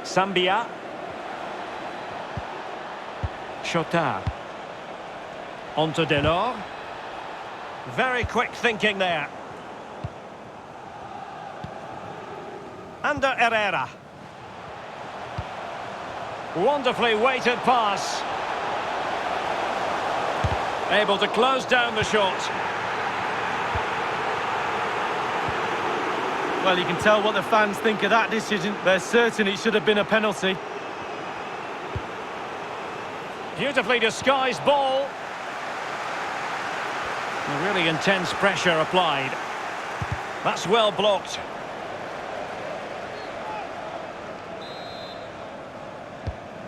Speaker 1: Sambia. Chotard. Onto Delors. Very quick thinking there. Under Herrera. Wonderfully weighted pass. Able to close down the shot.
Speaker 2: Well, you can tell what the fans think of that decision. They're certain it should have been a penalty.
Speaker 1: Beautifully disguised ball. Really intense pressure applied. That's well blocked.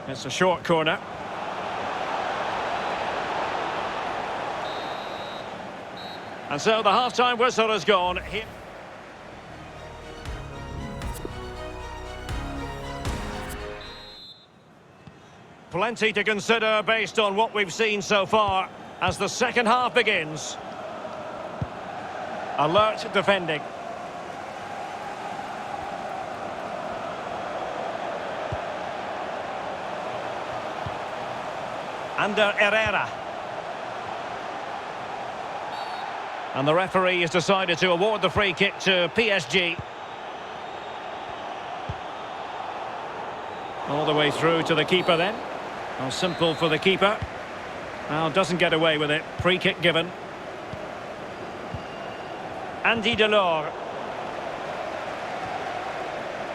Speaker 1: It's a short corner. And so the half-time whistle has gone. Here. Plenty to consider based on what we've seen so far as the second half begins. Alert defending. Under Herrera. And the referee has decided to award the free kick to PSG. All the way through to the keeper then. Well, simple for the keeper. Well, doesn't get away with it. Free kick given. Andy Delors.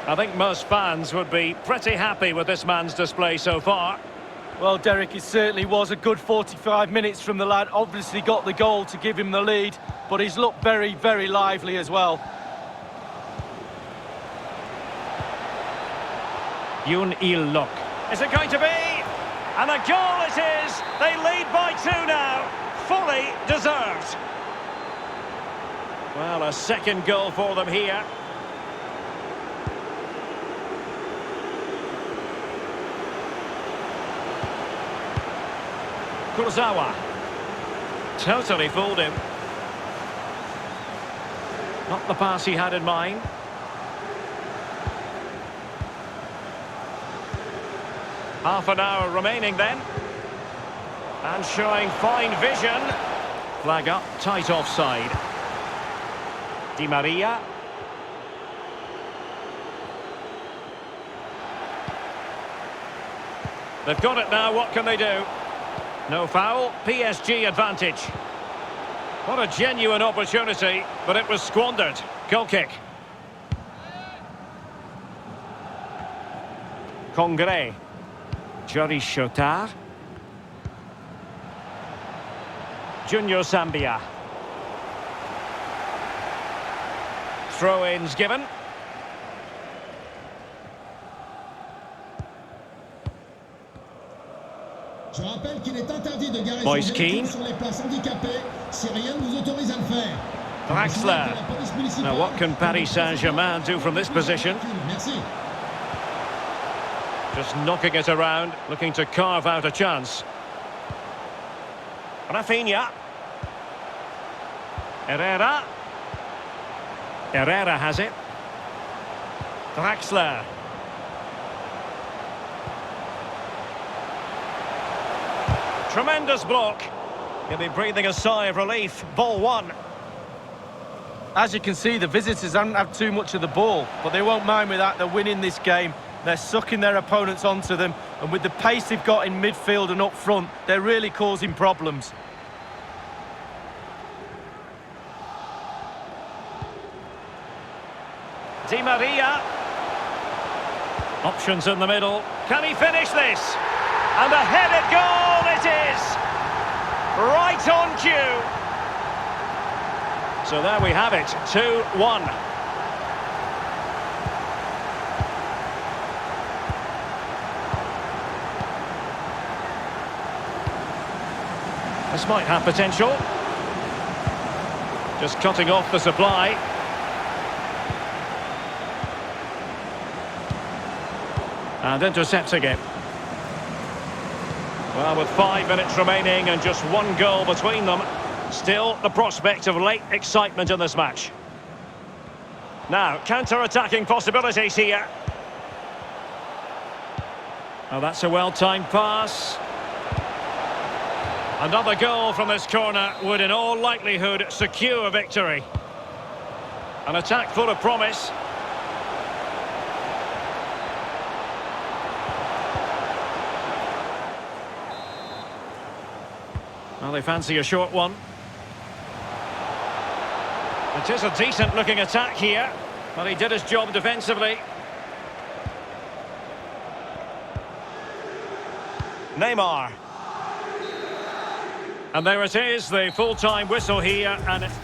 Speaker 1: I think most fans would be pretty happy with this man's display so far.
Speaker 2: Well, Derek, it certainly was a good 45 minutes from the lad. Obviously got the goal to give him the lead, but he's looked very, very lively as well.
Speaker 1: Yoon Il-luk. Is it going to be? And a goal it is! They lead by 2 now. Fully deserved. Well, a second goal for them here. Kurzawa. Totally fooled him. Not the pass he had in mind. Half an hour remaining then. And showing fine vision. Flag up, tight offside. Di Maria. They've got it now, what can they do? No foul, PSG advantage. What a genuine opportunity, but it was squandered. Goal kick. Congré. Jory Chotard. Junior Sambia. Throw-ins given.
Speaker 5: Je rappelle qu'il est interdit de garer
Speaker 1: Moise
Speaker 5: son
Speaker 1: Keane.
Speaker 5: véhicule sur les places handicapées si rien ne vous autorise à le faire.
Speaker 1: Draxler.
Speaker 5: La police municipale-
Speaker 1: Now what can Paris Saint-Germain do from this position?
Speaker 5: Merci.
Speaker 1: Just knocking it around, looking to carve out a chance. Rafinha. Herrera. Herrera has it. Draxler. Tremendous block. He'll be breathing a sigh of relief. Ball one.
Speaker 2: As you can see, the visitors haven't had too much of the ball, but they won't mind with that. They're winning this game. They're sucking their opponents onto them, and with the pace they've got in midfield and up front, they're really causing problems.
Speaker 1: Di Maria. Options in the middle. Can he finish this? And a headed goal it is! Right on cue. So there we have it, 2-1. This might have potential. Just cutting off the supply. And intercepting it. Well, with 5 minutes remaining and just one goal between them, still the prospect of late excitement in this match. Now, counter-attacking possibilities here. Oh, that's a well-timed pass. Another goal from this corner would in all likelihood secure victory. An attack full of promise. Well, they fancy a short one. It is a decent-looking attack here, but he did his job defensively. Neymar. And there it is, the full-time whistle here, and it's...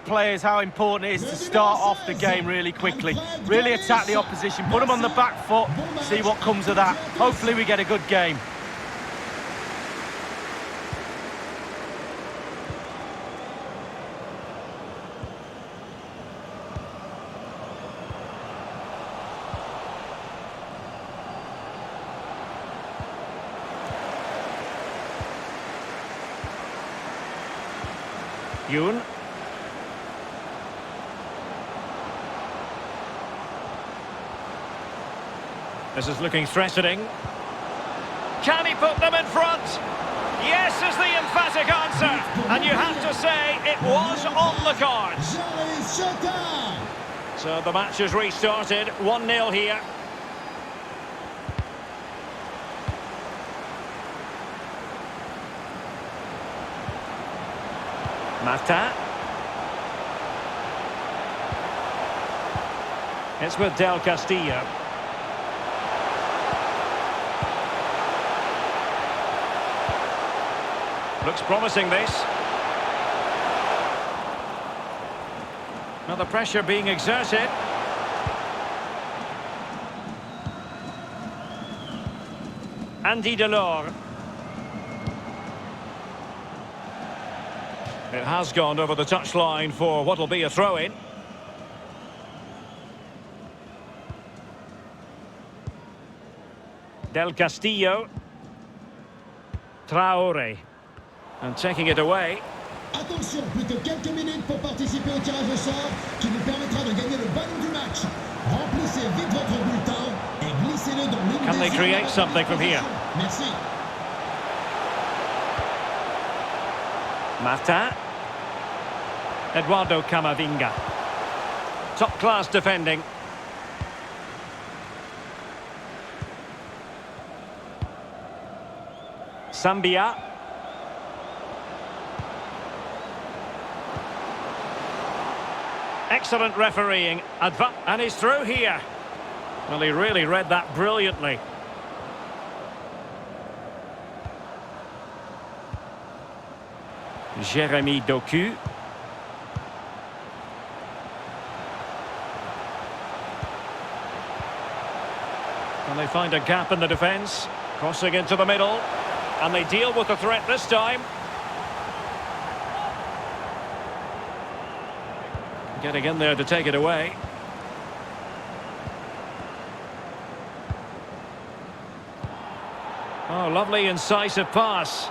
Speaker 2: Players how important it is to start off the game really quickly, really attack the opposition, put them on the back foot, see what comes of that. Hopefully we get a good game.
Speaker 1: Yoon. This is looking threatening. Can he put them in front? Yes is the emphatic answer. And you have to say it was on the cards. So the match has restarted. 1-0 here. Martin. It's with Del Castillo. Looks promising, this. Now the pressure being exerted. Andy Delors. It has gone over the touchline for what will be a throw-in. Del Castillo. Traoré. And taking it away.
Speaker 7: Attention, plus que quelques minutes pour participer au tirage au sort qui vous permettra de gagner le ballon du match. Remplissez vite votre bulletin et glissez-le dans l'une
Speaker 1: Can they create something from here?
Speaker 7: Merci.
Speaker 1: Martin. Eduardo Camavinga. Top-class defending. Excellent refereeing. And he's through here. Well, he really read that brilliantly. Jérémy Doku. And they find a gap in the defence. Crossing into the middle. And they deal with the threat this time. Getting in there to take it away. Oh, lovely incisive pass.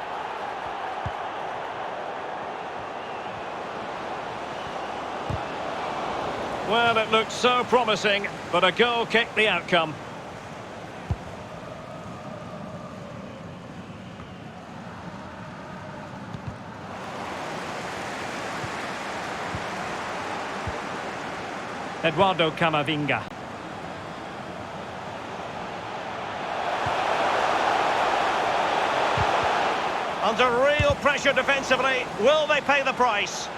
Speaker 1: Well, it looked so promising, but a goal kicked the outcome. Eduardo Camavinga. Under real pressure defensively, will they pay the price?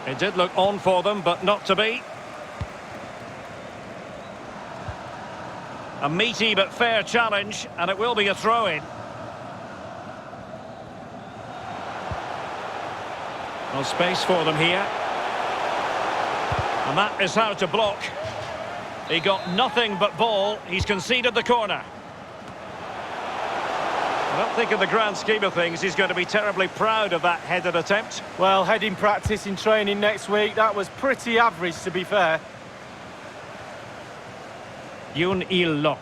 Speaker 1: It did look on for them, but not to be. A meaty but fair challenge, and it will be a throw-in. No space for them here. And that is how to block. He got nothing but ball. He's conceded the corner. I don't think in the grand scheme of things he's going to be terribly proud of that headed attempt.
Speaker 2: Well, heading practice in training next week, that was pretty average, to be fair.
Speaker 1: Yoon Il-lok.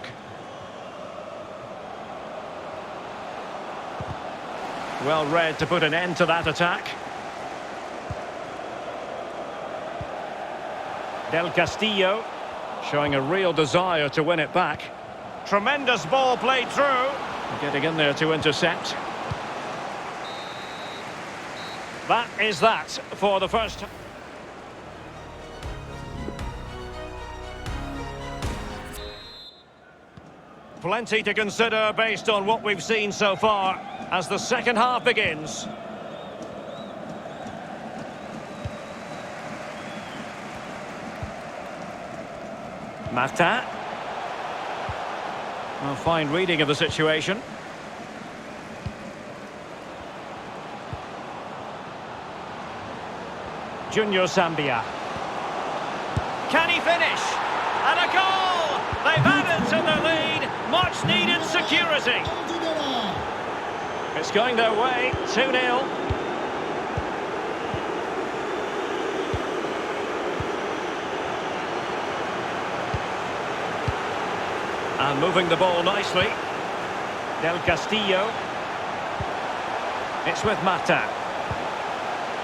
Speaker 1: Well read to put an end to that attack. Del Castillo showing a real desire to win it back. Tremendous ball played through. Getting in there to intercept. That is that for the first. Plenty to consider based on what we've seen so far as the second half begins. Martin. A fine reading of the situation. Junior Zambia. Can he finish? And a goal! They've added to their lead. Much needed security. It's going their way. 2-0. And moving the ball nicely. Del Castillo. It's with Mata.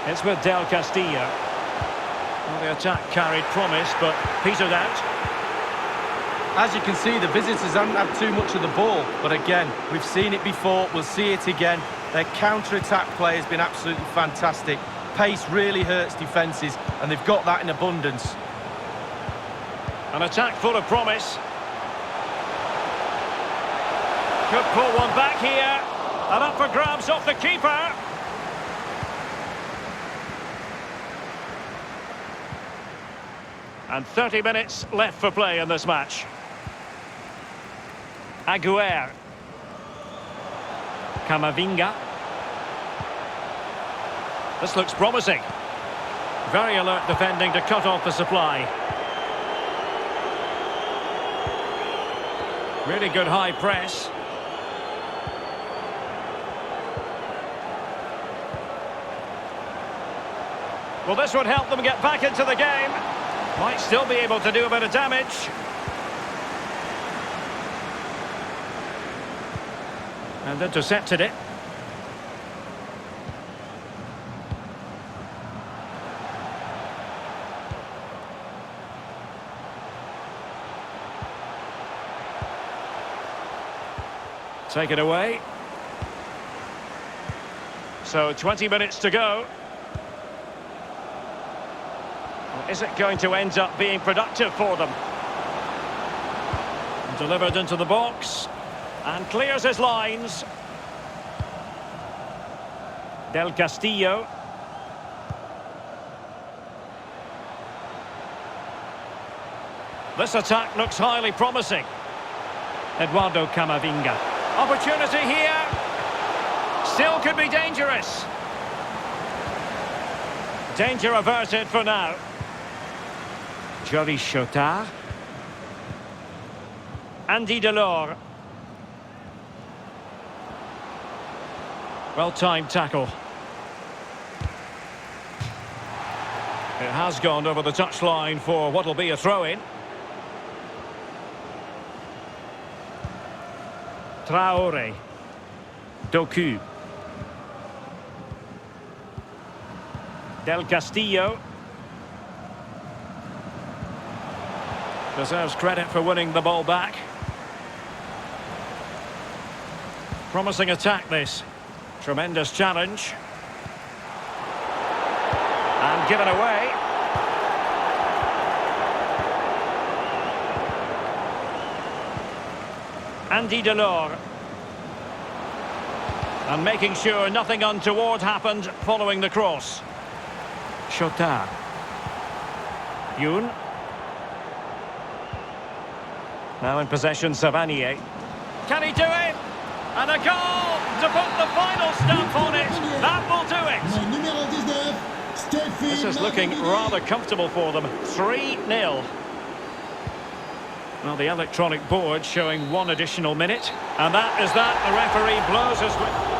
Speaker 1: It's with Del Castillo. Well, the attack carried promise, but petered out.
Speaker 2: As you can see, the visitors haven't had too much of the ball. But again, we've seen it before, we'll see it again. Their counter-attack play has been absolutely fantastic. Pace really hurts defences, and they've got that in abundance.
Speaker 1: An attack full of promise. Could pull one back here. And up for grabs off the keeper. And 30 minutes left for play in this match. Aguer. Camavinga. This looks promising. Very alert defending to cut off the supply. Really good high press. Well, this would help them get back into the game. Might still be able to do a bit of damage. And intercepted it. Take it away. So 20 minutes to go. Is it going to end up being productive for them? Delivered into the box. And clears his lines. Del Castillo. This attack looks highly promising. Eduardo Camavinga. Opportunity here. Still could be dangerous. Danger averted for now. Jory Chotard. Andy Delors. Well-timed tackle. It has gone over the touchline for what will be a throw-in. Traore. Doku. Del Castillo. Deserves credit for winning the ball back. Promising attack this. Tremendous challenge. And given away. Andy Delors. And making sure nothing untoward happened following the cross. Chotard. Youn. Now in possession, Savanier. Can he do it? And a goal to put the final stamp on it. That will do it. This is looking rather comfortable for them. 3-0. Well, the electronic board showing 1 additional minute. And that is that. The referee blows his whistle.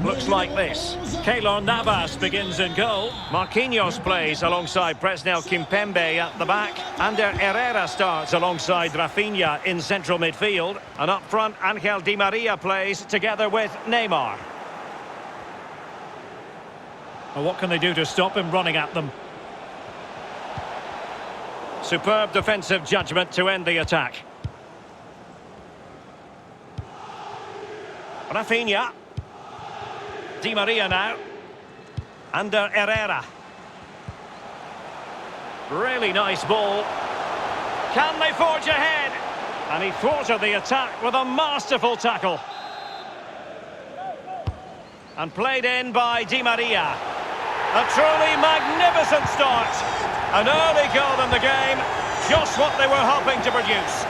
Speaker 1: Looks like this. Keylor Navas begins in goal. Marquinhos plays alongside Presnel Kimpembe at the back. Ander Herrera starts alongside Rafinha in central midfield. And up front, Angel Di Maria plays together with Neymar. Well, what can they do to stop him running at them? Superb defensive judgment to end the attack. Rafinha. Di Maria now. Ander Herrera. Really nice ball. Can they forge ahead? And he thwarted the attack with a masterful tackle. And played in by Di Maria. A truly magnificent start. An early goal in the game. Just what they were hoping to produce.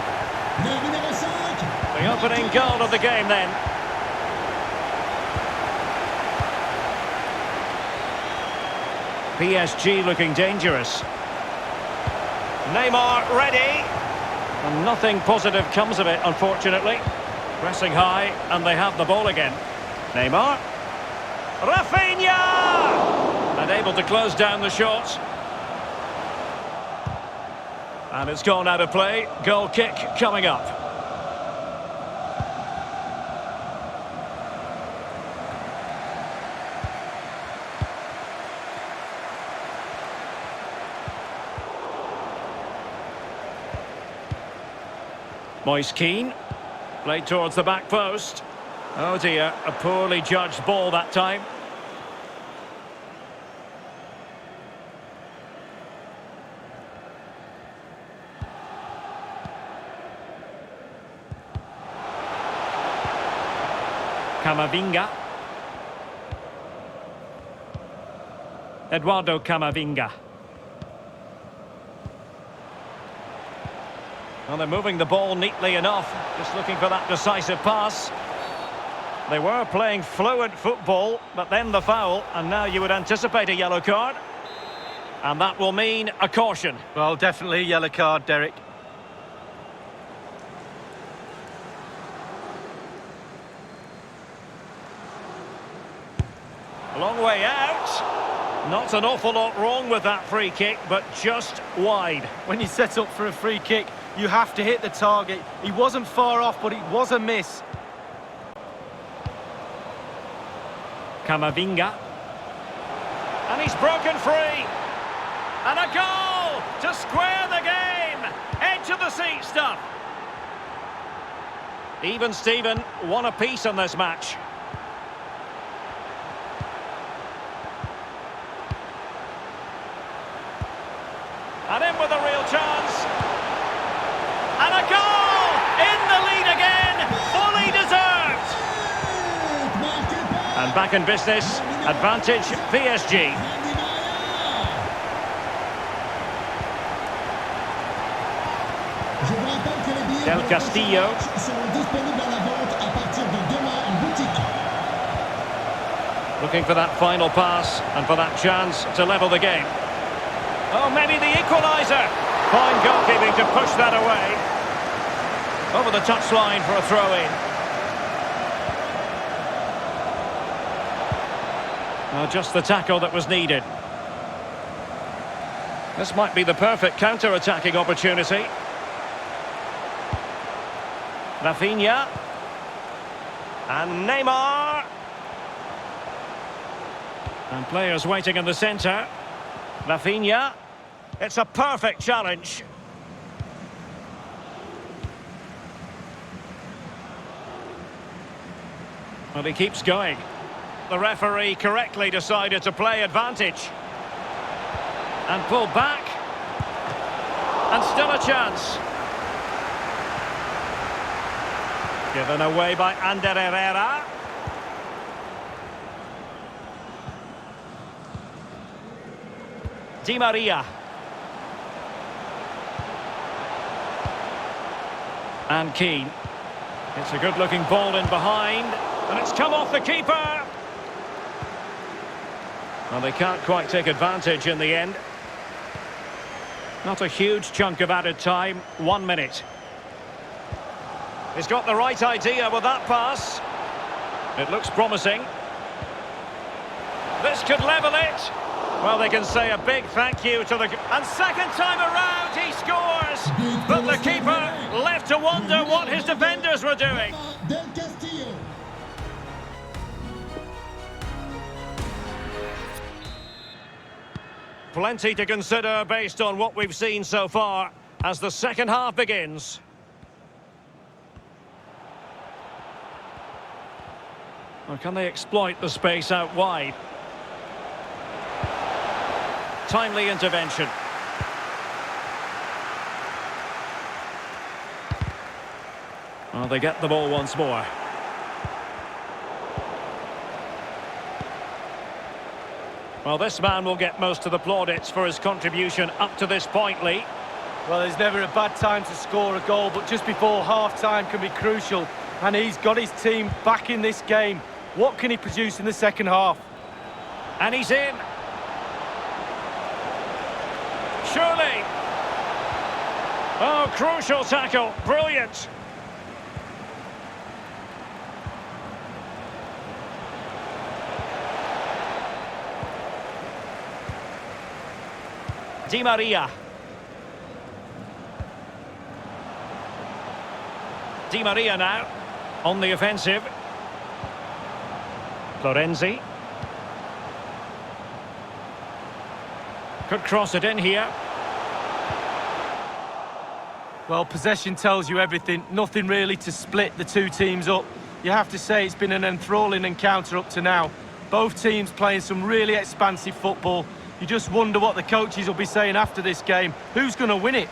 Speaker 1: The opening goal of the game then. PSG looking dangerous. Neymar ready. And nothing positive comes of it, unfortunately. Pressing high, and they have the ball again. Neymar. Rafinha! And able to close down the shot. And it's gone out of play. Goal kick coming up. Moise Keane, played towards the back post. Oh dear, a poorly judged ball that time. Camavinga. Eduardo Camavinga. Well, they're moving the ball neatly enough, just looking for that decisive pass. They were playing fluent football, but then the foul, and now you would anticipate a yellow card. And that will mean a caution.
Speaker 2: Well, definitely a yellow card, Derek.
Speaker 1: A long way out. Not an awful lot wrong with that free kick, but just wide.
Speaker 2: When you set up for a free kick, you have to hit the target. He wasn't far off, but it was a miss.
Speaker 1: Camavinga. And he's broken free. And a goal to square the game. Edge of the seat stuff. Even Steven, one apiece in this match. And in with a real chance. And a goal! In the lead again! Fully deserved! And back in business. Advantage PSG. Del Castillo. Looking for that final pass and for that chance to level the game. Oh, maybe the equaliser. Fine goalkeeping to push that away. Over the touchline for a throw-in. Well, just the tackle that was needed. This might be the perfect counter-attacking opportunity. Rafinha. And Neymar. And players waiting in the centre. Rafinha. It's a perfect challenge. Well, he keeps going. The referee correctly decided to play advantage. And pull back. And still a chance. Given away by Ander Herrera. Di Maria. And Keane. It's a good-looking ball in behind. And it's come off the keeper. Well, they can't quite take advantage in the end. Not a huge chunk of added time. 1 minute. He's got the right idea with that pass. It looks promising. This could level it. Well, they can say a big thank you to the... And second time around, he scores! But the keeper left to wonder what his defenders were doing.
Speaker 7: Del Castillo.
Speaker 1: Plenty to consider based on what we've seen so far as the second half begins. Or can they exploit the space out wide? Timely intervention. Well, they get the ball once more. Well, this man will get most of the plaudits for his contribution up to this point, Lee.
Speaker 2: Well, there's never a bad time to score a goal, but just before half-time can be crucial. And he's got his team back in this game. What can he produce in the second half?
Speaker 1: And he's in. Surely. Oh, crucial tackle. Brilliant. Di Maria. Di Maria now on the offensive. Florenzi. Could cross it in here.
Speaker 2: Well, possession tells you everything. Nothing really to split the two teams up. You have to say it's been an enthralling encounter up to now. Both teams playing some really expansive football. You just wonder what the coaches will be saying after this game. Who's going to win it?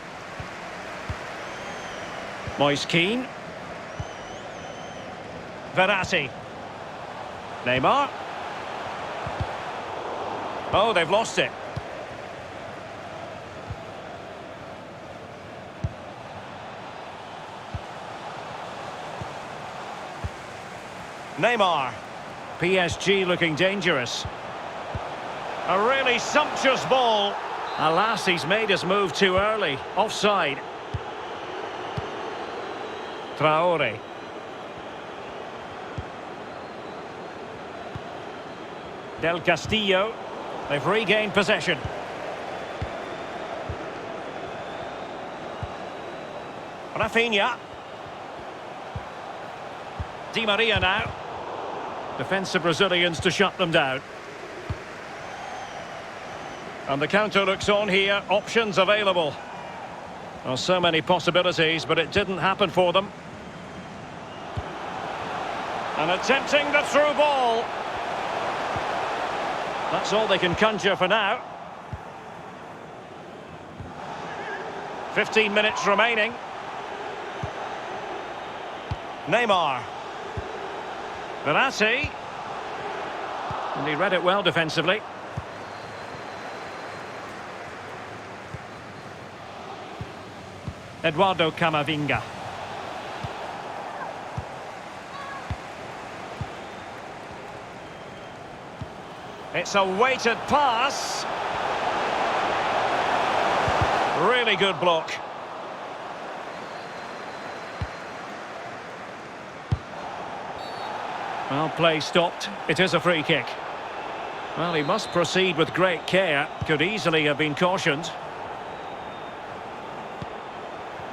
Speaker 1: Moise Keane. Verratti. Neymar. Oh, they've lost it. Neymar. PSG looking dangerous. A really sumptuous ball. Alas, he's made his move too early. Offside. Traore. Del Castillo. They've regained possession. Rafinha. Di Maria now. Defensive Brazilians to shut them down. And the counter looks on here. Options available. Well, so many possibilities, but it didn't happen for them. And attempting the through ball. That's all they can conjure for now. 15 minutes remaining. Neymar. Verratti. And he read it well defensively. Eduardo Camavinga. It's a weighted pass. Really good block. Well, play stopped. It is a free kick. Well, he must proceed with great care. Could easily have been cautioned.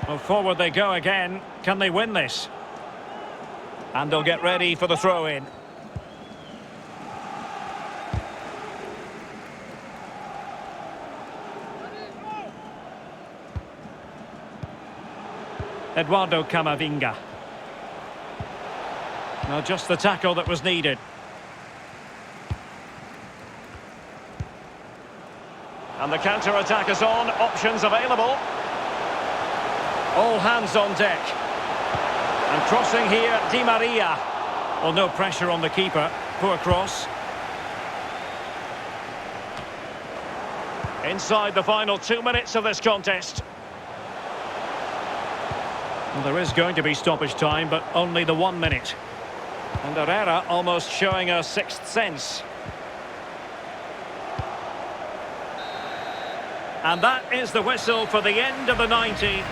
Speaker 1: Well, forward they go again. Can they win this? And they'll get ready for the throw-in. Eduardo Camavinga. Now just the tackle that was needed. And the counter-attack is on, options available. All hands on deck. And crossing here, Di Maria. Well, no pressure on the keeper. Poor cross. Inside the final 2 minutes of this contest. Well, there is going to be stoppage time, but only the 1 minute. And Herrera almost showing a sixth sense. And that is the whistle for the end of the 90.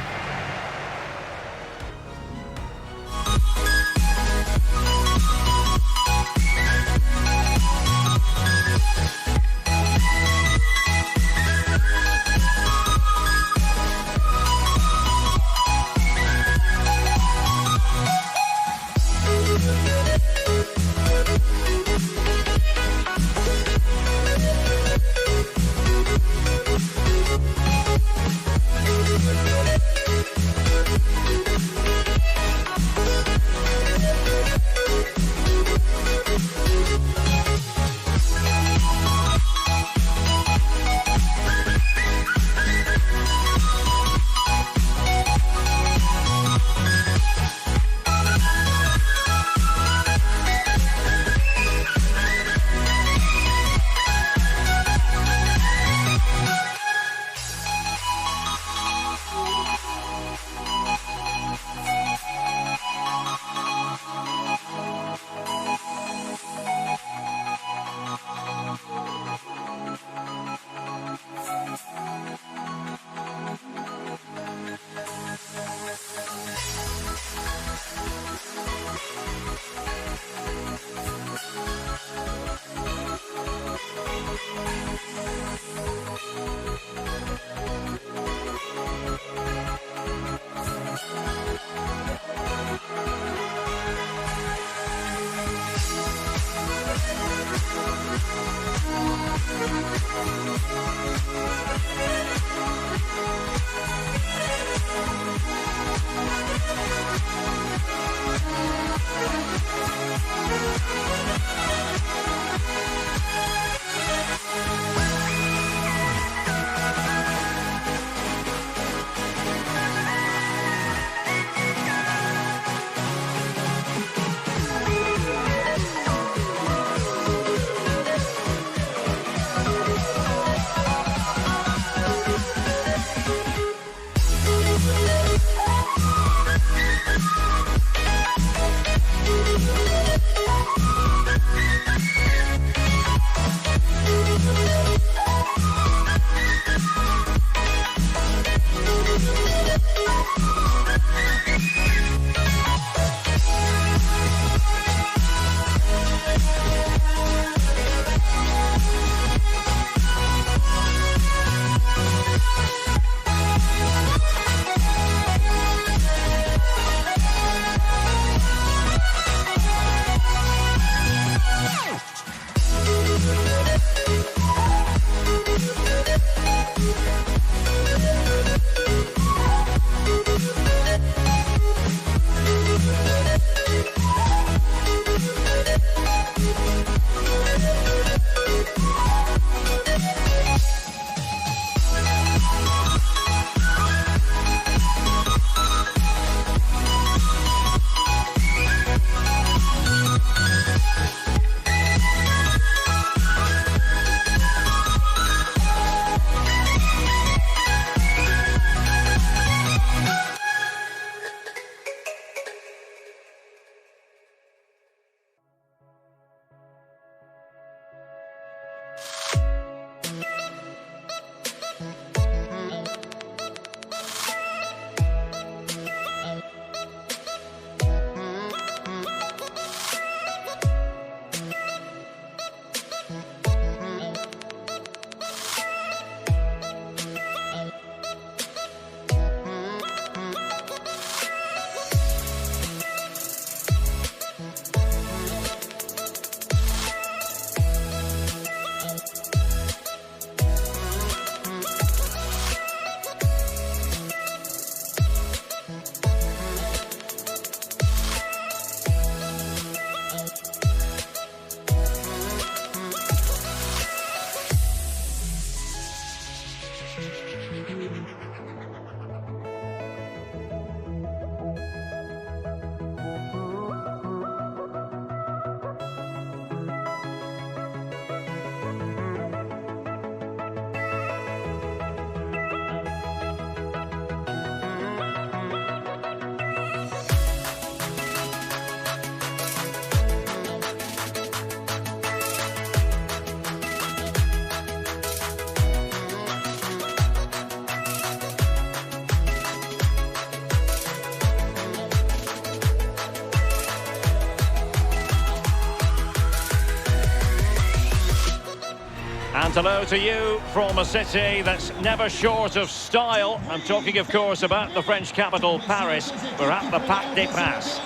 Speaker 1: hello to you from a city that's never short of style. I'm talking, of course, about the French capital, Paris. We're at the Parc des Princes.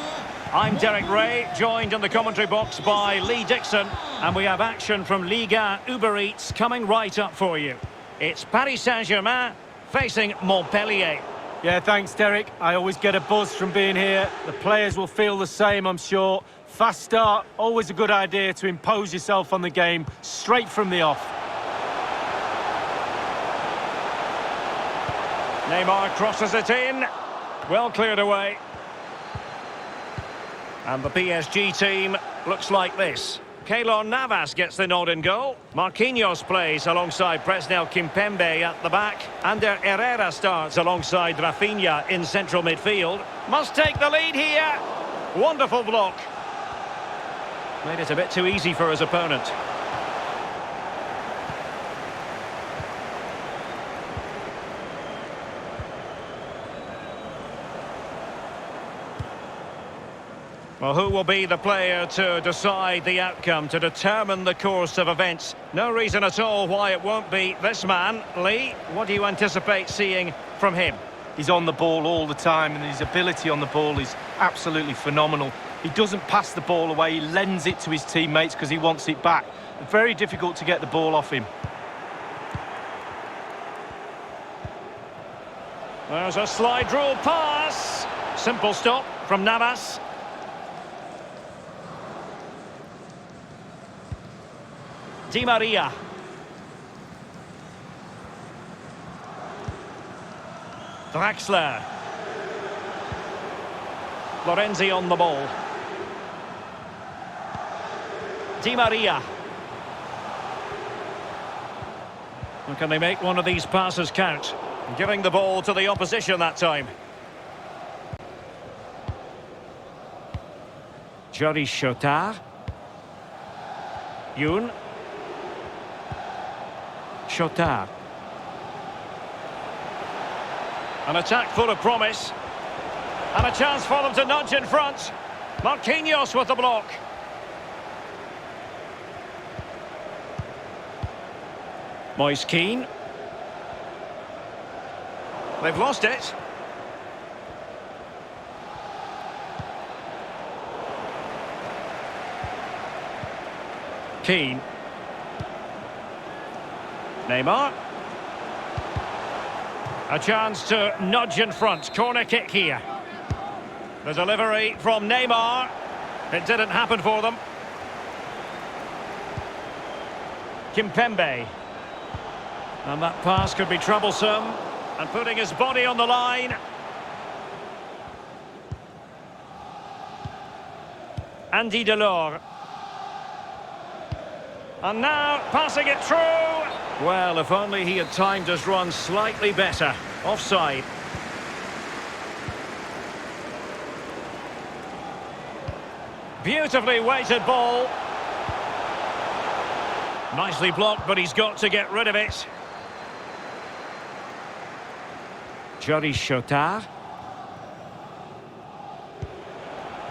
Speaker 1: I'm Derek Ray, joined in the commentary box by Lee Dixon, and we have action from Liga Uber Eats coming right up for you. It's Paris Saint-Germain facing Montpellier.
Speaker 2: Yeah, thanks, Derek. I always get a buzz from being here. The players will feel the same, I'm sure. Fast start, always a good idea to impose yourself on the game straight from the off.
Speaker 1: Neymar crosses it in. Well cleared away. And the PSG team looks like this. Keylor Navas gets the nod in goal. Marquinhos plays alongside Presnel Kimpembe at the back. Ander Herrera starts alongside Rafinha in central midfield. Must take the lead here. Wonderful block. Made it a bit too easy for his opponent. Well, who will be the player to decide the outcome, to determine the course of events? No reason at all why it won't be this man. Lee, what do you anticipate seeing from him?
Speaker 2: He's on the ball all the time, and his ability on the ball is absolutely phenomenal. He doesn't pass the ball away, he lends it to his teammates because he wants it back. Very difficult to get the ball off him.
Speaker 1: There's a slide rule pass. Simple stop from Navas. Di Maria. Draxler. Lorenzi on the ball. Di Maria. And can they make one of these passes count? Giving the ball to the opposition that time. Jory Chotard. Youn. Chotard. An attack full of promise. And a chance for them to nudge in front. Marquinhos with the block. Moise Kean. They've lost it. Kean. Neymar. A chance to nudge in front. Corner kick here. The delivery from Neymar. It didn't happen for them. Kimpembe. And that pass could be troublesome. And putting his body on the line. Andy Delors. And now passing it through. Well, if only he had timed his run slightly better. Offside. Beautifully weighted ball. Nicely blocked, but he's got to get rid of it. Jory Chotard.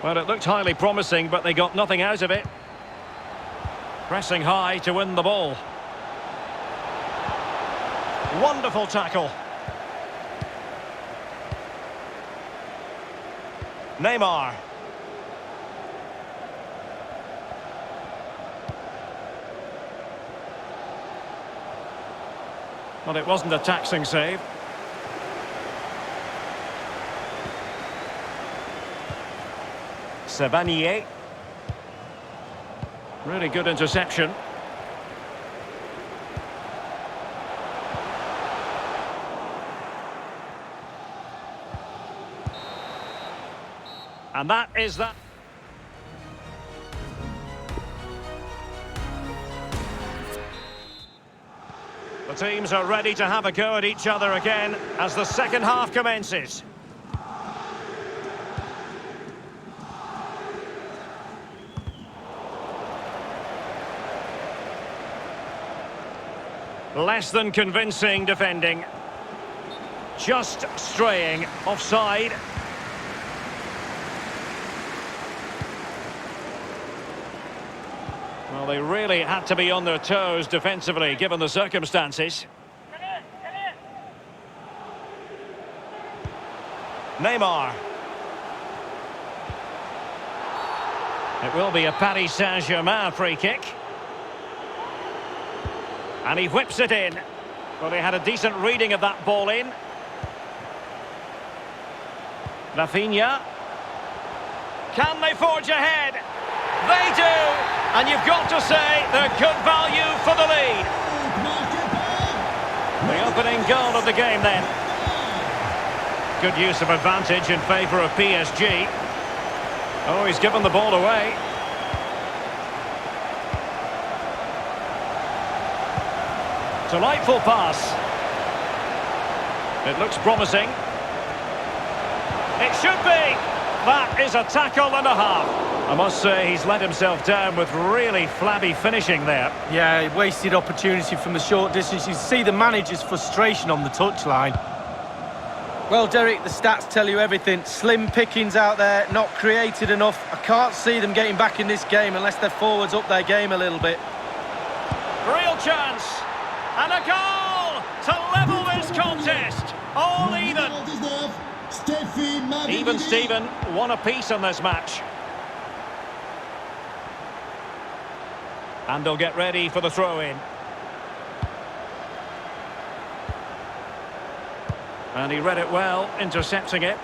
Speaker 1: Well, it looked highly promising, but they got nothing out of it. Pressing high to win the ball. Wonderful tackle. Neymar. Well, it wasn't a taxing save. Savanier. Really good interception. And that is that. The teams are ready to have a go at each other again as the second half commences. Less than convincing defending. Just straying offside. Well, they really had to be on their toes defensively, given the circumstances. Neymar. It will be a Paris Saint-Germain free kick. And he whips it in. Well, he had a decent reading of that ball in. Rafinha. Can they forge ahead? They do! And you've got to say they're good value for the lead. The opening goal of the game then. Good use of advantage in favour of PSG. Oh, he's given the ball away. Delightful pass. It looks promising. It should be. That is a tackle and a half. I must say he's let himself down with really flabby finishing there.
Speaker 2: Yeah, wasted opportunity from the short distance. You see the manager's frustration on the touchline. Well, Derek, the stats tell you everything. Slim pickings out there, not created enough. I can't see them getting back in this game unless their forwards up their game a little bit.
Speaker 1: Real chance. And a goal to level this contest. All even. Even Steven, one apiece on this match. And they'll get ready for the throw-in. And he read it well, intercepting it.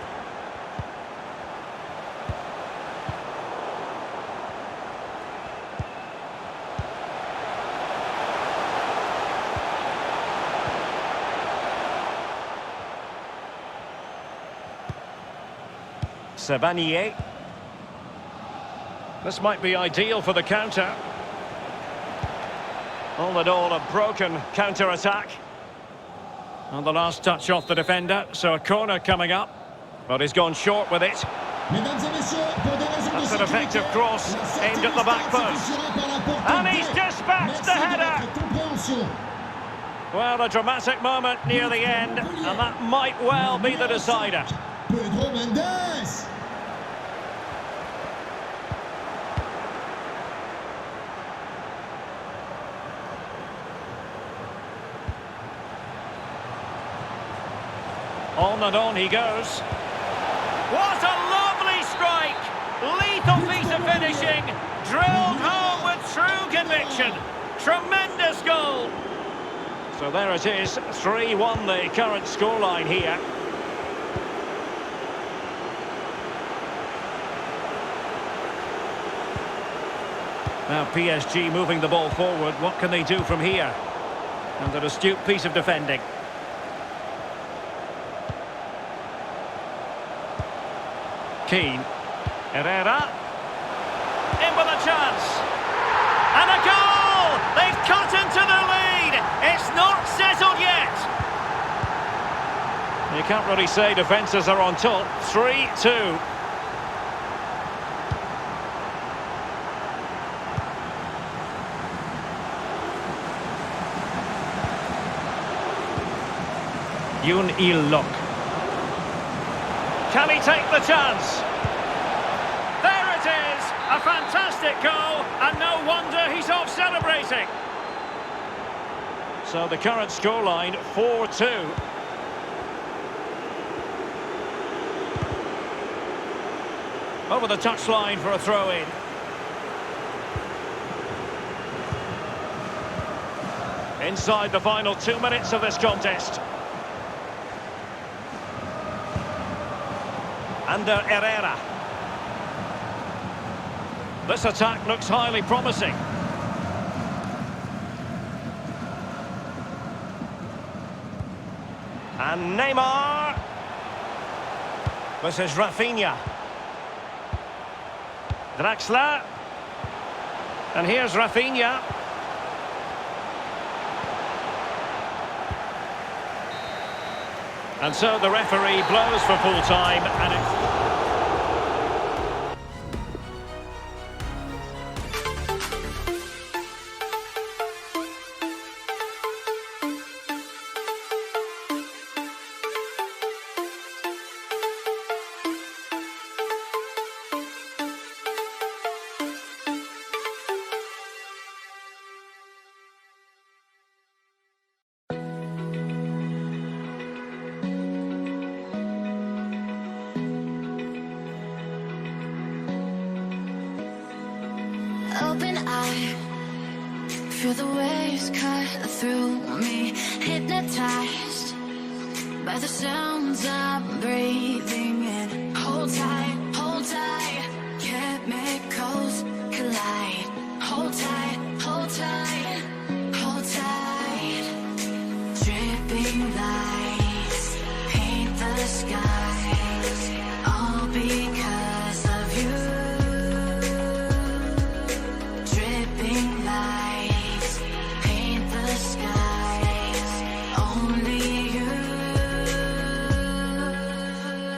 Speaker 1: Savanier. This might be ideal for the counter. All in all, a broken counter-attack. And the last touch off the defender, so a corner coming up. But he's gone short with it. That's an effective cross, aimed at the back post. And he's dispatched the header! Well, a dramatic moment near the end, and that might well be the decider. On and on he goes. What a lovely strike! Lethal piece of finishing. Drilled home with true conviction. Tremendous goal. So there it is, 3-1 the current scoreline here. Now PSG moving the ball forward. What can they do from here? And an astute piece of defending. Keane. Herrera. In with a chance. And a goal! They've cut into the lead! It's not settled yet! You can't really say defences are on top. 3-2. Untitled. Can he take the chance? There it is! A fantastic goal, and no wonder he's off celebrating. So the current scoreline, 4-2. Over the touchline for a throw-in. Inside the final 2 minutes of this contest. Under Herrera. This attack looks highly promising. And Neymar. This is Rafinha. Draxler. And here's Rafinha. And so the referee blows for full time, and it's...
Speaker 4: Open eye, feel the waves cut through me. Hypnotized by the sounds I'm breathing in. Hold tight, chemicals collide. Hold tight, hold tight, hold tight. Dripping lights paint the skies, all because of you. Dripping lights paint the skies, only you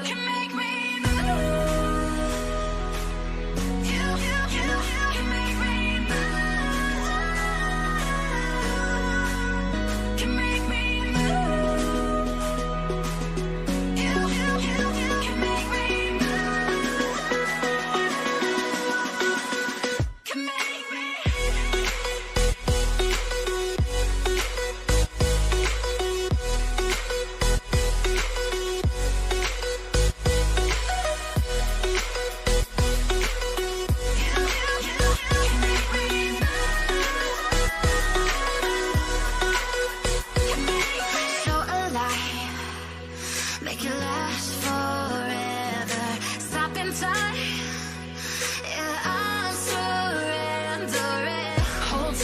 Speaker 4: can make me move. You can make me move. Can make me move. You can make me move. Can make me. So alive, make it last forever. Stop in time, yeah, I'm surrendering. Hold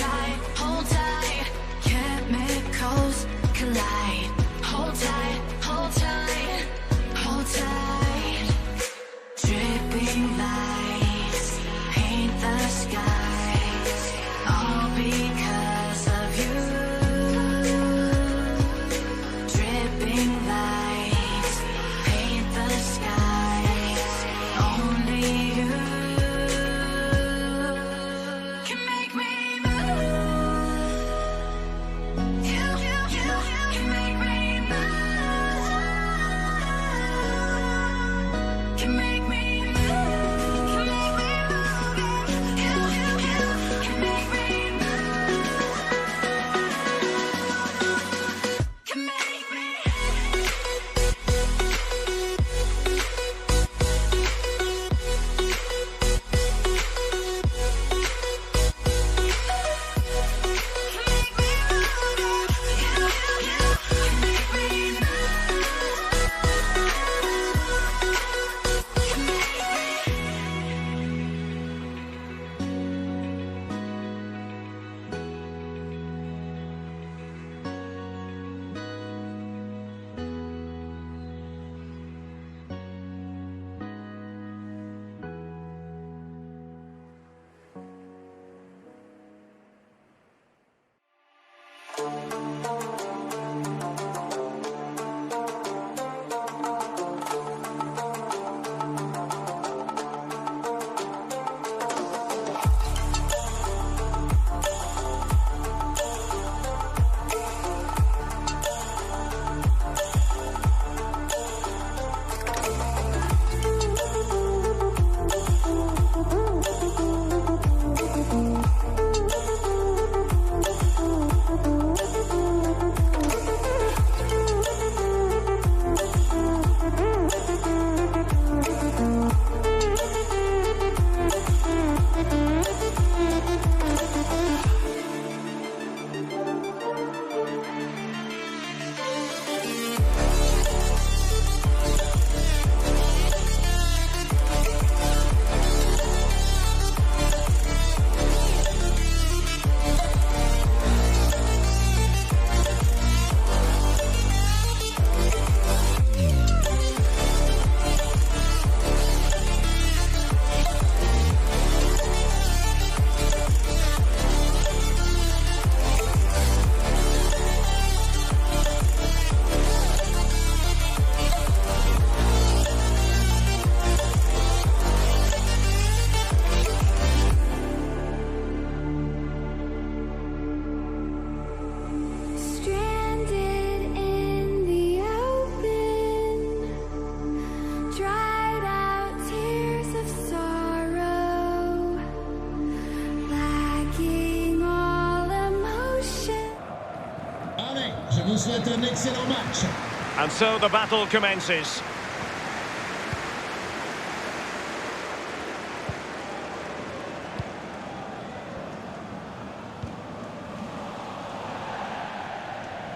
Speaker 4: tight, chemicals collide. Hold tight, hold tight, hold tight. Dripping lights paint the skies, all because of you. Dripping lights paint the skies, only you can make me move. You can make me move. Can make me move. Can make me move. You can make me move. Can make me.
Speaker 7: Je vous souhaite un excellent match.
Speaker 1: And so the battle commences.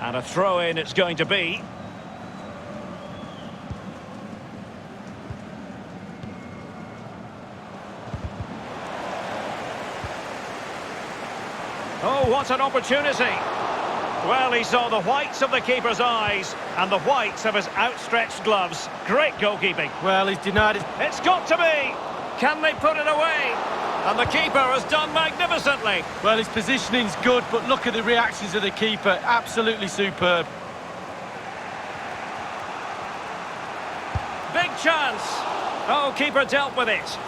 Speaker 1: And a throw-in it's going to be. Oh, what an opportunity! Well, he saw the whites of the keeper's eyes and the whites of his outstretched gloves. Great goalkeeping.
Speaker 2: Well, he's denied it.
Speaker 1: It's got to be! Can they put it away? And the keeper has done magnificently.
Speaker 2: Well, his positioning's good, but look at the reactions of the keeper. Absolutely superb.
Speaker 1: Big chance. Oh, keeper dealt with it.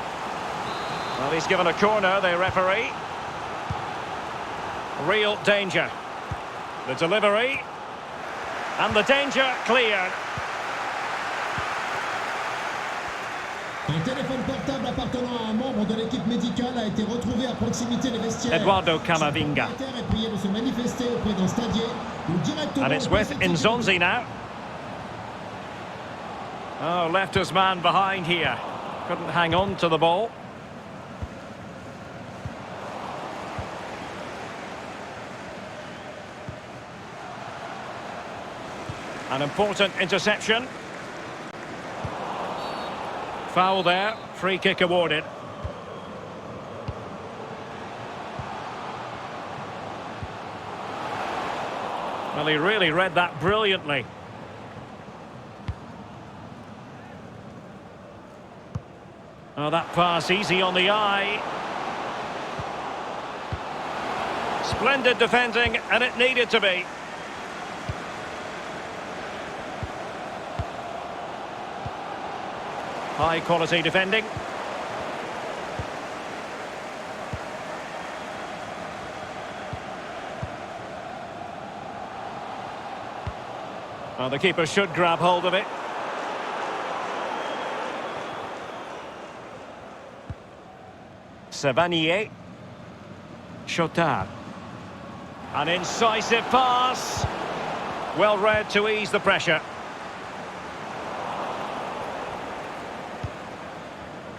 Speaker 1: Well, he's given a corner, the referee. Real danger. The delivery. And the danger cleared.
Speaker 7: Un téléphone portable appartenant à un membre de l'équipe médicale a été retrouvé à proximité des vestiaires.
Speaker 1: Eduardo Camavinga.
Speaker 7: Le propriétaire est prié de se manifester auprès d'un stadier ou directement.
Speaker 1: And it's with Nzonzi now. Oh, left his man behind here. Couldn't hang on to the ball. An important interception. Foul there. Free kick awarded. Well, he really read that brilliantly. Oh, that pass easy on the eye. Splendid defending, and it needed to be. High quality defending. Well, the keeper should grab hold of it. Savanier. Chotard. An incisive pass. Well read to ease the pressure.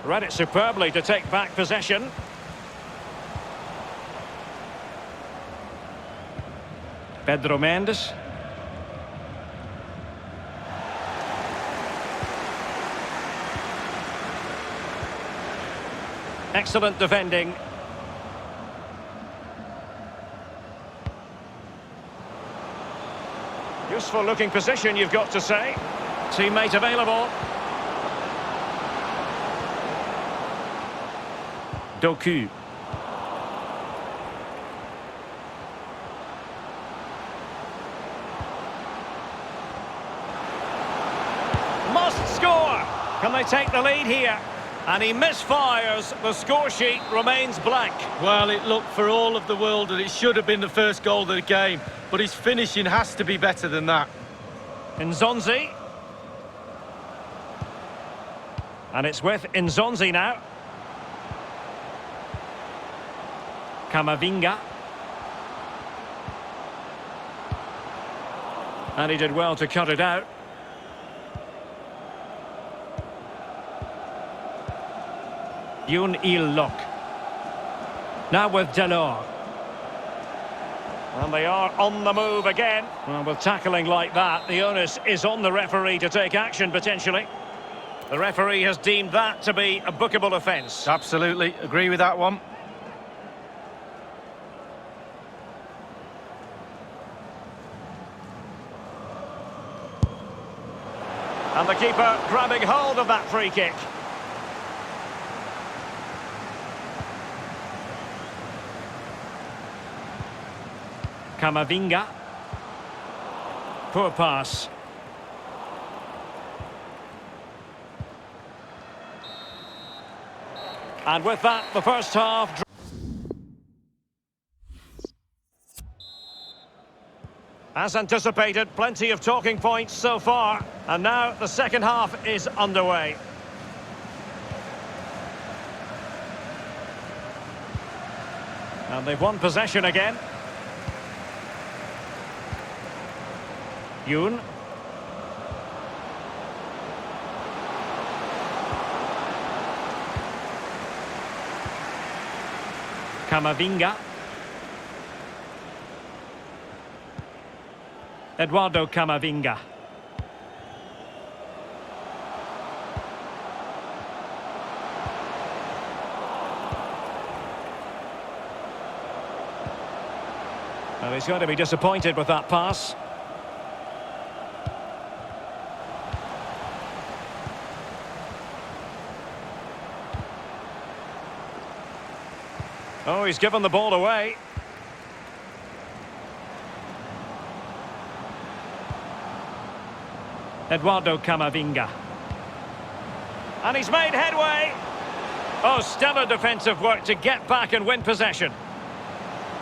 Speaker 1: Read it superbly to take back possession. Pedro Mendes. Excellent defending. Useful looking position, you've got to say. Teammate available. Doku. Must score! Can they take the lead here? And he misfires. The score sheet remains blank.
Speaker 2: Well, it looked for all of the world that it should have been the first goal of the game, but his finishing has to be better than that.
Speaker 1: Nzonzi. And it's with Nzonzi now. Camavinga. And he did well to cut it out. Il-Lok. Now with Delors. And they are on the move again. Well, with tackling like that, the onus is on the referee to take action, potentially. The referee has deemed that to be a bookable offence.
Speaker 2: Absolutely, agree with that one.
Speaker 1: And the keeper grabbing hold of that free kick. Camavinga. Poor pass. And with that, the first half... As anticipated, plenty of talking points so far. And now the second half is underway. And they've won possession again. Yoon. Camavinga. Eduardo Camavinga. Well, he's going to be disappointed with that pass. Oh, he's given the ball away. Eduardo Camavinga. And he's made headway. Oh, stellar defensive work to get back and win possession.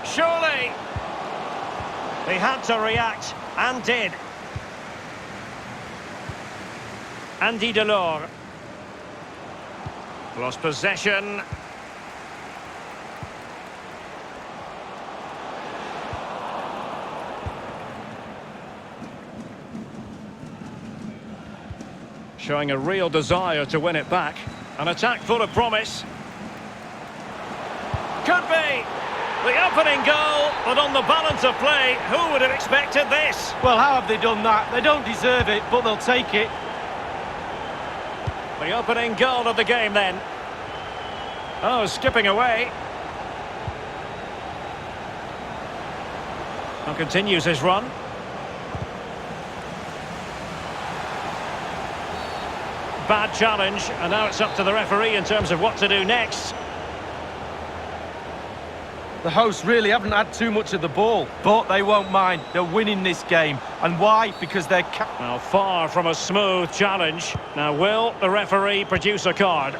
Speaker 1: Surely. They had to react, and did. Andy Delors. Lost possession. Showing a real desire to win it back. An attack full of promise. Could be the opening goal, but on the balance of play, who would have expected this?
Speaker 2: Well, how have they done that? They don't deserve it, but they'll take it.
Speaker 1: The opening goal of the game then. Oh, skipping away. And continues his run. Bad challenge, and now it's up to the referee in terms of what to do next.
Speaker 2: The hosts really haven't had too much of the ball, but they won't mind. They're winning this game. And why? Because they're...
Speaker 1: Now, far from a smooth challenge. Now, will the referee produce a card?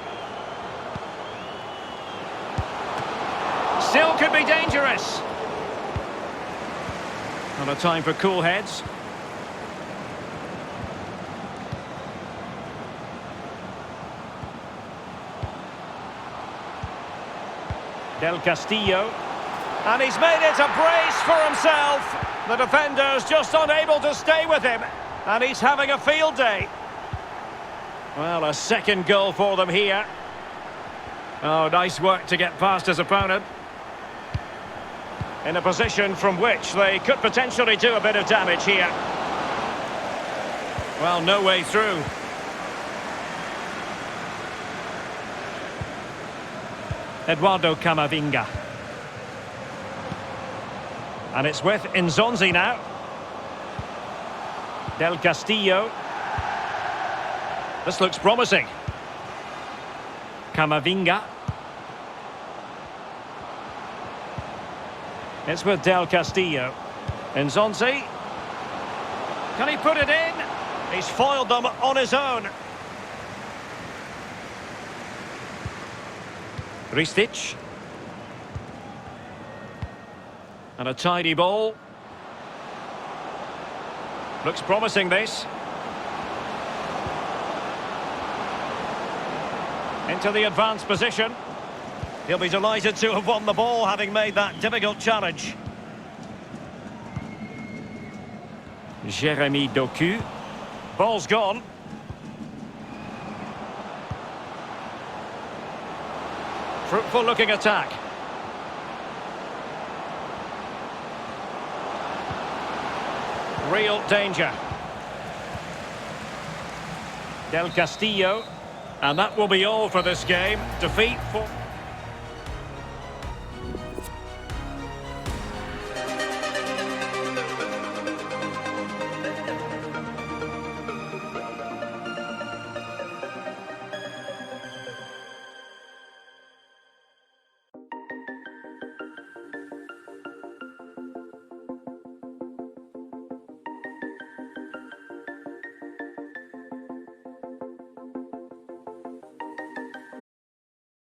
Speaker 1: Still could be dangerous. Not a time for cool heads. Del Castillo. And he's made it a brace for himself. The defender's just unable to stay with him. And he's having a field day. Well, a second goal for them here. Oh, nice work to get past his opponent. In a position from which they could potentially do a bit of damage here. Well, no way through. Eduardo Camavinga. And it's with Nzonzi now. Del Castillo. This looks promising. Camavinga. It's with Del Castillo. Nzonzi. Can he put it in? He's foiled them on his own. Ristic. And a tidy ball. Looks promising, this. Into the advanced position. He'll be delighted to have won the ball, having made that difficult challenge. Jérémy Doku. Ball's gone. Fruitful looking attack. Real danger. Del Castillo. And that will be all for this game. Defeat for...